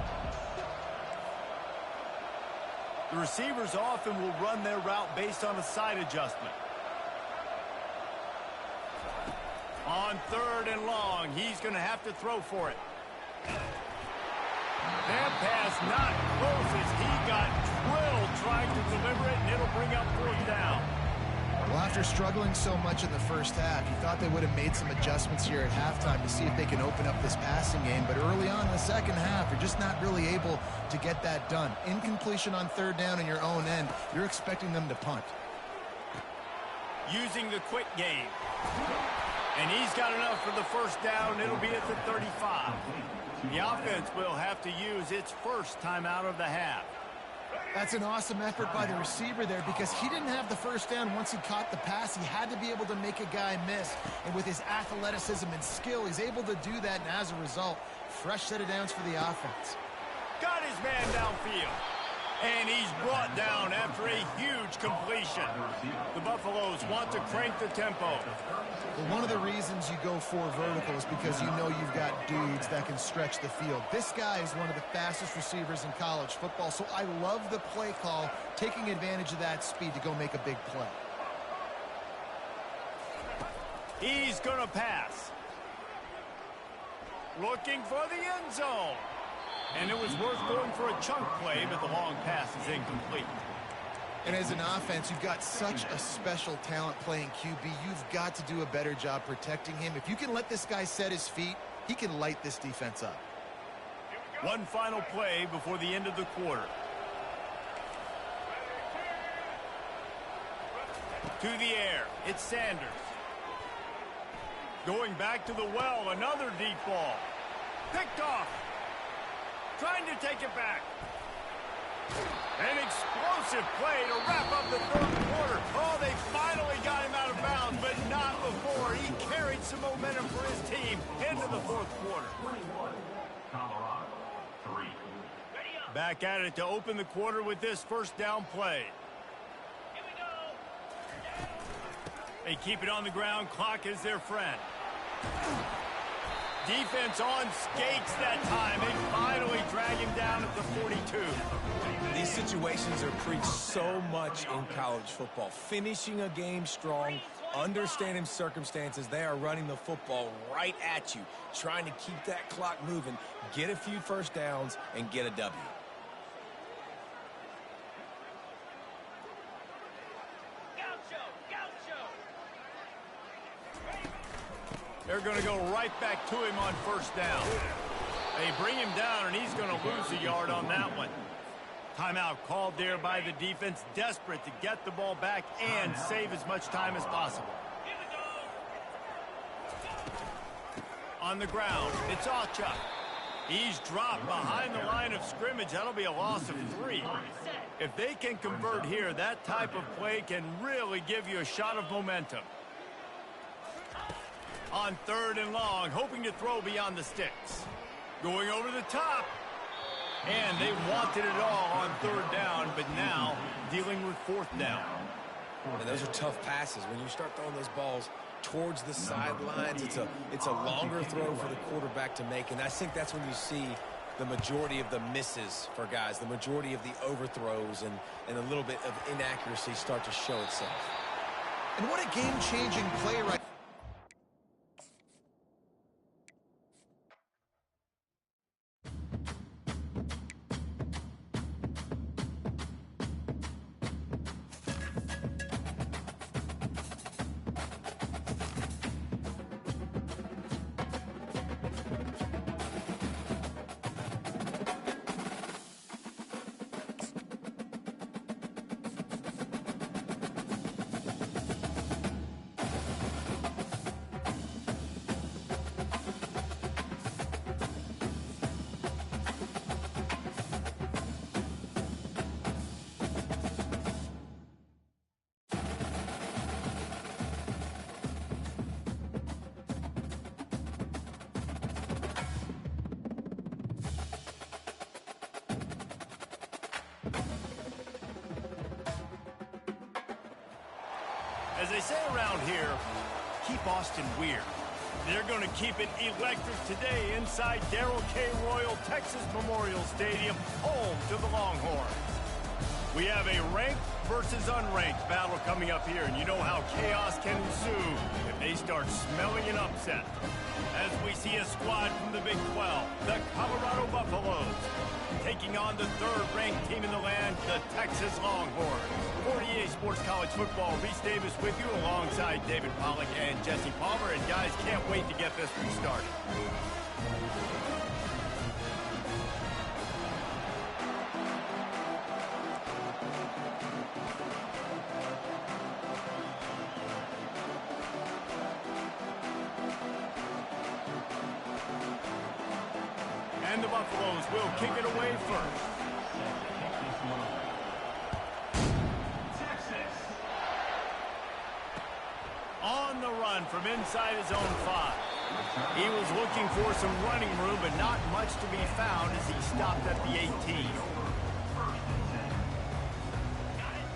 The receivers often will run their route based on a side adjustment. On third and long, he's going to have to throw for it. That pass not close as he got drilled trying to deliver it, and it'll bring up fourth down. Well, after struggling so much in the first half, you thought they would have made some adjustments here at halftime to see if they can open up this passing game. But early on in the second half, they're just not really able to get that done. Incompletion on third down in your own end, you're expecting them to punt. Using the quick game. And he's got enough for the first down. It'll be at the 35. The offense will have to use its first timeout of the half. That's an awesome effort by the receiver there because he didn't have the first down once he caught the pass. He had to be able to make a guy miss. And with his athleticism and skill, he's able to do that. And as a result, fresh set of downs for the offense. Got his man downfield. And he's brought down after a huge completion. The Buffaloes want to crank the tempo. Well, one of the reasons you go for vertical is because you know you've got dudes that can stretch the field. This guy is one of the fastest receivers in college football, so I love the play call, taking advantage of that speed to go make a big play. He's going to pass. Looking for the end zone. And it was worth going for a chunk play, but the long pass is incomplete. And as an offense, you've got such a special talent playing QB. You've got to do a better job protecting him. If you can let this guy set his feet, he can light this defense up. One final play before the end of the quarter. To the air, it's Sanders. Going back to the well, another deep ball. Picked off. Trying to take it back. An explosive play to wrap up the third quarter. Oh, they finally got him out of bounds, but not before. He carried some momentum for his team into the fourth quarter. 21, Colorado, 3. Back at it to open the quarter with this first down play. Here we go. They keep it on the ground. Clock is their friend. Defense on skates that time. They finally drag him down at the 42. These situations are preached so much in college football. Finishing a game strong, understanding circumstances. They are running the football right at you, trying to keep that clock moving, get a few first downs, and get a W. They're going to go right back to him on first down. They bring him down, and he's going to lose a yard on that one. Timeout called there by the defense, desperate to get the ball back and save as much time as possible. On the ground, it's Ocha. He's dropped behind the line of scrimmage. That'll be a loss of 3. If they can convert here, that type of play can really give you a shot of momentum. On 3rd and long, hoping to throw beyond the sticks. Going over the top. And they wanted it all on 3rd down, but now dealing with 4th down. And those are tough passes. When you start throwing those balls towards the sidelines, it's a longer throw for the quarterback to make, and I think that's when you see the majority of the misses for guys, the majority of the overthrows and a little bit of inaccuracy start to show itself. And what a game-changing play right. As they say around here, keep Austin weird. They're going to keep it electric today inside Darrell K. Royal Texas Memorial Stadium, home to the Longhorns. We have a ranked versus unranked battle coming up here, and you know how chaos can ensue if they start smelling an upset. As we see a squad from the Big 12, the Colorado Buffaloes, taking on the 3rd-ranked team in the land, the Texas Longhorns. 48 Sports College Football, Reese Davis with you alongside David Pollack and Jesse Palmer. And guys, can't wait to get this one started. And the Buffaloes will kick it away first. On the run from inside his own 5. He was looking for some running room, but not much to be found as he stopped at the 18.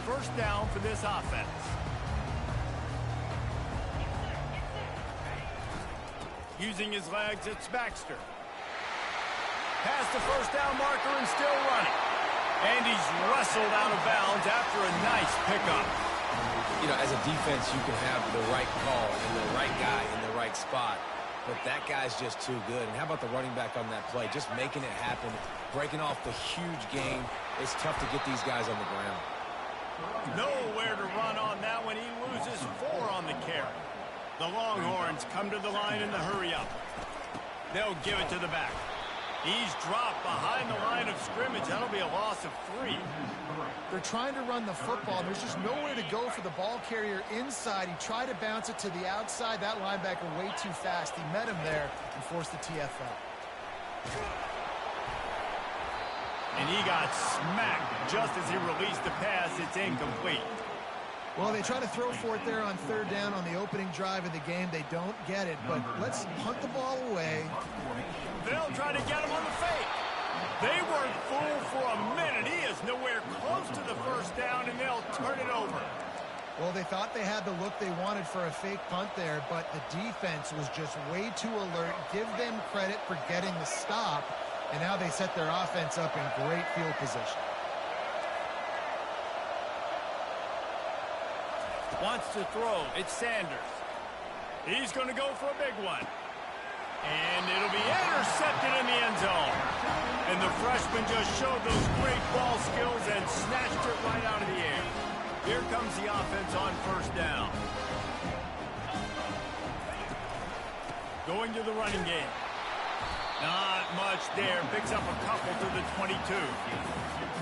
First down for this offense. Using his legs, it's Baxter. Past the first down marker and still running. And he's wrestled out of bounds after a nice pickup. You know, as a defense, you can have the right call and the right guy in the right spot, but that guy's just too good. And how about the running back on that play? Just making it happen, breaking off the huge game. It's tough to get these guys on the ground. Nowhere to run on that one. He loses 4 on the carry. The Longhorns come to the line in the hurry-up. They'll give it to the back. He's dropped behind the line of scrimmage. That'll be a loss of 3. They're trying to run the football, and there's just nowhere to go for the ball carrier inside. He tried to bounce it to the outside. That linebacker way too fast. He met him there and forced the TFL. And he got smacked just as he released the pass. It's incomplete. Well, they try to throw for it there on third down on the opening drive of the game. They don't get it, but let's punt the ball away. They'll try to get him on the fake. They weren't fooled for a minute. He is nowhere close to the first down, and they'll turn it over. Well, they thought they had the look they wanted for a fake punt there, but the defense was just way too alert. Give them credit for getting the stop, and now they set their offense up in great field position. Wants to throw. It's Sanders. He's going to go for a big one. And it'll be intercepted in the end zone. And the freshman just showed those great ball skills and snatched it right out of the air. Here comes the offense on first down. Going to the running game. Not much there. Picks up a couple to the 22.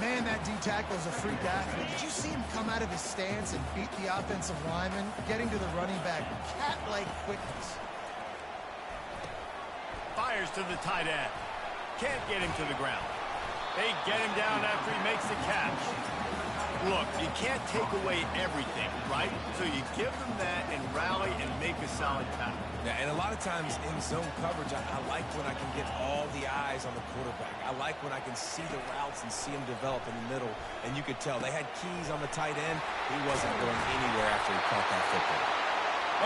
Man, that D-tackle is a freak athlete. Did you see him come out of his stance and beat the offensive lineman, getting to the running back? Cat-like quickness. Fires to the tight end. Can't get him to the ground. They get him down after he makes the catch. Look, you can't take away everything, right? So you give them that and rally and make a solid tackle. Yeah, and a lot of times in zone coverage, I like when I can get all the eyes on the quarterback. I like when I can see the routes and see them develop in the middle. And you could tell they had keys on the tight end. He wasn't going anywhere after he caught that football.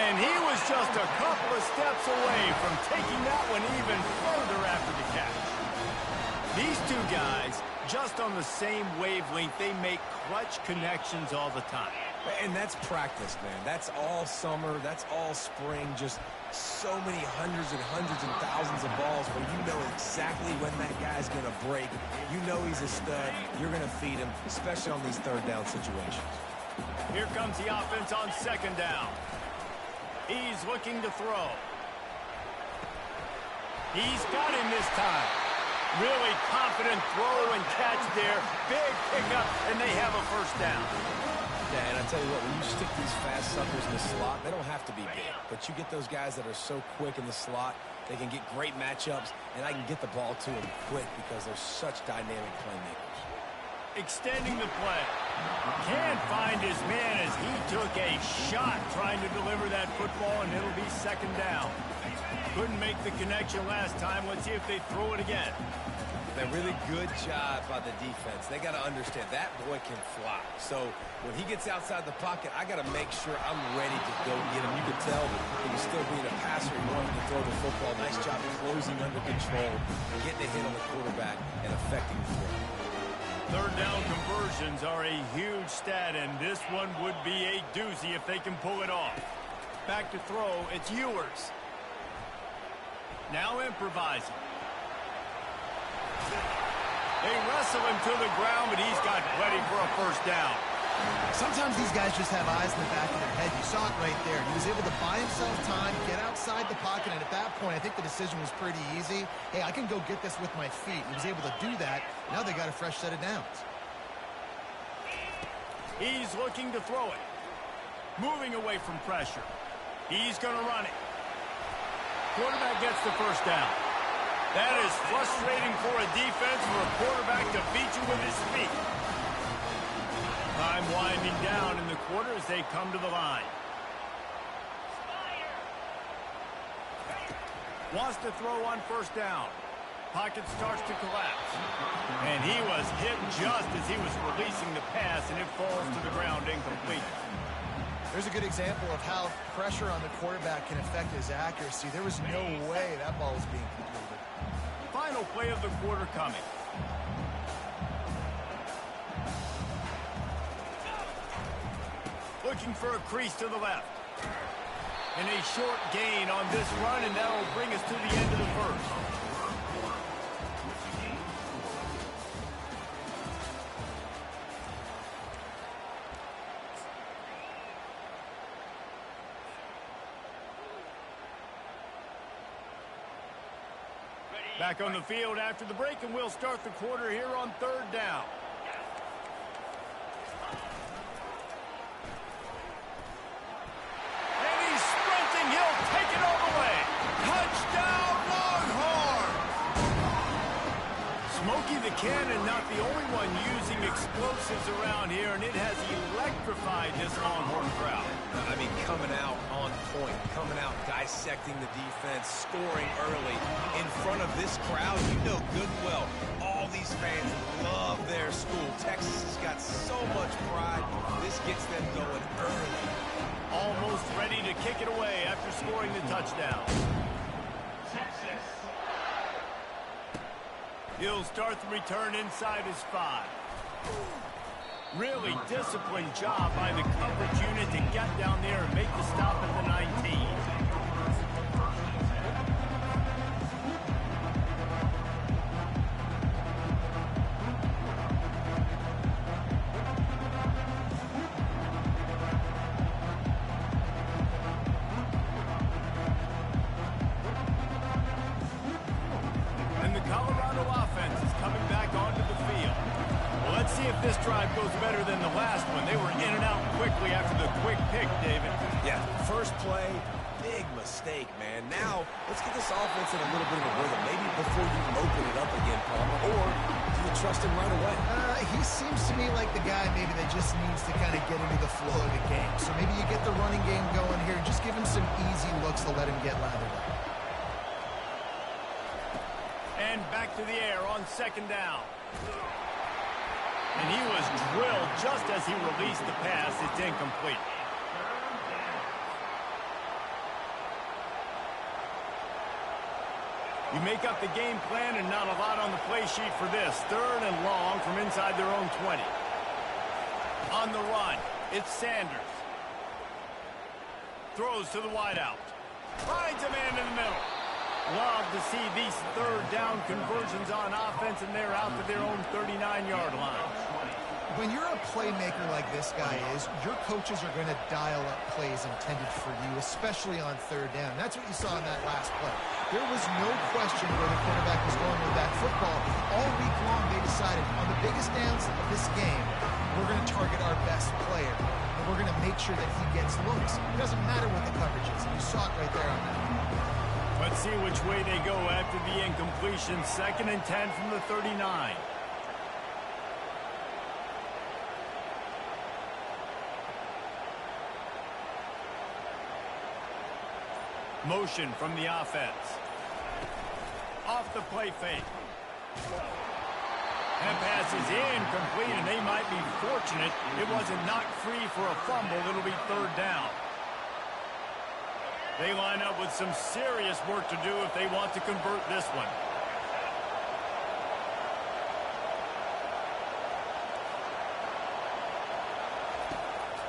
And he was just a couple of steps away from taking that one even further after the catch. These two guys, just on the same wavelength, they make clutch connections all the time. And that's practice, man. That's all summer. That's all spring. Just so many hundreds and thousands of balls where you know exactly when that guy's going to break. You know he's a stud. You're going to feed him, especially on these third down situations. Here comes the offense on second down. He's looking to throw. He's got him this time. Really confident throw and catch there. Big pickup, and they have a first down. Yeah, and I tell you what, when you stick these fast suckers in the slot, they don't have to be big. But you get those guys that are so quick in the slot, they can get great matchups, and I can get the ball to them quick because they're such dynamic playmakers. Extending the play. Can't find his man as he took a shot trying to deliver that football, and it'll be second down. Couldn't make the connection last time. Let's see if they throw it again. A really good job by the defense. They got to understand that boy can fly. So when he gets outside the pocket, I got to make sure I'm ready to go get him. You can tell he was still being a passer. He wanted to throw the football. Nice job closing under control, getting a hit on the quarterback, and affecting the throw. Third down conversions are a huge stat, and this one would be a doozy if they can pull it off. Back to throw, it's Ewers. Now improvising. They wrestle him to the ground, but he's got plenty for a first down. Sometimes these guys just have eyes in the back of their head. You saw it right there. He was able to buy himself time, get outside the pocket, and at that point, I think the decision was pretty easy. Hey, I can go get this with my feet. He was able to do that. Now they got a fresh set of downs. He's looking to throw it. Moving away from pressure. He's going to run it. Quarterback gets the first down. That is frustrating for a defense, for a quarterback to beat you with his feet. Time winding down in the quarter as they come to the line. Wants to throw on first down. Pocket starts to collapse. And he was hit just as he was releasing the pass, and it falls to the ground incomplete. There's a good example of how pressure on the quarterback can affect his accuracy. There was no way that ball was being completed. Final play of the quarter coming. Looking for a crease to the left. And a short gain on this run, and that will bring us to the end of the first. Back on the field after the break, and we'll start the quarter here on third down. And he's sprinting. He'll take it all the way. Touchdown, Longhorns! Smokey the Cannon, not the only one using explosives around here, and it has electrified this Longhorn crowd. I mean, coming out on point, coming out dissecting the defense, scoring early in front of this crowd. You know good and well, all these fans love their school. Texas has got so much pride. This gets them going early. Almost ready to kick it away after scoring the touchdown. He'll start the return inside his 5. Really disciplined job by the coverage unit to get down there and make the stop at the 19. And the Colorado offense is coming back onto the field. Well, let's see if this drive goes better than the last one. They were in and out quickly after the quick pick, David. Yeah, first play, big mistake, man. Now, let's get this offense in a little bit of a rhythm. Maybe before you open it up again, Palmer, or do you trust him right away? He seems to me like the guy maybe that just needs to kind of get into the flow of the game. So maybe you get the running game going here and just give him some easy looks to let him get lathered up. And back to the air on second down. And he was drilled just as he released the pass. It's incomplete. You make up the game plan and not a lot on the play sheet for this. 3rd and long from inside their own 20. On the run, it's Sanders. Throws to the wideout. Finds a man in the middle. Love to see these 3rd down conversions on offense, and they're out to their own 39-yard line. When you're a playmaker like this guy is, your coaches are going to dial up plays intended for you, especially on 3rd down. That's what you saw in that last play. There was no question where the quarterback was going with that football. All week long, they decided on the biggest downs of this game, we're going to target our best player, and we're going to make sure that he gets looks. It doesn't matter what the coverage is, and you saw it right there on that. Let's see which way they go after the incompletion. 2nd and 10 from the 39. Motion from the offense. Off the play fake. That pass is incomplete, and they might be fortunate it wasn't knocked free for a fumble. It'll be 3rd down. They line up with some serious work to do if they want to convert this one.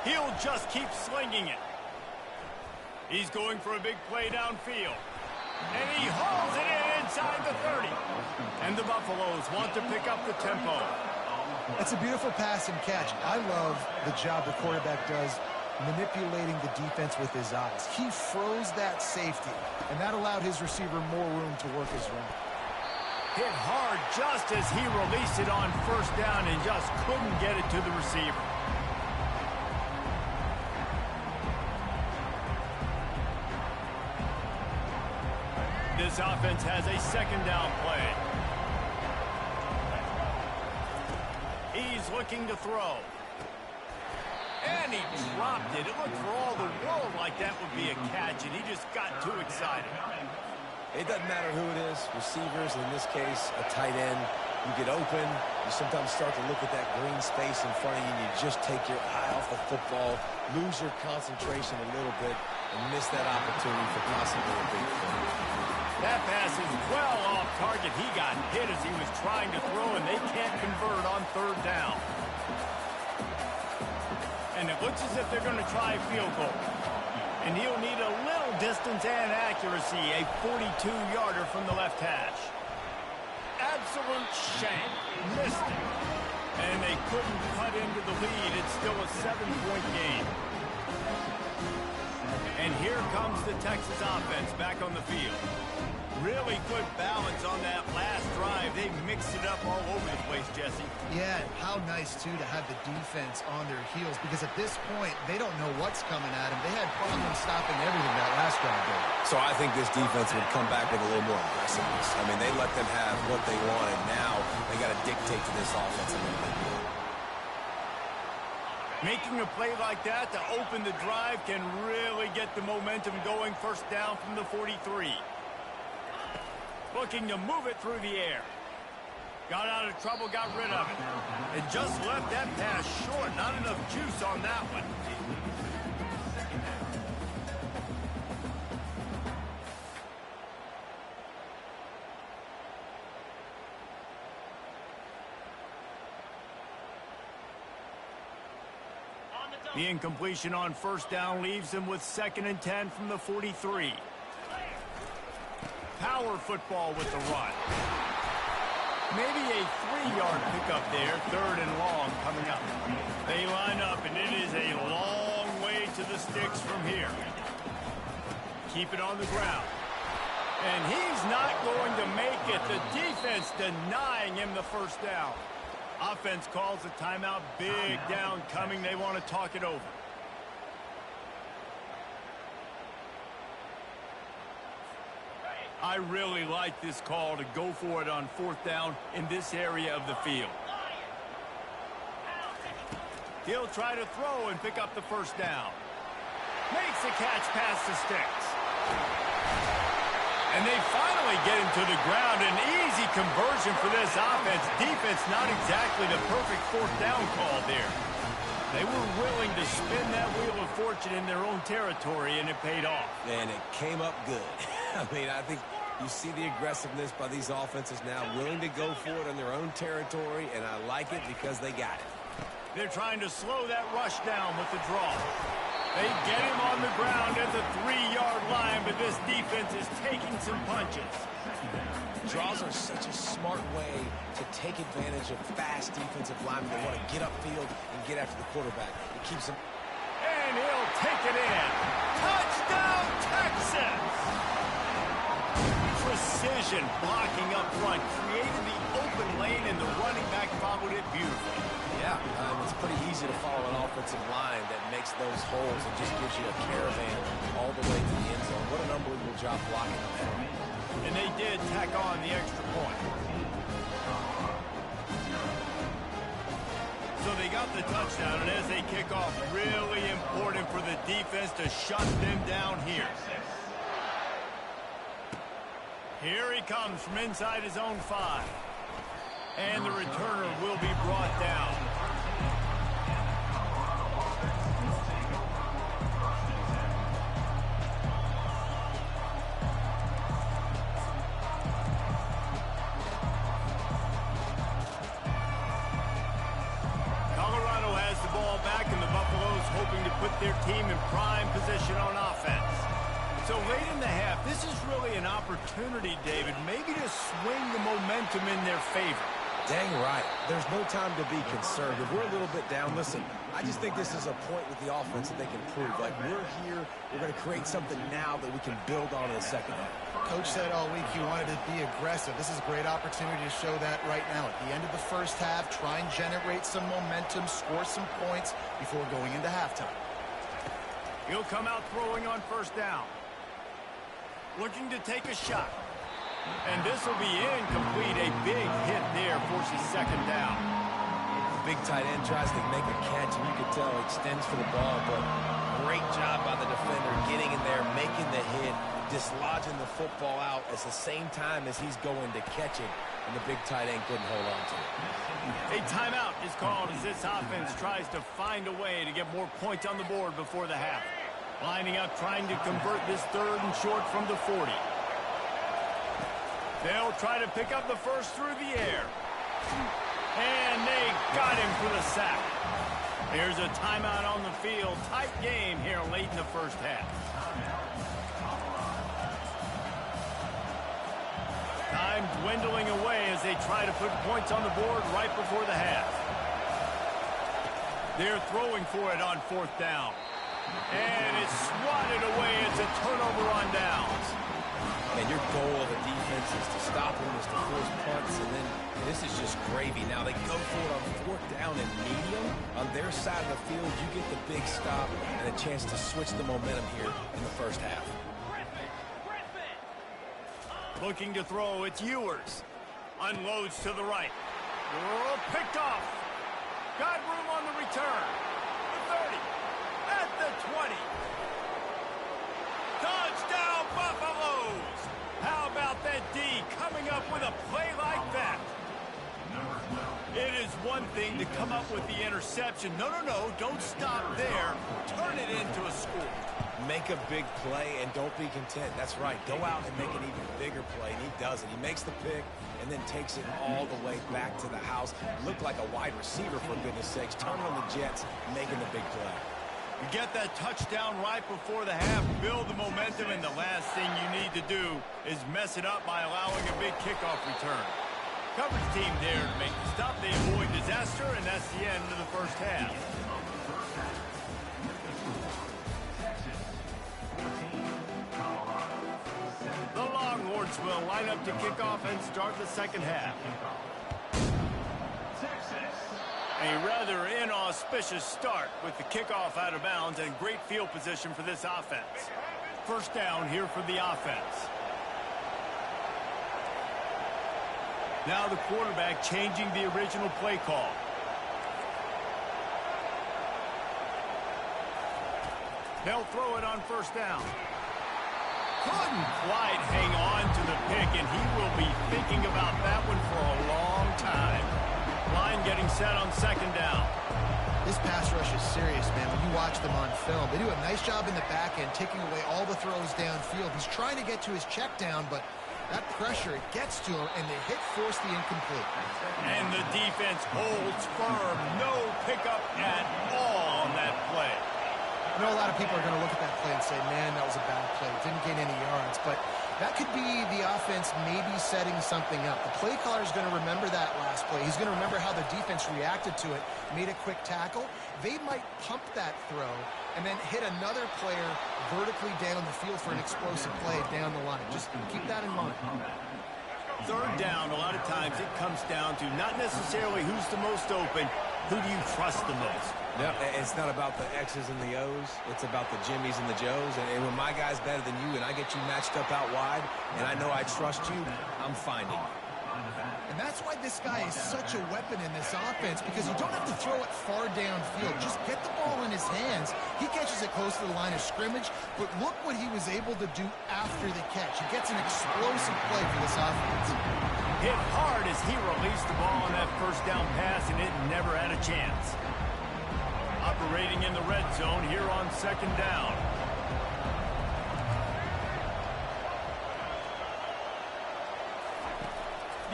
He'll just keep slinging it. He's going for a big play downfield. And he hauls it in inside the 30. And the Buffaloes want to pick up the tempo. That's a beautiful pass and catch. I love the job the quarterback does manipulating the defense with his eyes. He froze that safety, and that allowed his receiver more room to work his route. Hit hard just as he released it on 1st down and just couldn't get it to the receiver. This offense has a 2nd down play. He's looking to throw. And he dropped it. It looked for all the world like that would be a catch, and he just got too excited. It doesn't matter who it is, receivers, in this case, a tight end. You get open, you sometimes start to look at that green space in front of you, and you just take your eye off the football, lose your concentration a little bit, and miss that opportunity for possibly a big play. That pass is well off target. He got hit as he was trying to throw, and they can't convert on 3rd down. And it looks as if they're going to try a field goal. And he'll need a little distance and accuracy, a 42-yarder from the left hash. Absolute shank. Missed it. And they couldn't cut into the lead. It's still a 7-point game. And here comes the Texas offense back on the field. Really good balance on that last drive. They mixed it up all over the place, Jesse. Yeah, and how nice, too, to have the defense on their heels, because at this point, they don't know what's coming at them. They had problems stopping everything that last drive did. So I think this defense would come back with a little more aggressiveness. I mean, they let them have what they wanted. Now they got to dictate to this offense a little bit more. Making a play like that to open the drive can really get the momentum going. First down from the 43. Looking to move it through the air. Got out of trouble, got rid of it. And just left that pass short. Not enough juice on that one. The incompletion on first down leaves him with 2nd and 10 from the 43. Power football with the run. Maybe a 3-yard pickup there, 3rd and long coming up. They line up, and it is a long way to the sticks from here. Keep it on the ground. And he's not going to make it. The defense denying him the first down. Offense calls a timeout. Big down coming. They want to talk it over. I really like this call to go for it on 4th down in this area of the field. He'll try to throw and pick up the first down. Makes a catch past the sticks. And they finally get him to the ground. An easy conversion for this offense. Defense not exactly the perfect 4th down call there. They were willing to spin that wheel of fortune in their own territory, and it paid off. And it came up good. I mean, I think you see the aggressiveness by these offenses now, willing to go for it in their own territory, and I like it because they got it. They're trying to slow that rush down with the draw. They get him on the ground at the 3-yard line, but this defense is taking some punches. Draws are such a smart way to take advantage of fast defensive linemen that want to get upfield and get after the quarterback. It keeps them. And he'll take it in. Touchdown, Texas! Precision blocking up front, created the open lane, and the running back followed it beautifully. Yeah, it's pretty easy to follow an offensive line that makes those holes and just gives you a caravan all the way to the end zone. What an unbelievable job blocking that. And they did tack on the extra point. So they got the touchdown, and as they kick off, really important for the defense to shut them down here. Here he comes from inside his own 5. And the returner will be brought down. Colorado has the ball back, and the Buffaloes hoping to put their team in prime position on offense. So late in the half, this is really an opportunity, David, maybe to swing the momentum in their favor. Dang right. There's no time to be concerned. If we're a little bit down, listen, I just think this is a point with the offense that they can prove. Like, we're here, we're going to create something now that we can build on in the second half. Coach said all week he wanted to be aggressive. This is a great opportunity to show that right now. At the end of the first half, try and generate some momentum, score some points before going into halftime. He'll come out throwing on first down. Looking to take a shot. And this will be incomplete. A big hit there forces second down. The big tight end tries to make a catch, and you can tell he extends for the ball, but great job by the defender getting in there, making the hit, dislodging the football out at the same time as he's going to catch it, and the big tight end couldn't hold on to it. A timeout is called as this offense tries to find a way to get more points on the board before the half. Lining up, trying to convert this 3rd and short from the 40. They'll try to pick up the first through the air. And they got him for the sack. Here's a timeout on the field. Tight game here late in the first half. Time dwindling away as they try to put points on the board right before the half. They're throwing for it on 4th down. And it's swatted away. It's a turnover on downs. And your goal of a defense is to stop them, is to force punts, and then this is just gravy. Now they go for it on 4th down and medium. On their side of the field, you get the big stop and a chance to switch the momentum here in the first half. Looking to throw, it's Ewers. Unloads to the right. Oh, picked off. Got room on the return. The 30. At the 20. Touchdown, Buffaloes! How about that D coming up with a play like that? It is one thing to come up with the interception. No, don't stop there. Turn it into a score. Make a big play and don't be content. That's right. Go out and make an even bigger play, and he does it. He makes the pick and then takes it all the way back to the house. Looked like a wide receiver, for goodness sakes. Turning on the Jets, making the big play. You get that touchdown right before the half, build the momentum, and the last thing you need to do is mess it up by allowing a big kickoff return. Coverage team there to make the stop. They avoid disaster, and that's the end of the first half. The Longhorns will line up to kick off and start the second half. A rather inauspicious start with the kickoff out of bounds and great field position for this offense. First down here for the offense. Now the quarterback changing the original play call. They'll throw it on first down. Couldn't quite hang on to the pick, and he will be thinking about that one for a long time. Line getting set on second down. This pass rush is serious, man. When you watch them on film, they do a nice job in the back end, taking away all the throws downfield. He's trying to get to his check down, but that pressure, it gets to him, and they force the incomplete. And the defense holds firm. No pickup at all on that play. I know a lot of people are going to look at that play and say, man, that was a bad play. Didn't gain any yards, but that could be the offense maybe setting something up. The play caller is going to remember that last play. He's going to remember how the defense reacted to it, made a quick tackle. They might pump that throw and then hit another player vertically down the field for an explosive play down the line. Just keep that in mind. Third down, a lot of times it comes down to not necessarily who's the most open, who do you trust the most? No, it's not about the X's and the O's. It's about the Jimmies and the Joes. And when my guy's better than you and I get you matched up out wide and I know I trust you, I'm finding you. And that's why this guy is such a weapon in this offense, because you don't have to throw it far downfield. Just get the ball in his hands. He catches it close to the line of scrimmage, but look what he was able to do after the catch. He gets an explosive play for this offense. Hit hard as he released the ball on that first down pass, and it never had a chance. Operating in the red zone here on second down.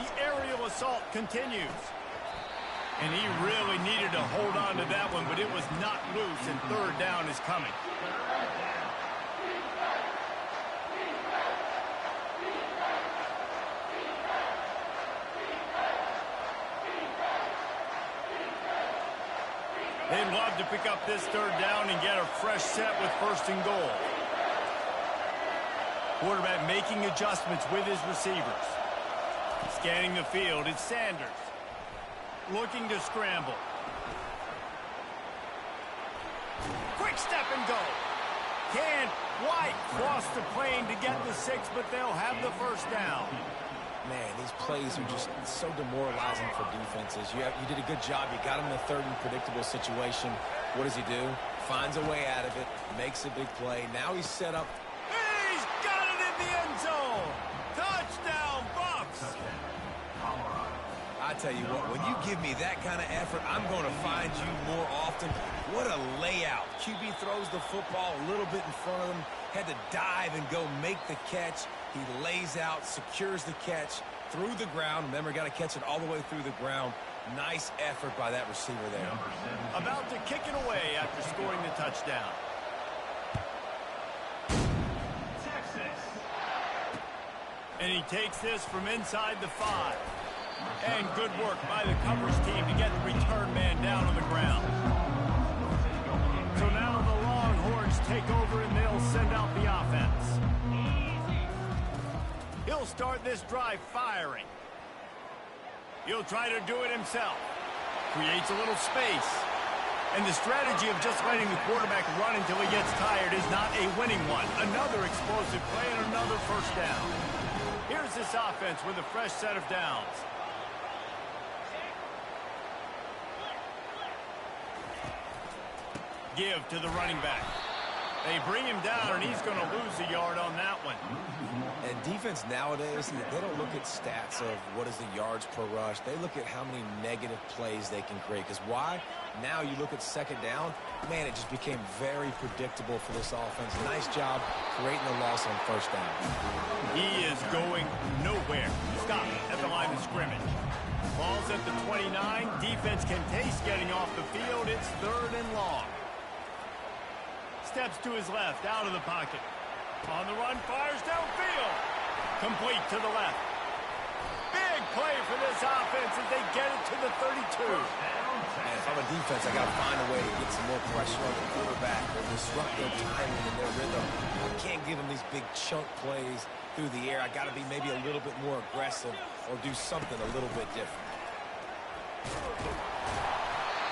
The aerial assault continues. And he really needed to hold on to that one, but it was not loose, and third down is coming. They'd love to pick up this third down and get a fresh set with first and goal. Quarterback making adjustments with his receivers. Scanning the field, it's Sanders. Looking to scramble. Quick step and go. Can't quite cross the plane to get the 6, but they'll have the first down. Man, these plays are just so demoralizing for defenses. You did a good job. You got him in a third and predictable situation. What does he do? Finds a way out of it, makes a big play. Now he's set up. He's got it in the end zone. Touchdown, Bucks. I tell you what, when you give me that kind of effort, I'm going to find you more often. What a layout. QB throws the football a little bit in front of him, had to dive and go make the catch. He lays out, secures the catch through the ground. Remember, got to catch it all the way through the ground. Nice effort by that receiver there. About to kick it away after scoring the touchdown. And he takes this from inside the 5. And good work by the coverage team to get the return man down on the ground. So now the Longhorns take over and they'll send out the offense. He'll start this drive firing. He'll try to do it himself. Creates a little space. And the strategy of just letting the quarterback run until he gets tired is not a winning one. Another explosive play and another first down. Here's this offense with a fresh set of downs. Give to the running back. They bring him down, and he's going to lose a yard on that one. And defense nowadays, they don't look at stats of what is the yards per rush. They look at how many negative plays they can create. Because why? Now you look at second down, man, it just became very predictable for this offense. Nice job creating the loss on first down. He is going nowhere. Stop at the line of scrimmage. Ball's at the 29. Defense can taste getting off the field. It's 3rd and long. Steps to his left, out of the pocket. On the run, fires downfield. Complete to the left. Big play for this offense as they get it to the 32. Man, if I'm a defense, I got to find a way to get some more pressure on the quarterback or disrupt their timing and their rhythm. I can't give them these big chunk plays through the air. I got to be maybe a little bit more aggressive or do something a little bit different.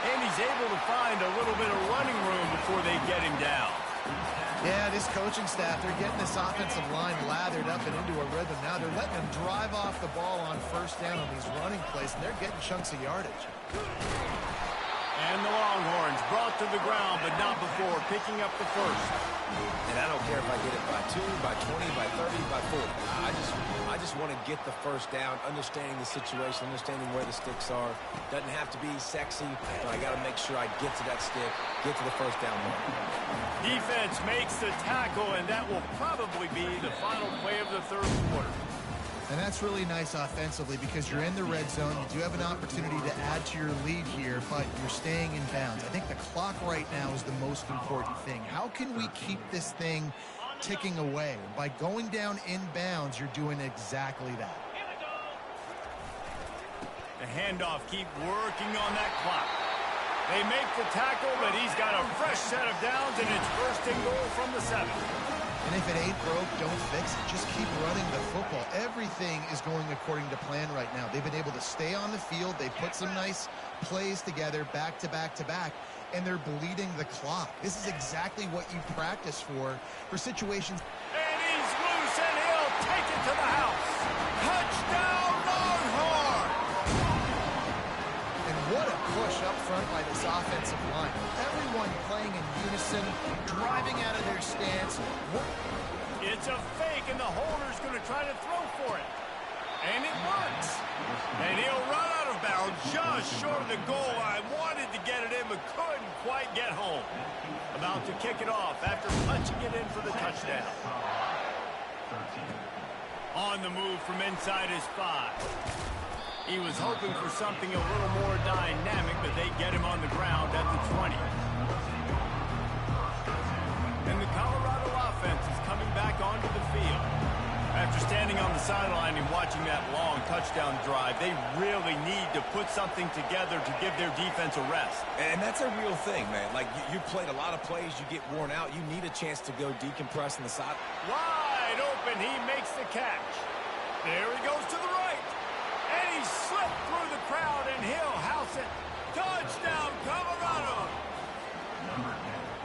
And he's able to find a little bit of running room before they get him down. Yeah, this coaching staff, they're getting this offensive line lathered up and into a rhythm now. They're letting them drive off the ball on first down on these running plays, and they're getting chunks of yardage. And the Longhorns brought to the ground, but not before picking up the first. And I don't care if I get it by 2, by 20, by 30, by 40. I just want to get the first down, understanding the situation, understanding where the sticks are. Doesn't have to be sexy, but I got to make sure I get to that stick, get to the first down mark. Defense makes the tackle, and that will probably be the final play of the 3rd quarter. And that's really nice offensively because you're in the red zone. You do have an opportunity to add to your lead here, but you're staying in bounds. I think the clock right now is the most important thing. How can we keep this thing ticking away? By going down in bounds, you're doing exactly that. The handoff keep working on that clock. They make the tackle, but he's got a fresh set of downs, and it's 1st and goal from the 7. And if it ain't broke, don't fix it. Just keep running the football. Everything is going according to plan right now. They've been able to stay on the field. They put some nice plays together back to back to back, and they're bleeding the clock. This is exactly what you practice for situations. And he's loose, and he'll take it to the house. Touchdown, Longhorn! And what a push up front by this offensive line. Everyone playing in unison, driving out of their stance. It's a fake, and the holder's going to try to throw for it. And it works. And he'll run out of bounds just short of the goal line. Wanted to get it in, but couldn't quite get home. About to kick it off after punching it in for the touchdown. On the move from inside his 5. He was hoping for something a little more dynamic, but they get him on the ground at the 20. And the Colorado offense is coming back onto the field. After standing on the sideline and watching that long touchdown drive, they really need to put something together to give their defense a rest. And that's a real thing, man. Like, you played a lot of plays, you get worn out, you need a chance to go decompress on the side. Wide open, he makes the catch. There he goes to the right. And he slipped through the crowd, and he'll house it. Touchdown, Colorado!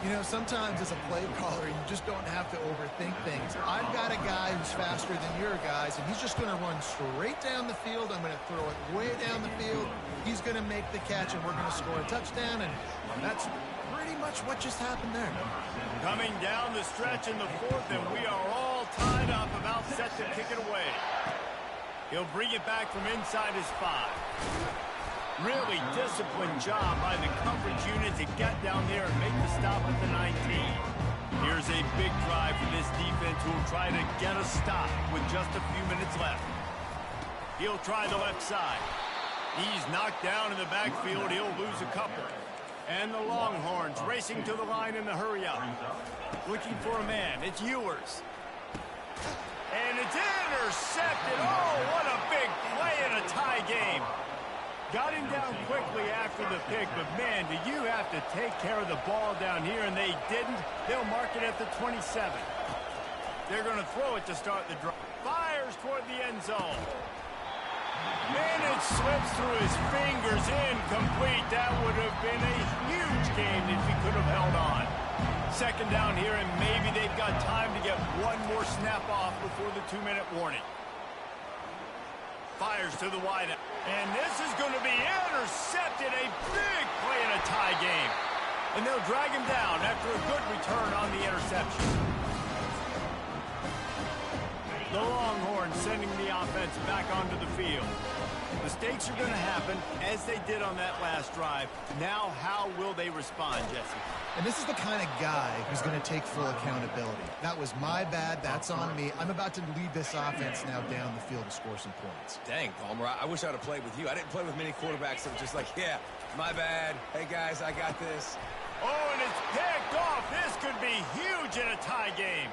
You know, sometimes as a play caller, you just don't have to overthink things. I've got a guy who's faster than your guys, and he's just going to run straight down the field. I'm going to throw it way down the field. He's going to make the catch, and we're going to score a touchdown, and that's pretty much what just happened there. Coming down the stretch in the 4th, and we are all tied up, about set to kick it away. He'll bring it back from inside his 5. Really disciplined job by the coverage unit to get down there and make the stop at the 19. Here's a big drive for this defense who will try to get a stop with just a few minutes left. He'll try the left side. He's knocked down in the backfield. He'll lose a couple. And the Longhorns racing to the line in the hurry-up. Looking for a man. It's Ewers. And it's intercepted. Oh, what a big play in a tie game. Got him down quickly after the pick, but man, do you have to take care of the ball down here, and they didn't. They'll mark it at the 27. They're going to throw it to start the drive. Fires fires toward the end zone. And it slips through his fingers, incomplete. That would have been a huge game if he could have held on. Second down here, and maybe they've got time to get one more snap off before the 2-minute warning. Fires to the wideout. And this is going to be intercepted. A big play in a tie game. And they'll drag him down after a good return on the interception. The Longhorns sending the offense back onto the field. Mistakes are going to happen, as they did on that last drive. Now, how will they respond, Jesse? And this is the kind of guy who's going to take full accountability. That was my bad. That's on me. I'm about to lead this offense now down the field to score some points. Dang, Palmer, I wish I'd have played with you. I didn't play with many quarterbacks that were just like, yeah, my bad. Hey, guys, I got this. Oh, and it's picked off. This could be huge in a tie game.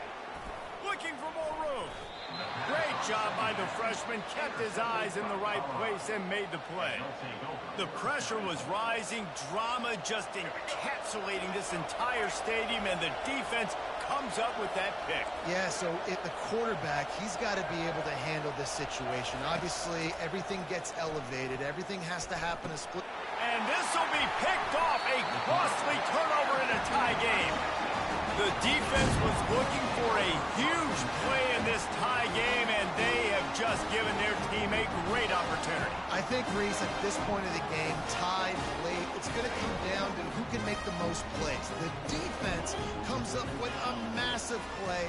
Looking for more room. Great job by the freshman. Kept his eyes in the right place and made the play. The pressure was rising. Drama just encapsulating this entire stadium, and the defense comes up with that pick. Yeah, so the quarterback, he's got to be able to handle this situation. Obviously, everything gets elevated. Everything has to happen a split. And this will be picked off. A costly turnover in a tie game. The defense was looking for a huge play in this tie game, and they have just given their team a great opportunity. I think, Reese, at this point of the game, tied late, it's going to come down to who can make the most plays. The defense comes up with a massive play,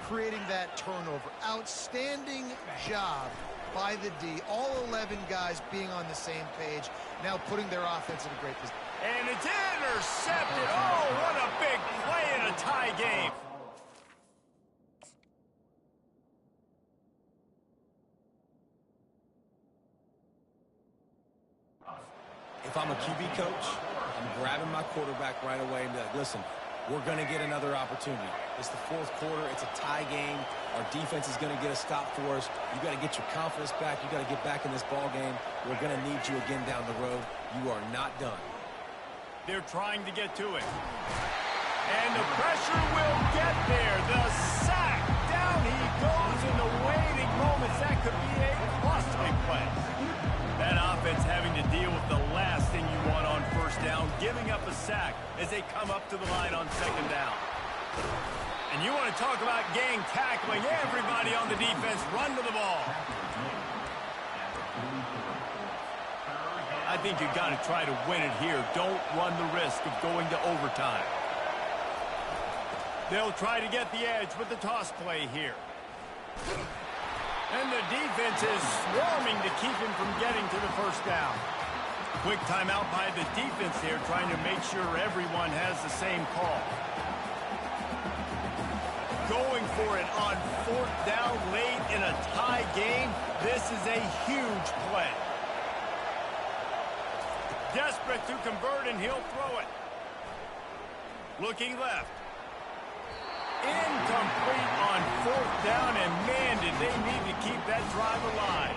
creating that turnover. Outstanding job by the D. All 11 guys being on the same page, now putting their offense in a great position. And it's intercepted. Oh, what a big play in a tie game. If I'm a QB coach, I'm grabbing my quarterback right away and be like, listen, we're going to get another opportunity. It's the fourth quarter. It's a tie game. Our defense is going to get a stop for us. You got to get your confidence back. You got to get back in this ball game. We're going to need you again down the road. You are not done. They're trying to get to it. And the pressure will get there. The sack. Down he goes in the waiting moments. That could be a costly play. That offense having to deal with the last thing you want on first down, giving up a sack as they come up to the line on second down. And you want to talk about gang tackling. Everybody on the defense run to the ball. I think you've got to try to win it here. Don't run the risk of going to overtime. They'll try to get the edge with the toss play here. And the defense is swarming to keep him from getting to the first down. Quick timeout by the defense here, trying to make sure everyone has the same call. Going for it on fourth down late in a tie game. This is a huge play. Desperate to convert, and he'll throw it. Looking left. Incomplete on fourth down, and man, did they need to keep that drive alive.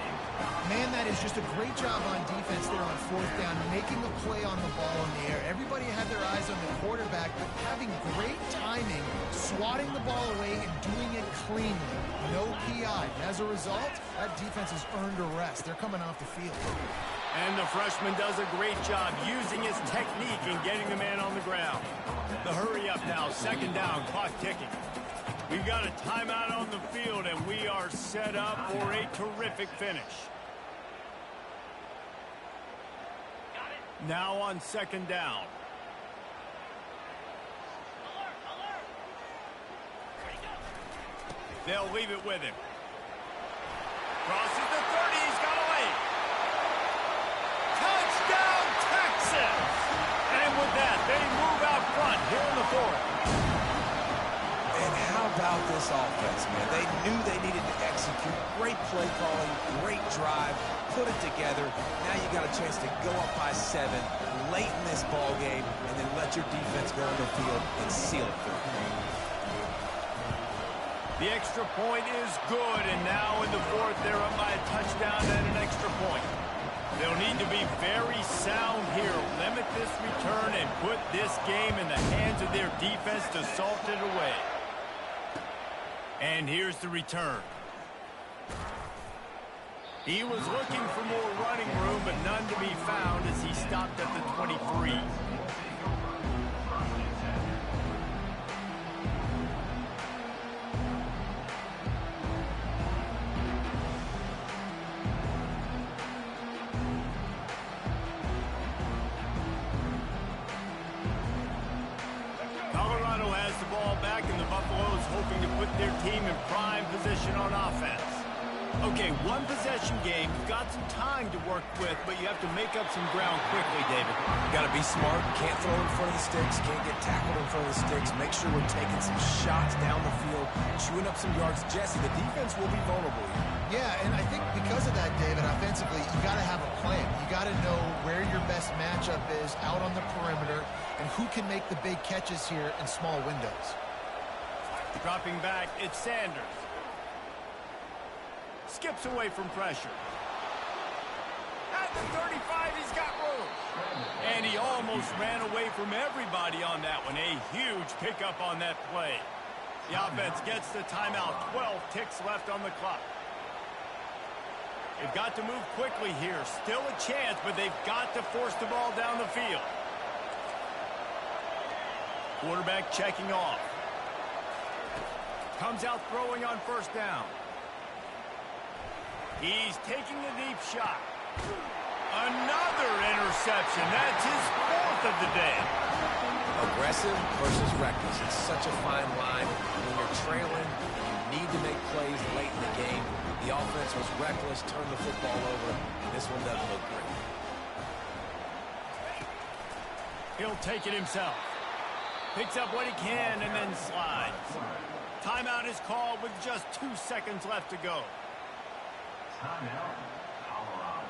Man, that is just a great job on defense there on fourth down, making a play on the ball in the air. Everybody had their eyes on the quarterback, but having great timing, swatting the ball away and doing it cleanly. No PI. As a result, that defense has earned a rest. They're coming off the field. And the freshman does a great job using his technique and getting the man on the ground. The hurry up now, second down, clock ticking. We've got a timeout on the field, and we are set up for a terrific finish. Now on second down. They'll leave it with him. Crosses the 30, he's got away. Touchdown, Texas! And with that, they move out front here in the fourth. And how about this offense, man? They knew they needed to execute. Great play calling, great drive, put it together. Now you got a chance to go up by 7 late in this ball game and then let your defense go on the field and seal it for you. The extra point is good, and now in the fourth, they're up by a touchdown and an extra point. They'll need to be very sound here, limit this return, and put this game in the hands of their defense to salt it away. And here's the return. He was looking for more running room, but none to be found as he stopped at the 23. Colorado has the ball back, and the Buffaloes hoping to put their team in prime position on offense. Okay, one possession game. You've got some time to work with, but you have to make up some ground quickly, David. Got to be smart. Can't throw in front of the sticks. Can't get tackled in front of the sticks. Make sure we're taking some shots down the field, chewing up some yards. Jesse, the defense will be vulnerable here. Yeah, and I think because of that, David, offensively, you got to have a plan. You got to know where your best matchup is out on the perimeter and who can make the big catches here in small windows. Dropping back, it's Sanders. Skips away from pressure. At the 35, he's got room. And he almost ran away from everybody on that one. A huge pickup on that play. The offense gets the timeout. 12 ticks left on the clock. They've got to move quickly here. Still a chance, but they've got to force the ball down the field. Quarterback checking off. Comes out throwing on first down. He's taking a deep shot. Another interception. That's his fourth of the day. Aggressive versus reckless. It's such a fine line. When you're trailing, you need to make plays late in the game. The offense was reckless, turned the football over, and this one doesn't look great. He'll take it himself. Picks up what he can and then slides. Timeout is called with just 2 seconds left to go. Timeout, Colorado.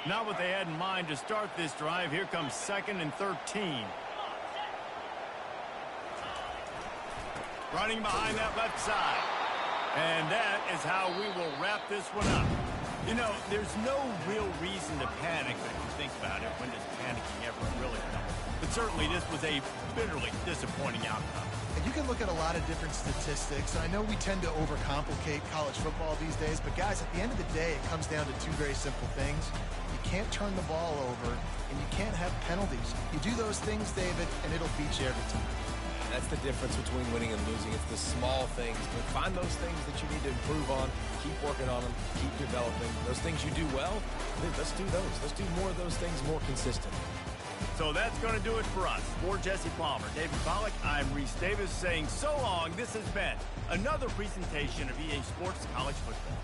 Not what they had in mind to start this drive. Here comes 2nd and 13. Running behind that left side. And that is how we will wrap this one up. You know, there's no real reason to panic if you think about it. When does panicking ever really come? But certainly this was a bitterly disappointing outcome. And you can look at a lot of different statistics. I know we tend to overcomplicate college football these days, but guys, at the end of the day, it comes down to two very simple things. You can't turn the ball over, and you can't have penalties. You do those things, David, and it'll beat you every time. That's the difference between winning and losing. It's the small things. But find those things that you need to improve on. Keep working on them. Keep developing. Those things you do well, let's do those. Let's do more of those things more consistent. So that's going to do it for us. For Jesse Palmer, David Pollack, I'm Reese Davis saying so long. This has been another presentation of EA Sports College Football.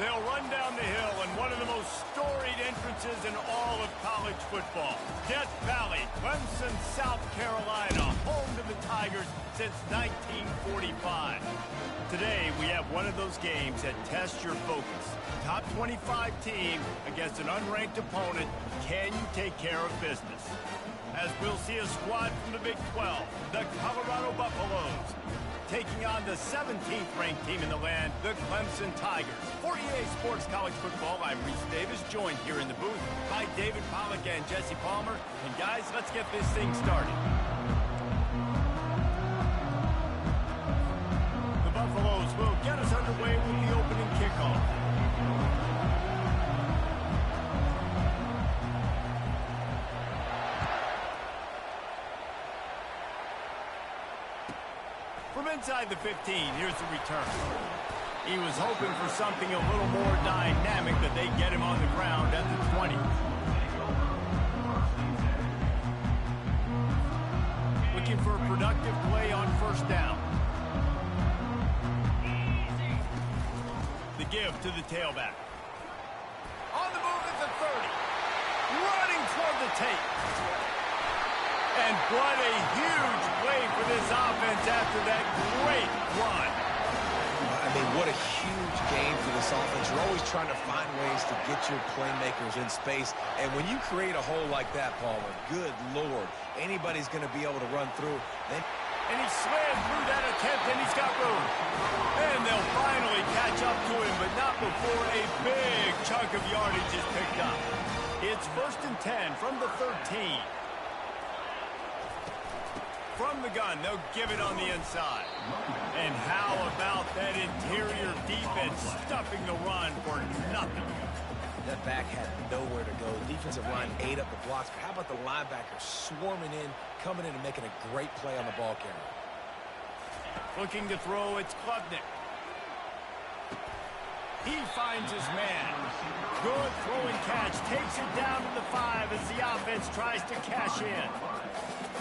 They'll run down the hill in one of the most storied entrances in all of college football. Death Valley, Clemson, South Carolina, home to the Tigers since 1945. Today, we have one of those games that tests your focus. Top 25 team against an unranked opponent. Can you take care of business? As we'll see a squad from the Big 12, the Colorado Buffaloes, taking on the 17th ranked team in the land, the Clemson Tigers. For EA Sports College Football, I'm Reese Davis, joined here in the booth by David Pollack and Jesse Palmer. And guys, let's get this thing started. The Buffaloes will get us underway with the opening kickoff. From inside the 15, here's the return. He was hoping for something a little more dynamic, that they get him on the ground at the 20. Looking for a productive play on first down. The give to the tailback. On the move at the 30. Running toward the tape. And what a huge play for this offense after that great run. I mean, what a huge game for this offense. You're always trying to find ways to get your playmakers in space. And when you create a hole like that, Palmer, good Lord, anybody's going to be able to run through. And he slid through that attempt, and he's got room. And they'll finally catch up to him, but not before a big chunk of yardage is picked up. It's 1st and 10 from the 13. From the gun, they'll give it on the inside. And how about that interior defense stuffing the run for nothing? That back had nowhere to go. The defensive line ate up the blocks. But how about the linebacker swarming in, coming in and making a great play on the ball carrier? Looking to throw, it's Klubnik. He finds his man. Good throwing catch. Takes it down to the 5 as the offense tries to cash in.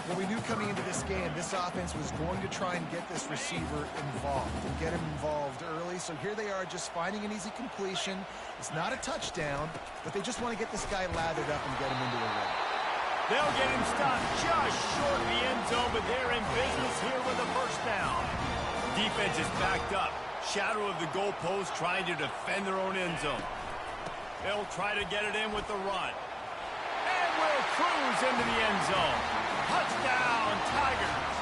Well, we knew coming into this game, this offense was going to try and get this receiver involved and get him involved early. So here they are just finding an easy completion. It's not a touchdown, but they just want to get this guy lathered up and get him into a run. They'll get him stopped just short of the end zone, but they're in business here with a first down. Defense is backed up. Shadow of the goalpost, trying to defend their own end zone. They'll try to get it in with the run. And will cruise into the end zone. Touchdown, Tigers.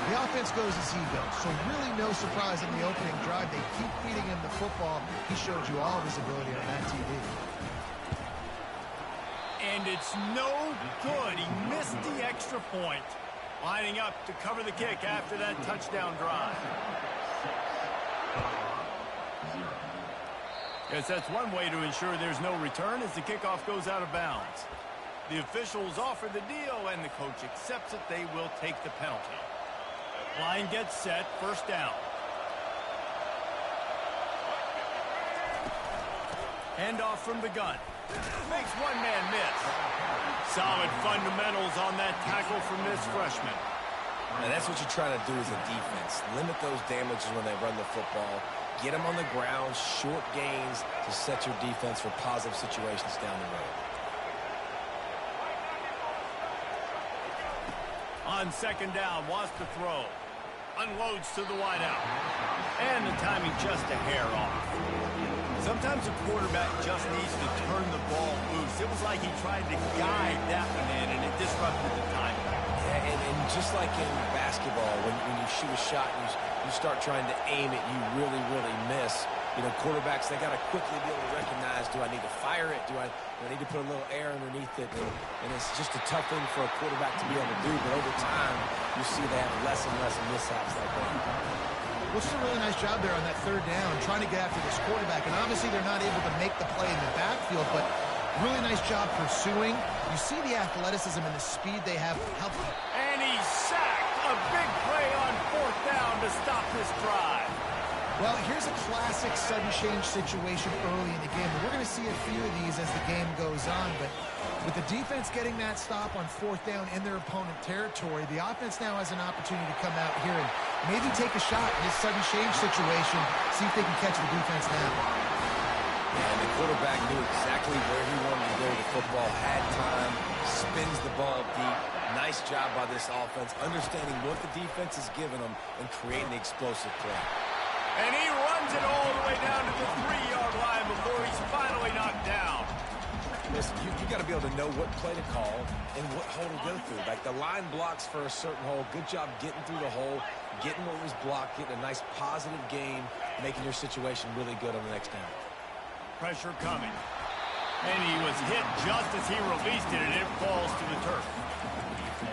The offense goes as he goes, so really no surprise in the opening drive. They keep feeding him the football. He showed you all of his ability on that TV. And it's no good. He missed the extra point. Lining up to cover the kick after that touchdown drive. Guess that's one way to ensure there's no return as the kickoff goes out of bounds. The officials offer the deal, and the coach accepts it. They will take the penalty. Line gets set, first down. Handoff from the gun. Makes one man miss. Solid fundamentals on that tackle from this freshman. And that's what you try to do as a defense. Limit those damages when they run the football. Get them on the ground, short gains to set your defense for positive situations down the road. On second down, wants to throw. Unloads to the wideout. And the timing just a hair off. Sometimes a quarterback just needs to turn the ball loose. It was like he tried to guide that one in, and it disrupted the timing. Yeah, and just like in basketball, when you shoot a shot and you start trying to aim it, you really, really miss. You know, quarterbacks, they got to quickly be able to recognize, do I need to fire it? Do I need to put a little air underneath it? And it's just a tough thing for a quarterback to be able to do. But over time, you see they have less and less mishaps like that. Well, it's a really nice job there on that third down, trying to get after this quarterback. And obviously they're not able to make the play in the backfield, but really nice job pursuing. You see the athleticism and the speed they have. And he's sacked. A big play on fourth down to stop this drive. Well, here's a classic sudden change situation early in the game. We're going to see a few of these as the game goes on, but with the defense getting that stop on fourth down in their opponent territory, the offense now has an opportunity to come out here and maybe take a shot in this sudden change situation, see if they can catch the defense now. And the quarterback knew exactly where he wanted to go with the football, had time, spins the ball deep. Nice job by this offense, understanding what the defense is giving them and creating the explosive play. And he runs it all the way down to the 3-yard line before he's finally knocked down. Listen, you got to be able to know what play to call and what hole to go through. Like the line blocks for a certain hole. Good job getting through the hole, getting what was blocked, getting a nice positive game, making your situation really good on the next down. Pressure coming. And he was hit just as he released it, and it falls to the turf.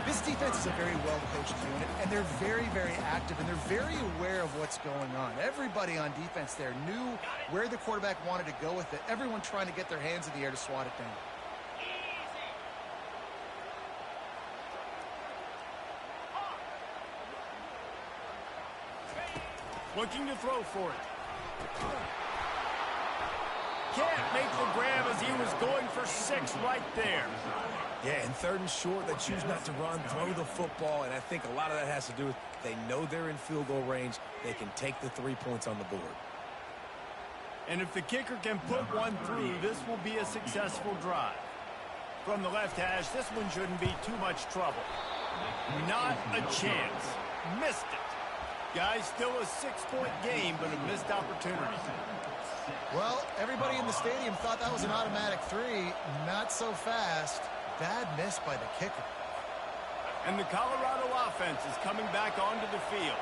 This defense is a very well-coached unit, and they're very, very active, and they're very aware of what's going on. Everybody on defense there knew where the quarterback wanted to go with it. Everyone trying to get their hands in the air to swat it down. Looking to throw for it. Can't make the grab as he was going for 6 right there. Yeah, in 3rd and short, they choose not to run, throw the football, and I think a lot of that has to do with they know they're in field goal range. They can take the 3 points on the board. And if the kicker can put one through, this will be a successful drive. From the left hash, this one shouldn't be too much trouble. Not a chance. Missed it. Guys, still a 6-point game, but a missed opportunity. Well, everybody in the stadium thought that was an automatic 3. Not so fast. Bad miss by the kicker. And the Colorado offense is coming back onto the field.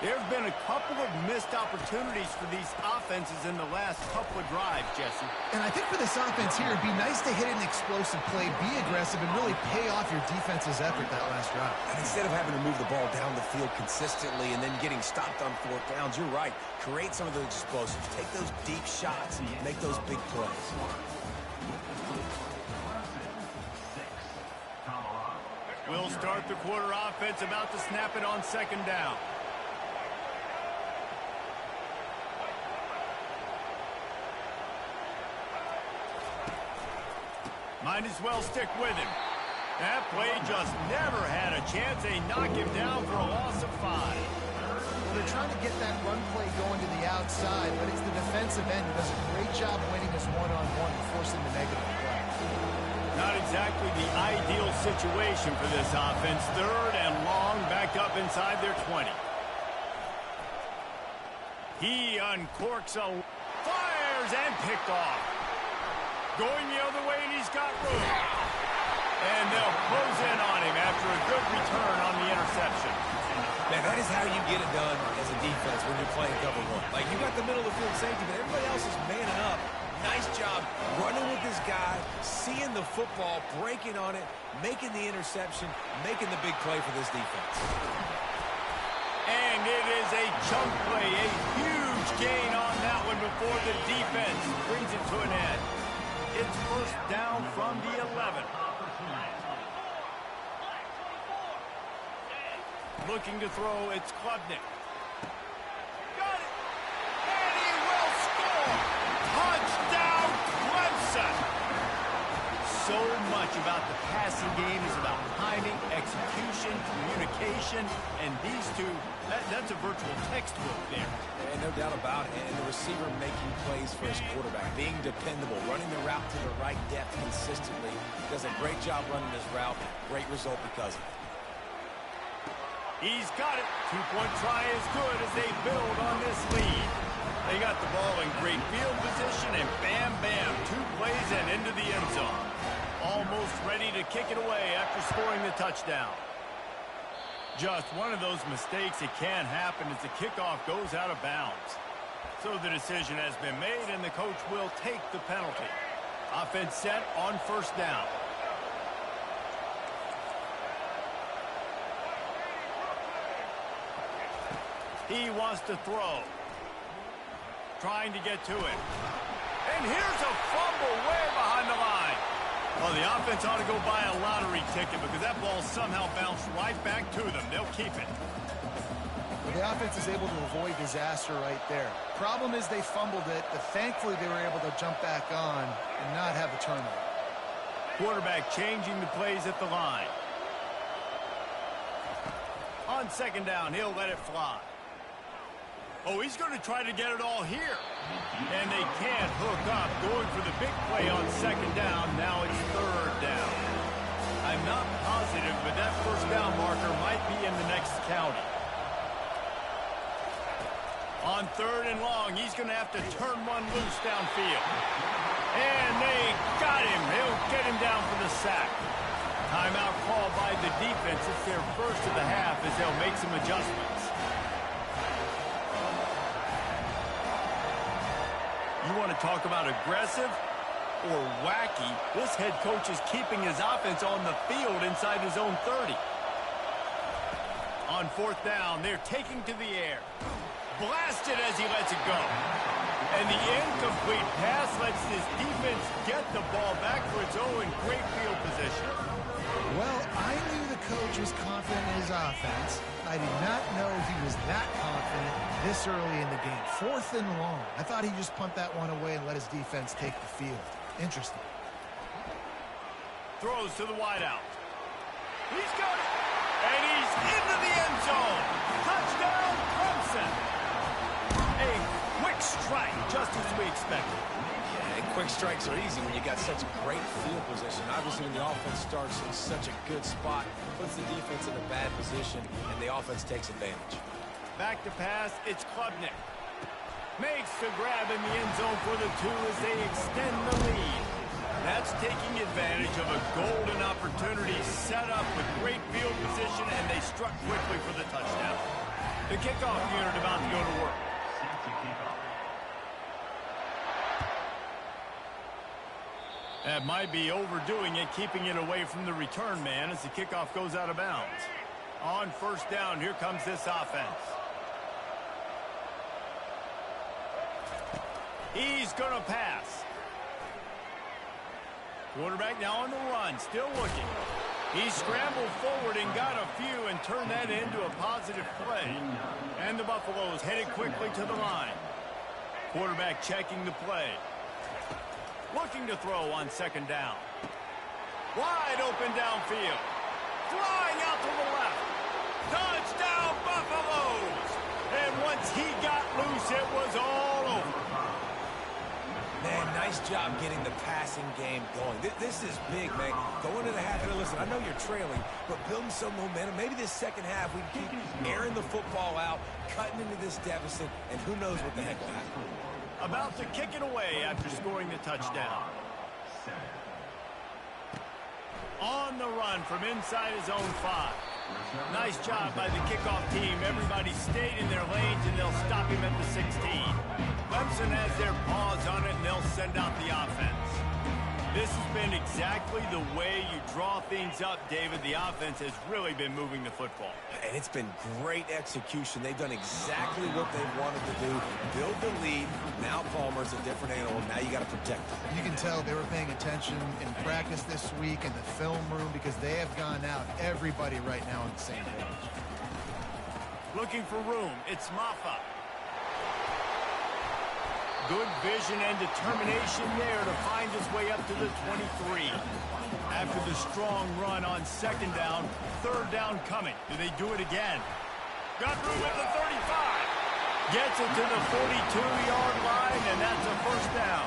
There have been a couple of missed opportunities for these offenses in the last couple of drives, Jesse. And I think for this offense here, it'd be nice to hit an explosive play, be aggressive, and really pay off your defense's effort that last drive. And instead of having to move the ball down the field consistently and then getting stopped on 4th downs, you're right. Create some of those explosives. Take those deep shots and make those big plays. We'll start the quarter offense, about to snap it on 2nd down. Might as well stick with him. That play just never had a chance. They knock him down for a loss of 5. Well, they're trying to get that run play going to the outside, but it's the defensive end who does a great job winning his one-on-one and forcing the negative play. Not exactly the ideal situation for this offense. 3rd and long, back up inside their 20. He uncorks fires and picked off. Going the other way, and he's got room. And they'll close in on him after a good return on the interception. Man, that is how you get it done as a defense when you're playing cover 1. Like, you got the middle of the field safety, but everybody else is manning up. Nice job running with this guy, seeing the football, breaking on it, making the interception, making the big play for this defense. And it is a chunk play, a huge gain on that one before the defense brings it to an end. It's 1st down from the 11. Looking to throw, it's Klubnik. Got it! And he will score! Touchdown, Clemson! So much about the passing game is about timing, execution, communication, and these two, that's a virtual textbook there. And no doubt about it. And the receiver making plays for his quarterback, being dependable, running the route to the right depth consistently. Does a great job running his route. Great result because of it. He's got it. 2-point try is good as they build on this lead. They got the ball in great field position, and bam, bam, 2 plays and into the end zone. Almost ready to kick it away after scoring the touchdown. Just one of those mistakes that can happen as the kickoff goes out of bounds. So the decision has been made, and the coach will take the penalty. Offense set on 1st down. He wants to throw. Trying to get to it. And here's a fumble way behind the line. Well, the offense ought to go buy a lottery ticket because that ball somehow bounced right back to them. They'll keep it. Well, the offense is able to avoid disaster right there. Problem is they fumbled it, but thankfully they were able to jump back on and not have a turnover. Quarterback changing the plays at the line. On 2nd down, he'll let it fly. Oh, he's going to try to get it all here. And they can't hook up, going for the big play on 2nd down. Now it's 3rd down. I'm not positive, but that 1st down marker might be in the next county. On 3rd and long, he's going to have to turn one loose downfield. And they got him. He'll get him down for the sack. Timeout call by the defense. It's their first of the half as they'll make some adjustments. You want to talk about aggressive or wacky? This head coach is keeping his offense on the field inside his own 30. On 4th down, they're taking to the air. Blasted as he lets it go. And the incomplete pass lets this defense get the ball back for its own great field position. Well, I knew the coach was confident in his offense. I did not know he was that confident this early in the game. 4th and long. I thought he'd just punt that one away and let his defense take the field. Interesting. Throws to the wideout. He's got it. And he's into the end zone. Touchdown, Clemson. A quick strike, just as we expected. And quick strikes are easy when you got such great field position. Obviously, when the offense starts in such a good spot, puts the defense in a bad position, and the offense takes advantage. Back to pass, it's Klubnik. Makes the grab in the end zone for the 2 as they extend the lead. That's taking advantage of a golden opportunity set up with great field position, and they struck quickly for the touchdown. The kickoff unit about to go to work. That might be overdoing it, keeping it away from the return man as the kickoff goes out of bounds. On 1st down, here comes this offense. He's going to pass. Quarterback now on the run, still looking. He scrambled forward and got a few and turned that into a positive play. And the Buffaloes headed quickly to the line. Quarterback checking the play. Looking to throw on 2nd down. Wide open downfield. Flying out to the left. Touchdown, Buffaloes! And once he got loose, it was all over. Man, nice job getting the passing game going. This is big, man. Going to the half, and listen, I know you're trailing, but building some momentum. Maybe this second half we keep airing the football out, cutting into this deficit, and who knows what the heck will happen. About to kick it away after scoring the touchdown. On the run from inside his own 5. Nice job by the kickoff team. Everybody stayed in their lanes, and they'll stop him at the 16. Clemson has their paws on it, and they'll send out the offense. This has been exactly the way you draw things up, David. The offense has really been moving the football. And it's been great execution. They've done exactly what they wanted to do. Build the lead. Now Palmer's a different animal. Now you got to protect him. You can tell they were paying attention in practice this week in the film room because they have gone out, everybody right now on the same page. Looking for room. It's Maffa. Good vision and determination there to find his way up to the 23. After the strong run on 2nd down, 3rd down coming. Do they do it again? Got room at the 35. Gets it to the 42-yard line, and that's a 1st down.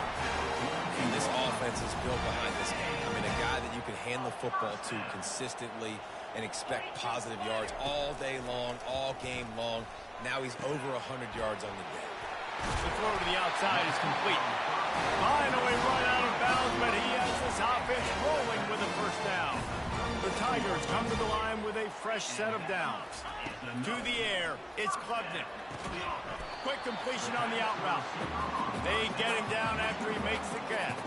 And this offense is built behind this game. I mean, a guy that you can hand the football to consistently and expect positive yards all day long, all game long. Now he's over 100 yards on the day. The throw to the outside is complete. Finally run out of bounds, but he has this offense rolling with a 1st down. The Tigers come to the line with a fresh set of downs. To the air, it's Klubnik. Quick completion on the out route. They get him down after he makes the catch.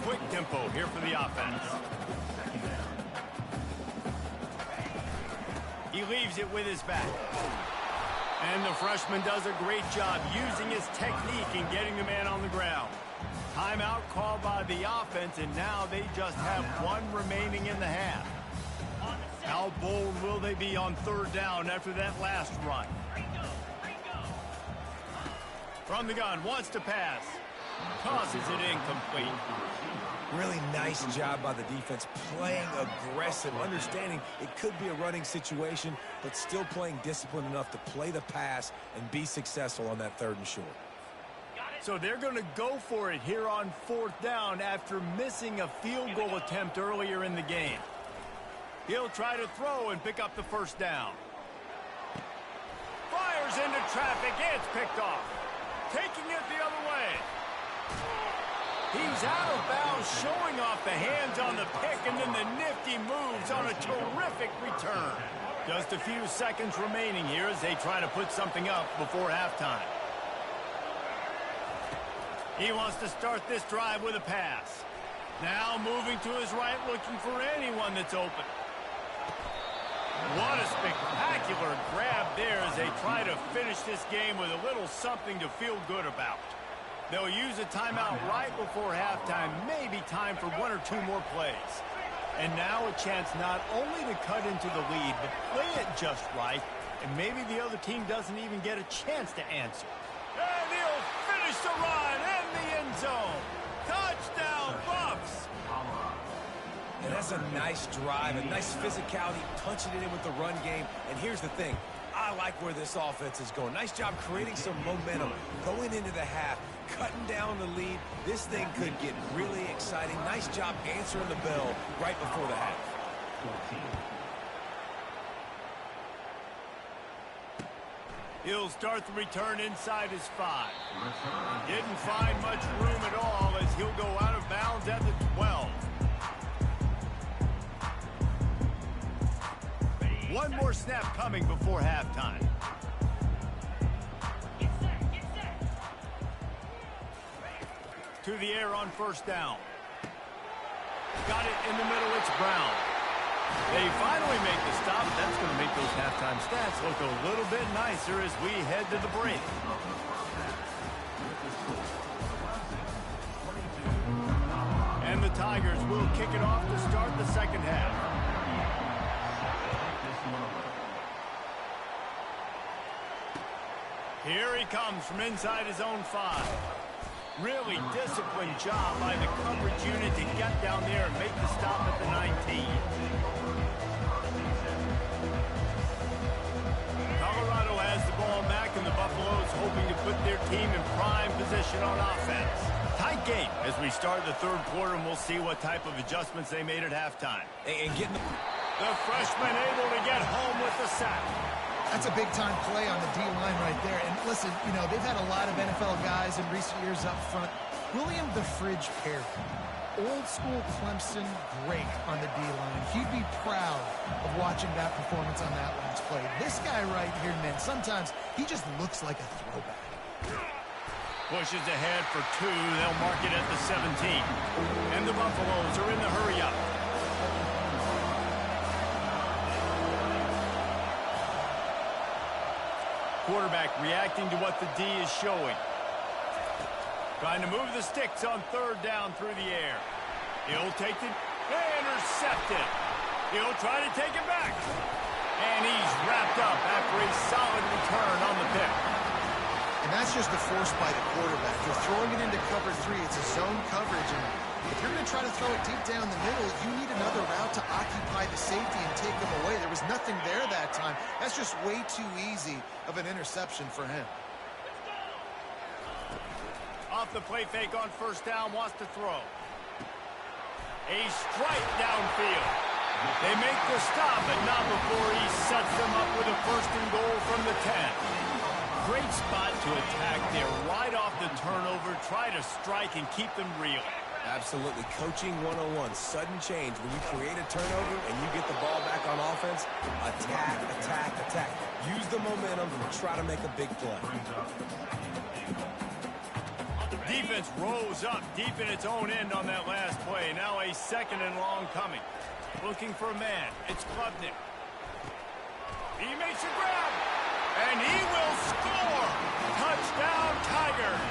Quick tempo here for the offense. He leaves it with his back. And the freshman does a great job using his technique and getting the man on the ground. Timeout called by the offense, and now they just have 1 remaining in the half. How bold will they be on 3rd down after that last run? From the gun, wants to pass. Tosses it incomplete. Really nice job by the defense, playing aggressive, understanding it could be a running situation, but still playing disciplined enough to play the pass and be successful on that 3rd and short. So they're going to go for it here on 4th down after missing a field goal attempt earlier in the game. He'll try to throw and pick up the 1st down. Fires into traffic. It's picked off. Taking it the other way. He's out of bounds, showing off the hands on the pick, and then the nifty moves on a terrific return. Just a few seconds remaining here as they try to put something up before halftime. He wants to start this drive with a pass. Now moving to his right, looking for anyone that's open. What a spectacular grab there as they try to finish this game with a little something to feel good about. They'll use a timeout right before halftime, maybe time for 1 or 2 more plays. And now a chance not only to cut into the lead, but play it just right, and maybe the other team doesn't even get a chance to answer. And he'll finish the run in the end zone. Touchdown, Buffs! And that's a nice drive, a nice physicality, punching it in with the run game. And here's the thing. I like where this offense is going. Nice job creating some momentum, going into the half, cutting down the lead. This thing could get really exciting. Nice job answering the bell right before the half. 14. He'll start the return inside his 5. Didn't find much room at all as he'll go out of bounds at the 12. One more snap coming before halftime. To the air on first down. Got it in the middle, it's Brown. They finally make the stop. That's going to make those halftime stats look a little bit nicer as we head to the break. And the Tigers will kick it off to start the second half. Here he comes from inside his own 5. Really disciplined job by the coverage unit to get down there and make the stop at the 19. Colorado has the ball back, and the Buffaloes hoping to put their team in prime position on offense. Tight game as we start the third quarter, and we'll see what type of adjustments they made at halftime. And getting the freshman able to get home with the sack. That's a big-time play on the D-line right there. And listen, you know, they've had a lot of NFL guys in recent years up front. William the Fridge Perry, old-school Clemson, great on the D-line. He'd be proud of watching that performance on that last play. This guy right here, man, sometimes he just looks like a throwback. Pushes ahead for 2. They'll mark it at the 17. And the Buffaloes are in the hurry-up. Quarterback reacting to what the D is showing. Trying to move the sticks on third down through the air. He'll take it. Intercepted. He'll try to take it back. And he's wrapped up after a solid return on the pick. And that's just the force by the quarterback. They're throwing it into cover 3. It's a zone coverage. And if you're going to try to throw it deep down the middle, you need another route to occupy the safety and take him away. There was nothing there that time. That's just way too easy of an interception for him. Off the play fake on first down, wants to throw. A strike downfield. They make the stop, but not before he sets them up with a first and goal from the 10. Great spot to attack there, right off the turnover. Try to strike and keep them real. Absolutely. Coaching 101. Sudden change. When you create a turnover and you get the ball back on offense, attack, attack, attack. Use the momentum and try to make a big play. Defense rose up deep in its own end on that last play. Now a second and long coming. Looking for a man. It's Klubnik. He makes a grab. And he will score. Touchdown, Tigers.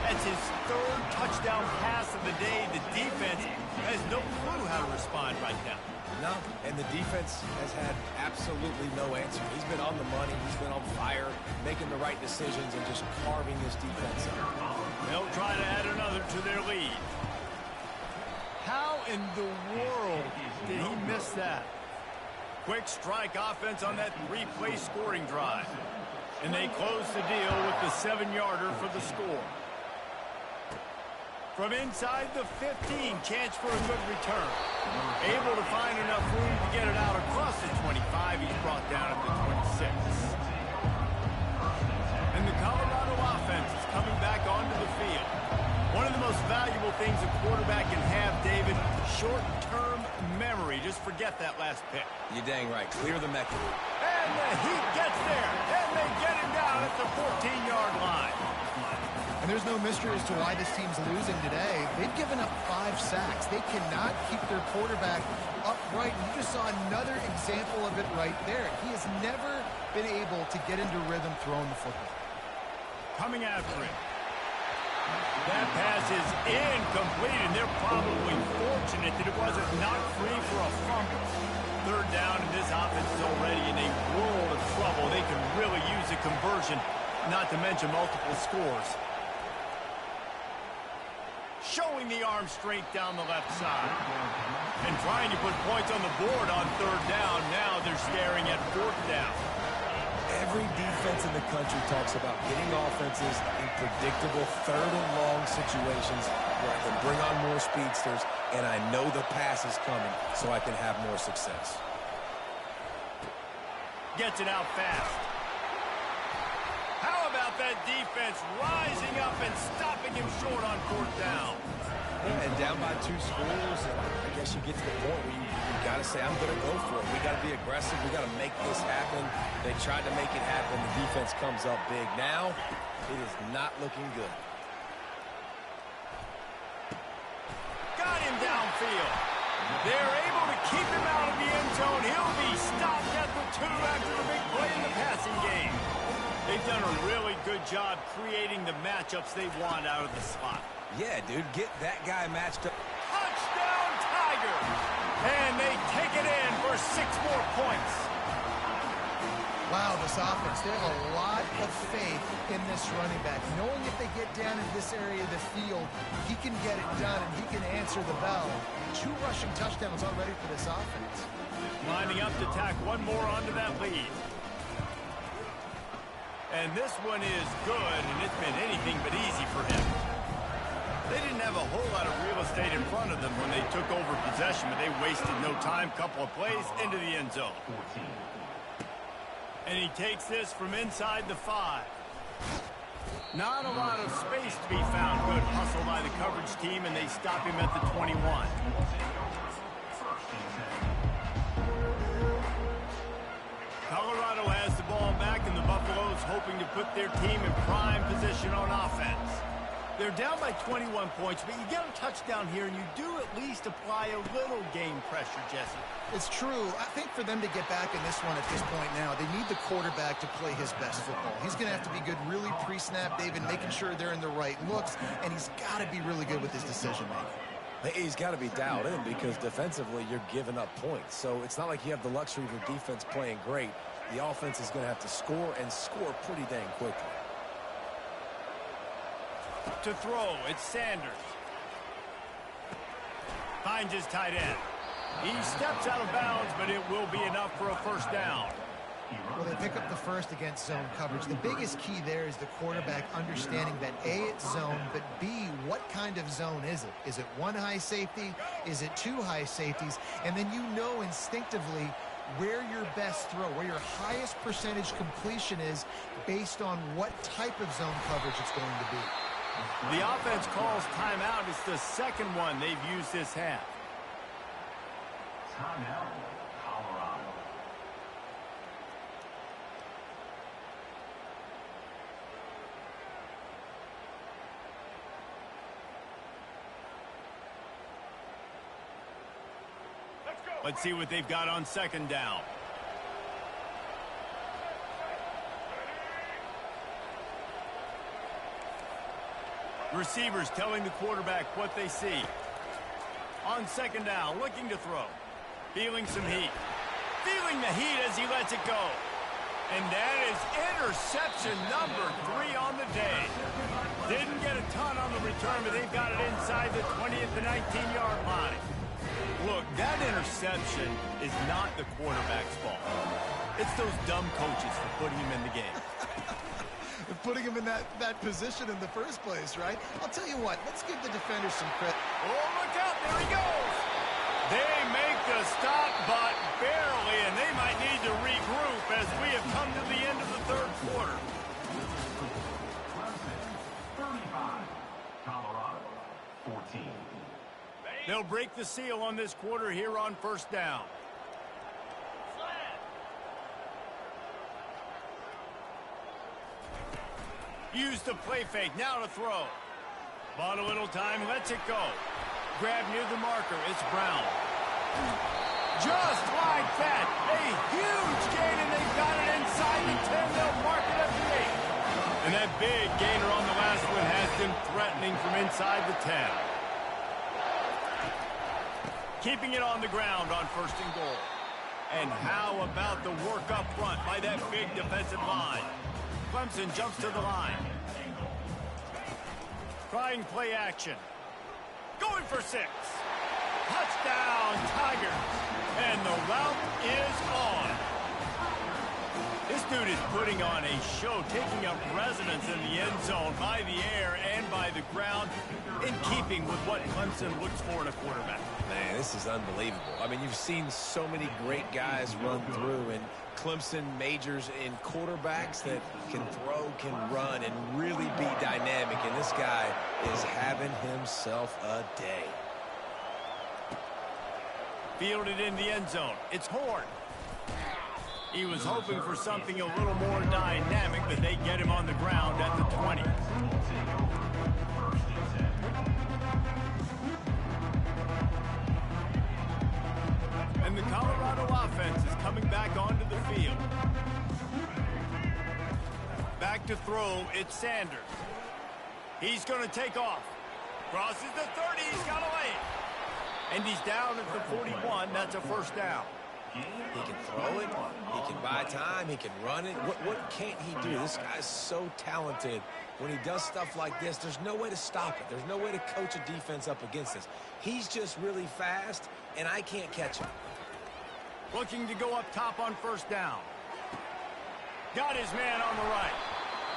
That's his third touchdown pass of the day. The defense has no clue how to respond right now. No, and the defense has had absolutely no answer. He's been on the money. He's been on fire, making the right decisions and just carving this defense up. They'll try to add another to their lead. How in the world did he miss that? Quick strike offense on that 3-play scoring drive. And they close the deal with the 7-yarder for the score. From inside the 15, chance for a good return. Able to find enough room to get it out across the 25. He's brought down at the 26. And the Colorado offense is coming back onto the field. One of the most valuable things a quarterback can have, David, short-term memory. Just forget that last pick. You're dang right. Clear the mechanism. And the Heat gets there. And they get him down at the 14-yard line. And there's no mystery as to why this team's losing today. They've given up 5 sacks. They cannot keep their quarterback upright. And you just saw another example of it right there. He has never been able to get into rhythm throwing the football. Coming after it. That pass is incomplete, and they're probably fortunate that it wasn't knocked free for a fumble. Third down, and this offense is already in a world of trouble. They can really use a conversion, not to mention multiple scores. Showing the arm strength down the left side. And trying to put points on the board on third down. Now they're staring at fourth down. Every defense in the country talks about getting offenses in predictable third and long situations where I can bring on more speedsters and I know the pass is coming so I can have more success. Gets it out fast. How about that defense rising up and stopping him short on fourth down? Yeah, and down by 2 scores, and I guess you get to the point where you got to say, I'm going to go for it. We got to be aggressive. We got to make this happen. They tried to make it happen. The defense comes up big. Now, it is not looking good. Got him downfield. They're able to keep him out of the end zone. He'll be stopped at the 2 after the big play in the passing game. They've done a really good job creating the matchups they want out of the slot. Yeah, dude, get that guy matched up. Touchdown, Tigers! And they take it in for 6 more points. Wow, this offense, they have a lot of faith in this running back. Knowing if they get down in this area of the field, he can get it done and he can answer the bell. 2 rushing touchdowns already for this offense. Lining up to tack one more onto that lead. And this one is good, and it's been anything but easy for him. They didn't have a whole lot of real estate in front of them when they took over possession, but they wasted no time. Couple of plays into the end zone. And he takes this from inside the 5. Not a lot of space to be found. Good hustle by the coverage team, and they stop him at the 21. Colorado has the ball back, and the Buffaloes hoping to put their team in prime position on offense. They're down by 21 points, but you get a touchdown here, and you do at least apply a little game pressure, Jesse. It's true. I think for them to get back in this one at this point now, they need the quarterback to play his best football. He's going to have to be good really pre-snap, David, making sure they're in the right looks, and he's got to be really good with his decision-making. He's got to be dialed in because defensively you're giving up points. So it's not like you have the luxury of your defense playing great. The offense is going to have to score and score pretty dang quickly. To throw, it's Sanders. Finds his tight end. He steps out of bounds, but it will be enough for a first down. Well, they pick up the first against zone coverage. The biggest key there is the quarterback understanding that A, it's zone, but B, what kind of zone is it? Is it 1 high safety? Is it 2 high safeties? And then you know instinctively where your best throw, where your highest percentage completion is based on what type of zone coverage it's going to be. The offense calls timeout. It's the second one they've used this half. Timeout, Colorado. Let's see what they've got on second down. Receivers telling the quarterback what they see. On second down, looking to throw. Feeling some heat. Feeling the heat as he lets it go. And that is interception number 3 on the day. Didn't get a ton on the return, but they've got it inside the 20 at the 19-yard line. Look, that interception is not the quarterback's fault. It's those dumb coaches for putting him in the game. Putting him in that position in the first place, right? I'll tell you what, let's give the defenders some credit. Oh, look out, there he goes. They make the stop, but barely, and they might need to regroup as we have come to the end of the third quarter. 35, Colorado, 14. They'll break the seal on this quarter here on first down. Use the play fake, now to throw. Bought a little time, lets it go. Grab near the marker, it's Brown. Just like that, a huge gain, and they've got it inside the 10. They'll mark it at the 8. And that big gainer on the last one has them threatening from inside the 10. Keeping it on the ground on 1st and goal. And how about the work up front by that big defensive line? Clemson jumps to the line. Trying play action. Going for 6. Touchdown, Tigers. And the route is on. This dude is putting on a show, taking up residence in the end zone by the air and by the ground, in keeping with what Clemson looks for in a quarterback. Man, this is unbelievable. I mean, you've seen so many great guys run through, and Clemson majors in quarterbacks that can throw, can run, and really be dynamic, and this guy is having himself a day. Fielded in the end zone. It's Horn. He was hoping for something a little more dynamic, but they get him on the ground at the 20. And the Colorado offense is coming back onto the field. Back to throw, it's Sanders. He's going to take off. Crosses the 30, he's got to lay it. And he's down at the 41, that's a 1st down. He can throw it, he can buy time, he can run it. What can't he do? This guy's so talented. When he does stuff like this, there's no way to stop it. There's no way to coach a defense up against this. He's just really fast, and I can't catch him. Looking to go up top on 1st down. Got his man on the right.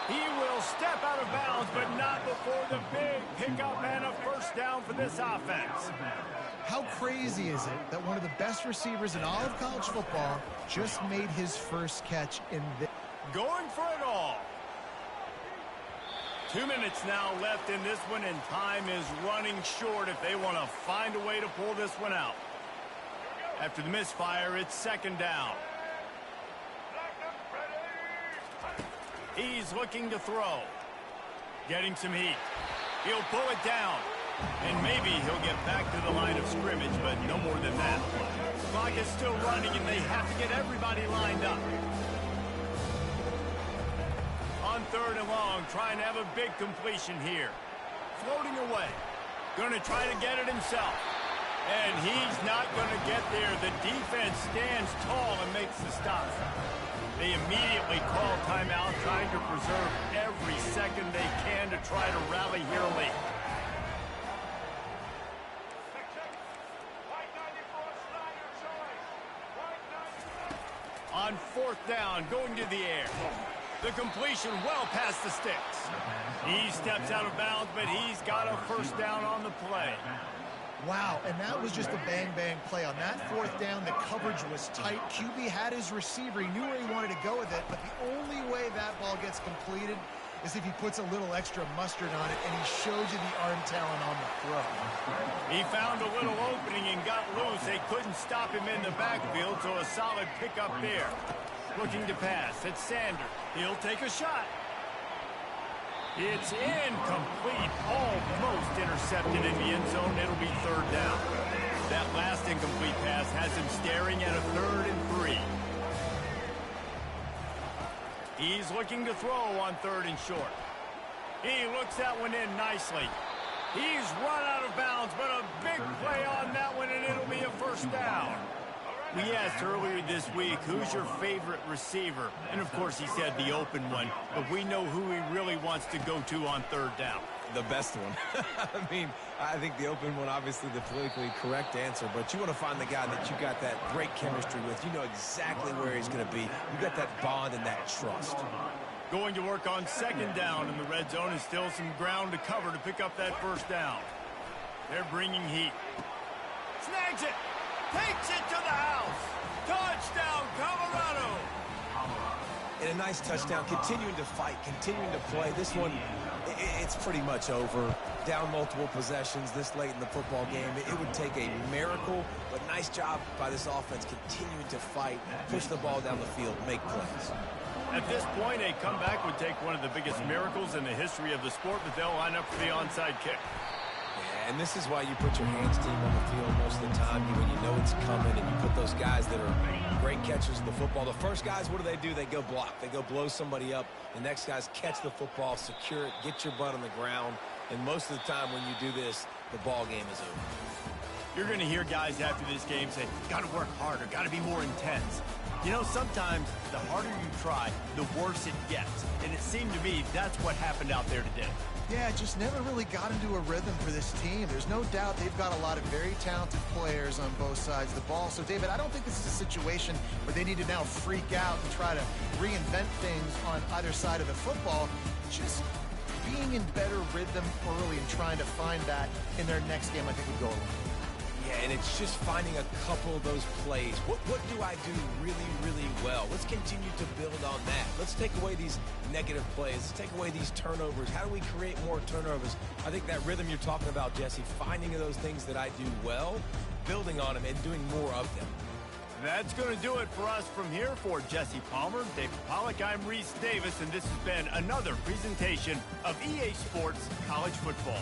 He will step out of bounds, but not before the big pickup and a 1st down for this offense. How crazy is it that one of the best receivers in all of college football just made his first catch in this? Going for it all. 2 minutes now left in this one, and time is running short if they want to find a way to pull this one out. After the misfire, it's 2nd down. He's looking to throw. Getting some heat. He'll pull it down. And maybe he'll get back to the line of scrimmage, but no more than that. The clock is still running, and they have to get everybody lined up. On 3rd and long, trying to have a big completion here. Floating away. Going to try to get it himself. And he's not going to get there. The defense stands tall and makes the stop. They immediately call timeout, trying to preserve every second they can to try to rally here late. On 4th down, going to the air. The completion well past the sticks. He steps out of bounds, but he's got a 1st down on the play. Wow, and that was just a bang-bang play. On that 4th down, the coverage was tight. QB had his receiver. He knew where he wanted to go with it, but the only way that ball gets completed is if he puts a little extra mustard on it, and he shows you the arm talent on the throw. He found a little opening and got loose. They couldn't stop him in the backfield, so a solid pickup there. Looking to pass. It's Sanders. He'll take a shot. It's incomplete. Almost intercepted in the end zone. It'll be 3rd down. That last incomplete pass has him staring at a 3rd and 3. He's looking to throw on 3rd and short. He looks that one in nicely. He's run out of bounds, but a big play on that one, and it'll be a 1st down. We asked earlier this week, who's your favorite receiver? And, of course, he said the open one, but we know who he really wants to go to on 3rd down. The best one. I mean, I think the open one, obviously the politically correct answer, but you want to find the guy that you got that great chemistry with. You know exactly where he's going to be. You got that bond and that trust. Going to work on 2nd down in the red zone, and still some ground to cover to pick up that 1st down. They're bringing heat. Snags it. Takes it to the house. Touchdown, Colorado. And a nice touchdown, continuing to fight, continuing to play. This one, it's pretty much over. Down multiple possessions this late in the football game. It would take a miracle, but nice job by this offense continuing to fight, push the ball down the field, make plays. At this point, a comeback would take one of the biggest miracles in the history of the sport, but they'll line up for the onside kick. and this is why you put your hands team on the field most of the time when you know it's coming, and you put those guys that are great catchers of the football. The first guys, what do? They go block. They go blow somebody up. The next guys catch the football, secure it, get your butt on the ground, and most of the time when you do this, the ball game is over. You're going to hear guys after this game say, got to work harder, got to be more intense. You know, sometimes the harder you try, the worse it gets. And it seemed to me that's what happened out there today. Yeah, just never really got into a rhythm for this team. There's no doubt they've got a lot of very talented players on both sides of the ball. So, David, I don't think this is a situation where they need to now freak out and try to reinvent things on either side of the football. Just being in better rhythm early and trying to find that in their next game, I think would go a long way. Yeah, and it's just finding a couple of those plays. What do I do really, really well? Let's continue to build on that. Let's take away these negative plays. Let's take away these turnovers. How do we create more turnovers? I think that rhythm you're talking about, Jesse, finding those things that I do well, building on them, and doing more of them. That's going to do it for us from here. For Jesse Palmer, David Pollack, I'm Reese Davis, and this has been another presentation of EA Sports College Football.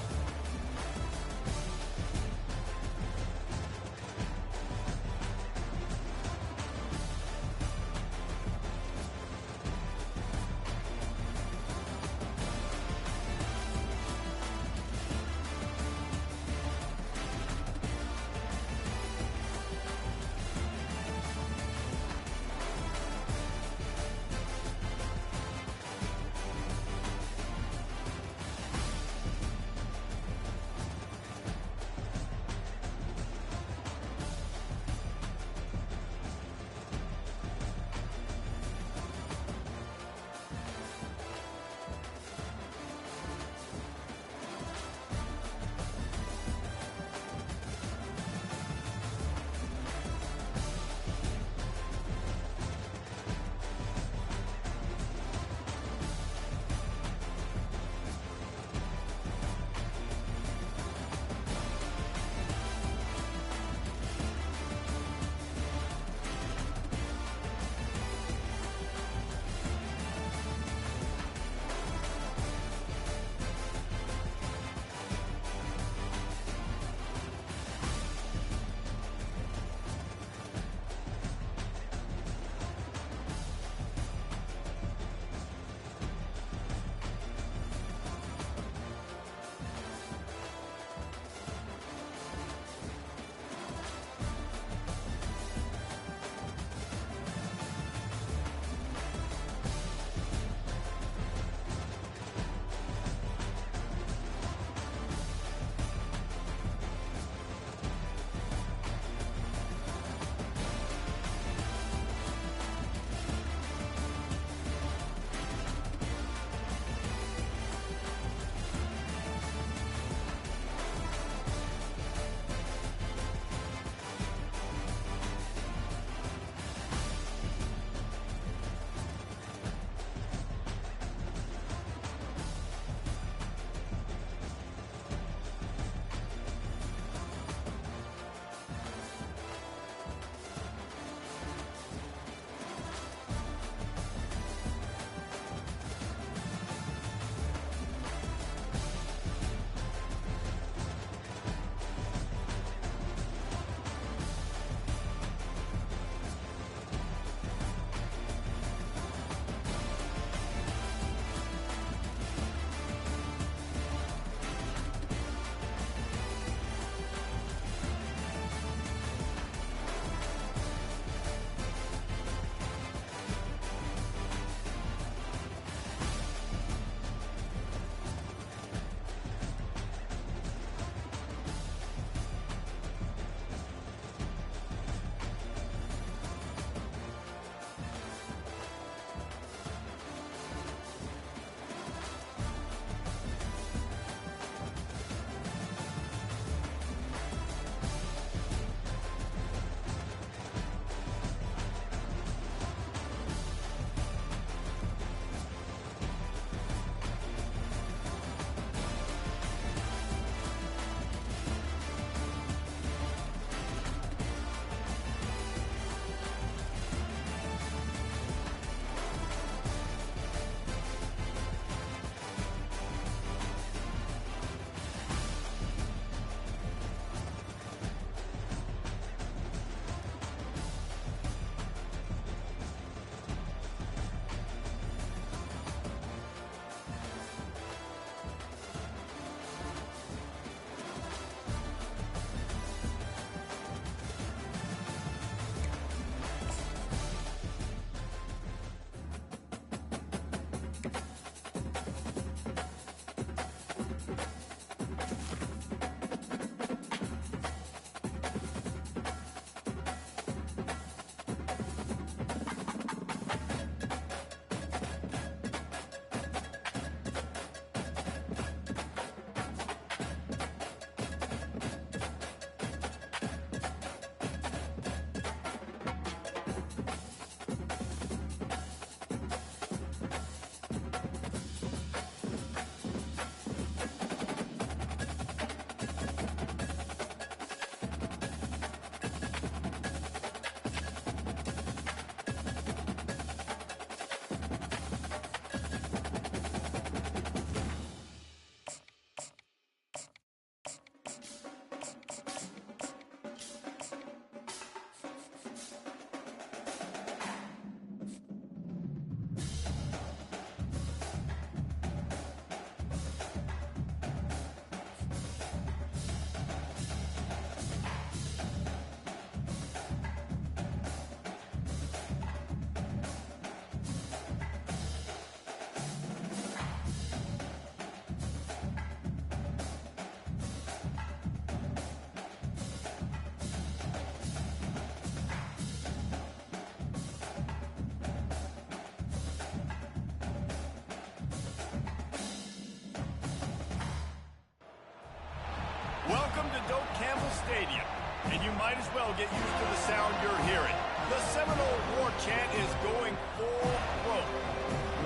Welcome to Doak Campbell Stadium, and you might as well get used to the sound you're hearing. The Seminole war chant is going full throat.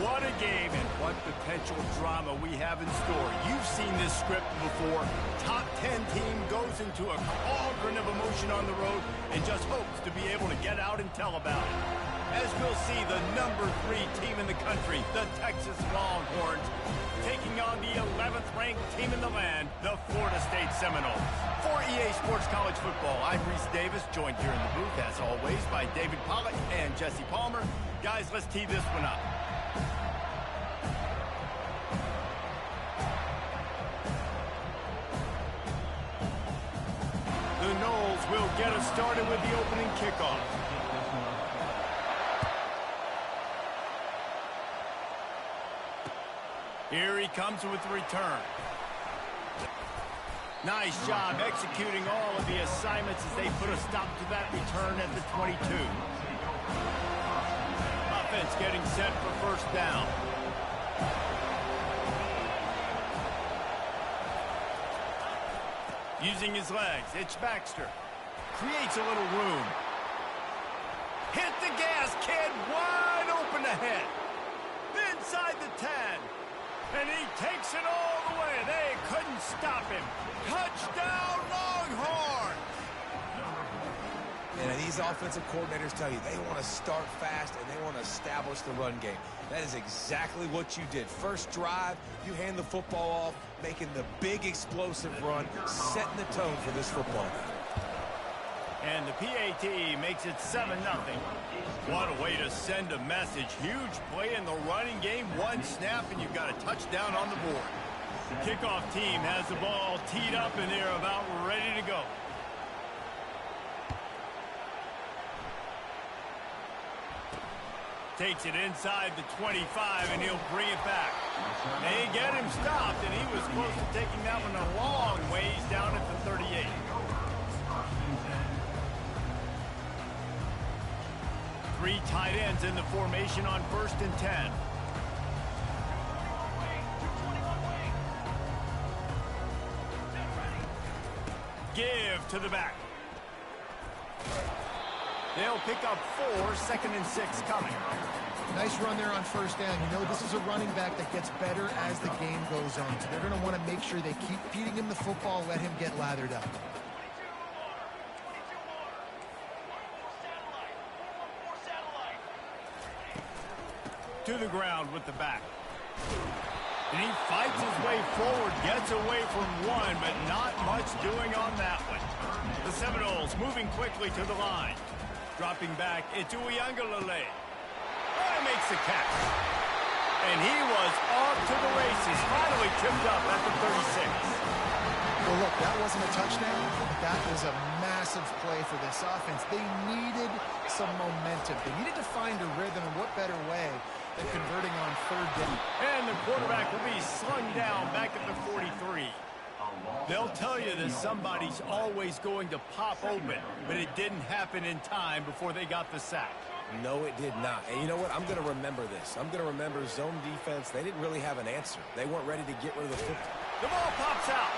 What a game and what potential drama we have in store. You've seen this script before. Top 10 team goes into a cauldron of emotion on the road and just hopes to be able to get out and tell about it. As we'll see, the number 3 team in the country, the Texas Longhorns, taking on the 11th ranked team in the land, the Florida State Seminoles. For EA Sports College Football, I'm Reese Davis, joined here in the booth, as always, by David Pollack and Jesse Palmer. Guys, let's tee this one up. The Noles will get us started with the opening kickoff. Here he comes with the return. Nice job executing all of the assignments as they put a stop to that return at the 22. Offense getting set for first down. Using his legs, it's Baxter. Creates a little room. Hit the gas, kid. Wide open ahead. Inside the 10. And he takes it all the way. They couldn't stop him. Touchdown, Longhorns! And these offensive coordinators tell you they want to start fast and they want to establish the run game. That is exactly what you did. First drive, you hand the football off, making the big explosive run, setting the tone for this football game. And the PAT makes it 7-0. What a way to send a message. Huge play in the running game. One snap and you've got a touchdown on the board. Kickoff team has the ball teed up and they're about ready to go. Takes it inside the 25 and he'll bring it back. They get him stopped and he was close to taking that one a long ways down at the 38. Three tight ends in the formation on 1st and 10. Give to the back. They'll pick up 4, 2nd and 6 coming. Nice run there on first down. You know, this is a running back that gets better as the game goes on. So they're going to want to make sure they keep feeding him the football, let him get lathered up. To the ground with the back. And he fights his way forward, gets away from one, but not much doing on that one. The Seminoles moving quickly to the line. Dropping back, it's Uiagalelei. Oh, he makes the catch. And he was off to the races, finally tripped up at the 36. Well, look, that wasn't a touchdown, but that was a massive play for this offense. They needed some momentum. They needed to find a rhythm, and what better way than converting on 3rd down. And the quarterback will be slung down back at the 43. They'll tell you that somebody's always going to pop open, but it didn't happen in time before they got the sack. No, it did not. And you know what? I'm going to remember this. I'm going to remember zone defense. They didn't really have an answer. They weren't ready to get rid of the football. The ball pops out.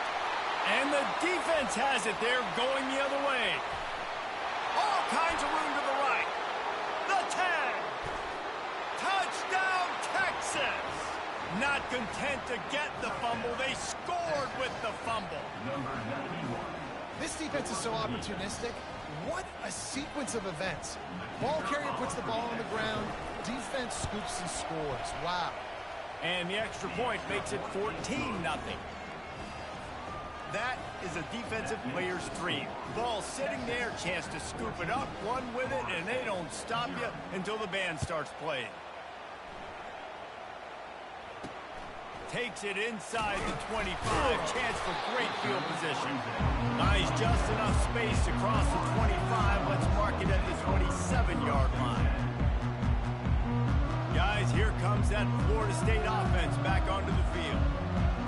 And the defense has it. They're going the other way. All kinds of room to the right. The tag. Touchdown, Texas. Not content to get the fumble, they scored with the fumble. This defense is so opportunistic. What a sequence of events. Ball carrier puts the ball on the ground. Defense scoops and scores. Wow. And the extra point makes it 14-0. That is a defensive player's dream. Ball sitting there, chance to scoop it up, run with it, and they don't stop you until the band starts playing. Takes it inside the 25. Chance for great field position. Nice, just enough space across the 25. Let's mark it at the 27-yard line. Guys, here comes that Florida State offense back onto the field.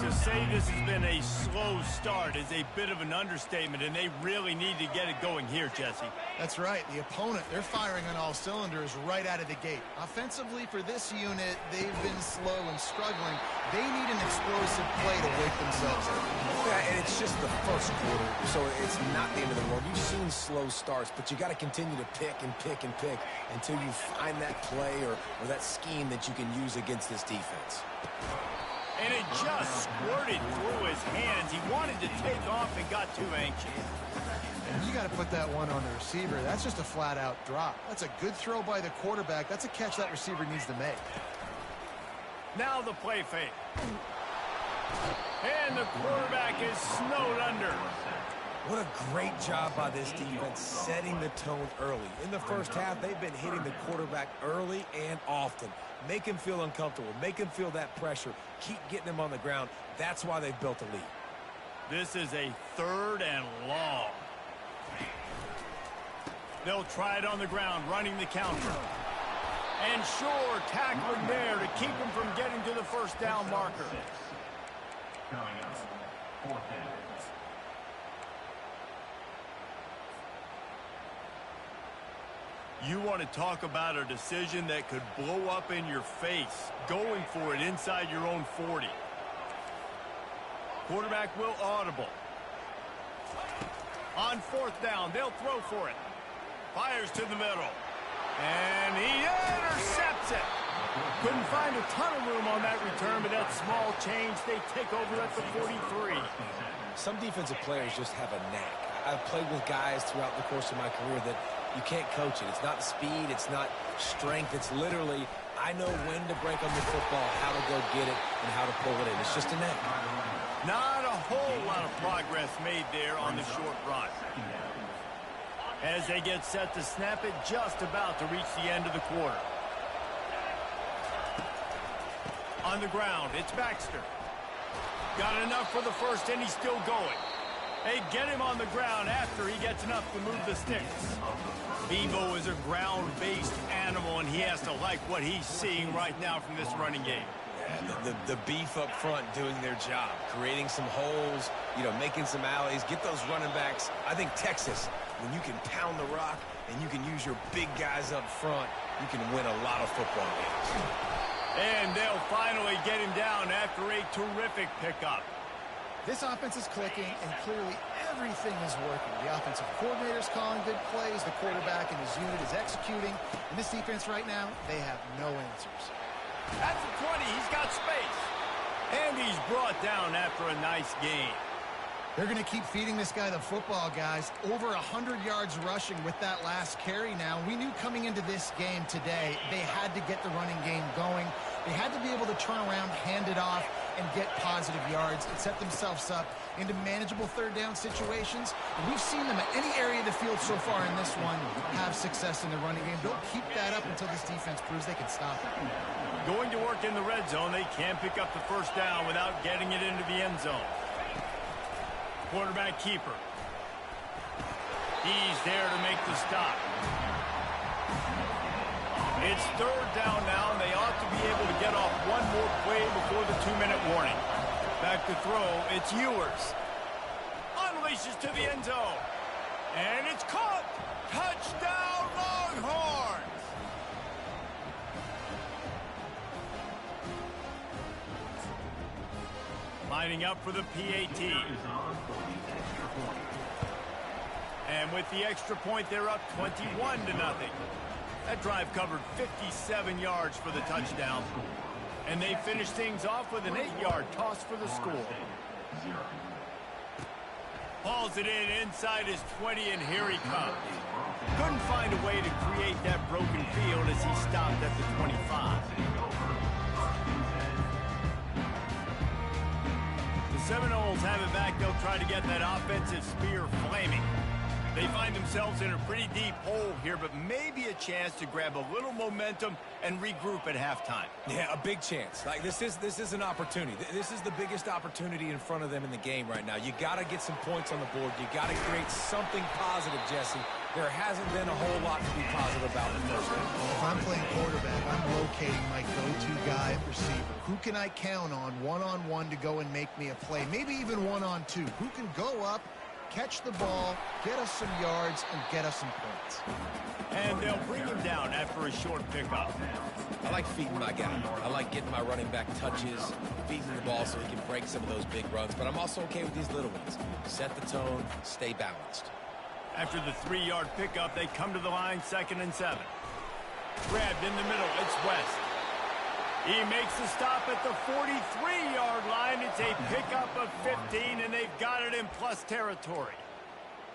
To say this has been a slow start is a bit of an understatement, and they really need to get it going here, Jesse. That's right. The opponent, they're firing on all cylinders right out of the gate. Offensively, for this unit, they've been slow and struggling. They need an explosive play to wake themselves up. Yeah, and it's just the first quarter, so it's not the end of the world. You've seen slow starts, but you got to continue to pick and pick and pick until you find that play or that scheme that you can use against this defense. And it just squirted through his hands. He wanted to take off and got too anxious. You got to put that one on the receiver. That's just a flat-out drop. That's a good throw by the quarterback. That's a catch that receiver needs to make. Now the play fake. And the quarterback is snowed under. What a great job by this defense setting the tone early. In the first half, they've been hitting the quarterback early and often. Make him feel uncomfortable. Make him feel that pressure. Keep getting him on the ground. That's why they've built a lead. This is a 3rd and long. They'll try it on the ground, running the counter. And sure, tackling there to keep him from getting to the first down marker. Coming up, 4th down. You want to talk about a decision that could blow up in your face, going for it inside your own 40. Quarterback will audible. On 4th down, they'll throw for it. Fires to the middle. And he intercepts it. Couldn't find a ton of room on that return, but that small change, they take over at the 43. Some defensive players just have a knack. I've played with guys throughout the course of my career that you can't coach it. It's not speed. It's not strength. It's literally, I know when to break on the football, how to go get it, and how to pull it in. It's just a knack. Not a whole lot of progress made there on the short run. As they get set to snap it, just about to reach the end of the quarter. On the ground, it's Baxter. Got enough for the first, and he's still going. They get him on the ground after he gets enough to move the sticks. Imfw is a ground-based animal, and he has to like what he's seeing right now from this running game. Yeah, the beef up front doing their job, creating some holes, making some alleys, get those running backs. I think Texas, when you can pound the rock and you can use your big guys up front, you can win a lot of football games. And they'll finally get him down after a terrific pickup. This offense is clicking, and clearly everything is working. The offensive coordinator's calling good plays. The quarterback and his unit is executing. And this defense right now, they have no answers. At the 20, he's got space. And he's brought down after a nice gain. They're going to keep feeding this guy the football, guys. Over 100 yards rushing with that last carry now. We knew coming into this game today, they had to get the running game going. They had to be able to turn around, hand it off, and get positive yards and set themselves up into manageable 3rd down situations. And we've seen them at any area of the field so far in this one have success in the running game. They'll keep that up until this defense proves they can stop it. Going to work in the red zone, they can't pick up the first down without getting it into the end zone. Quarterback keeper. He's there to make the stop. It's 3rd down now, and they ought to be able to get off one more play before the 2-minute warning. Back to throw, it's Ewers. Unleashes to the end zone. And it's caught. Touchdown, Longhorns! Lining up for the PAT. And with the extra point, they're up 21-0. That drive covered 57 yards for the touchdown. And they finish things off with an 8-yard toss for the score. Hauls it in inside his 20, and here he comes. Couldn't find a way to create that broken field as he stopped at the 25. The Seminoles have it back. They'll try to get that offensive spear flaming. They find themselves in a pretty deep hole here, but maybe a chance to grab a little momentum and regroup at halftime. Yeah, a big chance. Like this is an opportunity. This is the biggest opportunity in front of them in the game right now. You got to get some points on the board. You got to create something positive, Jesse. There hasn't been a whole lot to be positive about in the first half. If I'm playing quarterback, I'm locating my go-to guy at receiver. Who can I count on one-on-one to go and make me a play? Maybe even one-on-two. Who can go up, catch the ball, get us some yards, and get us some points. And they'll bring him down after a short pickup. I like feeding my guy. I like getting my running back touches, feeding the ball so he can break some of those big runs. But I'm also okay with these little ones. Set the tone, stay balanced. After the 3-yard pickup, they come to the line, 2nd and 7. Grabbed in the middle, it's West. He makes the stop at the 43-yard line. It's a pickup of 15, and they've got it in plus territory.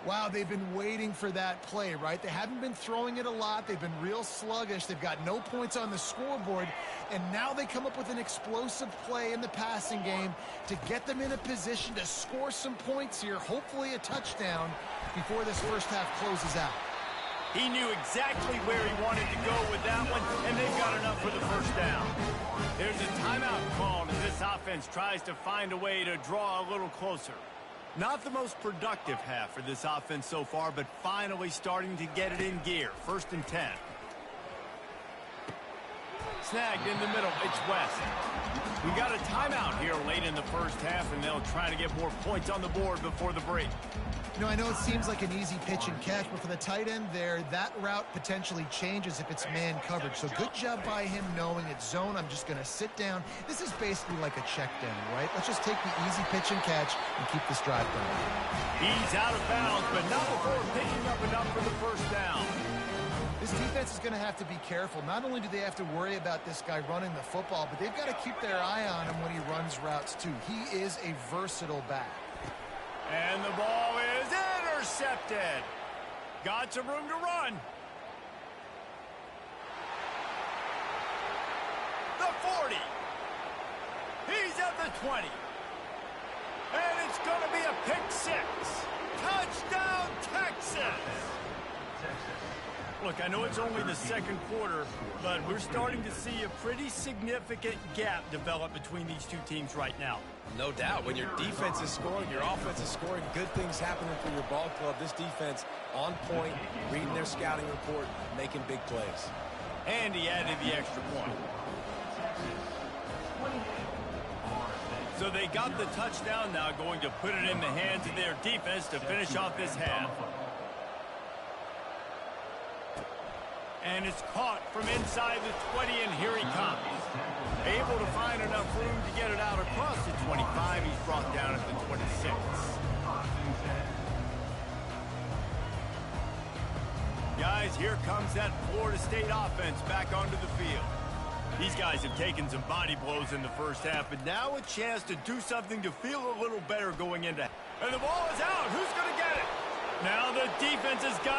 Wow, they've been waiting for that play, right? They haven't been throwing it a lot. They've been real sluggish. They've got no points on the scoreboard. And now they come up with an explosive play in the passing game to get them in a position to score some points here, hopefully a touchdown, before this first half closes out. He knew exactly where he wanted to go with that one, and they've got enough for the first down. There's a timeout called as this offense tries to find a way to draw a little closer. Not the most productive half for this offense so far, but finally starting to get it in gear. 1st and 10. Snagged in the middle, it's West. We got a timeout here late in the first half, and they'll try to get more points on the board before the break. You know, I know it seems like an easy pitch and catch, but for the tight end there, that route potentially changes if it's man coverage. So good job by him knowing it's zone. I'm just going to sit down. This is basically like a check down, right? Let's just take the easy pitch and catch and keep this drive going. He's out of bounds, but not before picking up enough for the first down. This defense is going to have to be careful. Not only do they have to worry about this guy running the football, but they've got to keep their eye on him when he runs routes too. He is a versatile back. And the ball is intercepted. Got some room to run. The 40. He's at the 20. And it's going to be a pick 6. Touchdown, Texas. Look, I know it's only the second quarter, but we're starting to see a pretty significant gap develop between these two teams right now. No doubt. When your defense is scoring, your offense is scoring, good things happening for your ball club. This defense on point, reading their scouting report, making big plays. And he added the extra point. So they got the touchdown now, going to put it in the hands of their defense to finish off this half. And it's caught from inside the 20, and here he comes. Able to find enough room to get it out across the 25. He's brought down at the 26. Guys, here comes that Florida State offense back onto the field. These guys have taken some body blows in the first half, but now a chance to do something to feel a little better going into. And the ball is out. Who's going to get it? Now the defense has got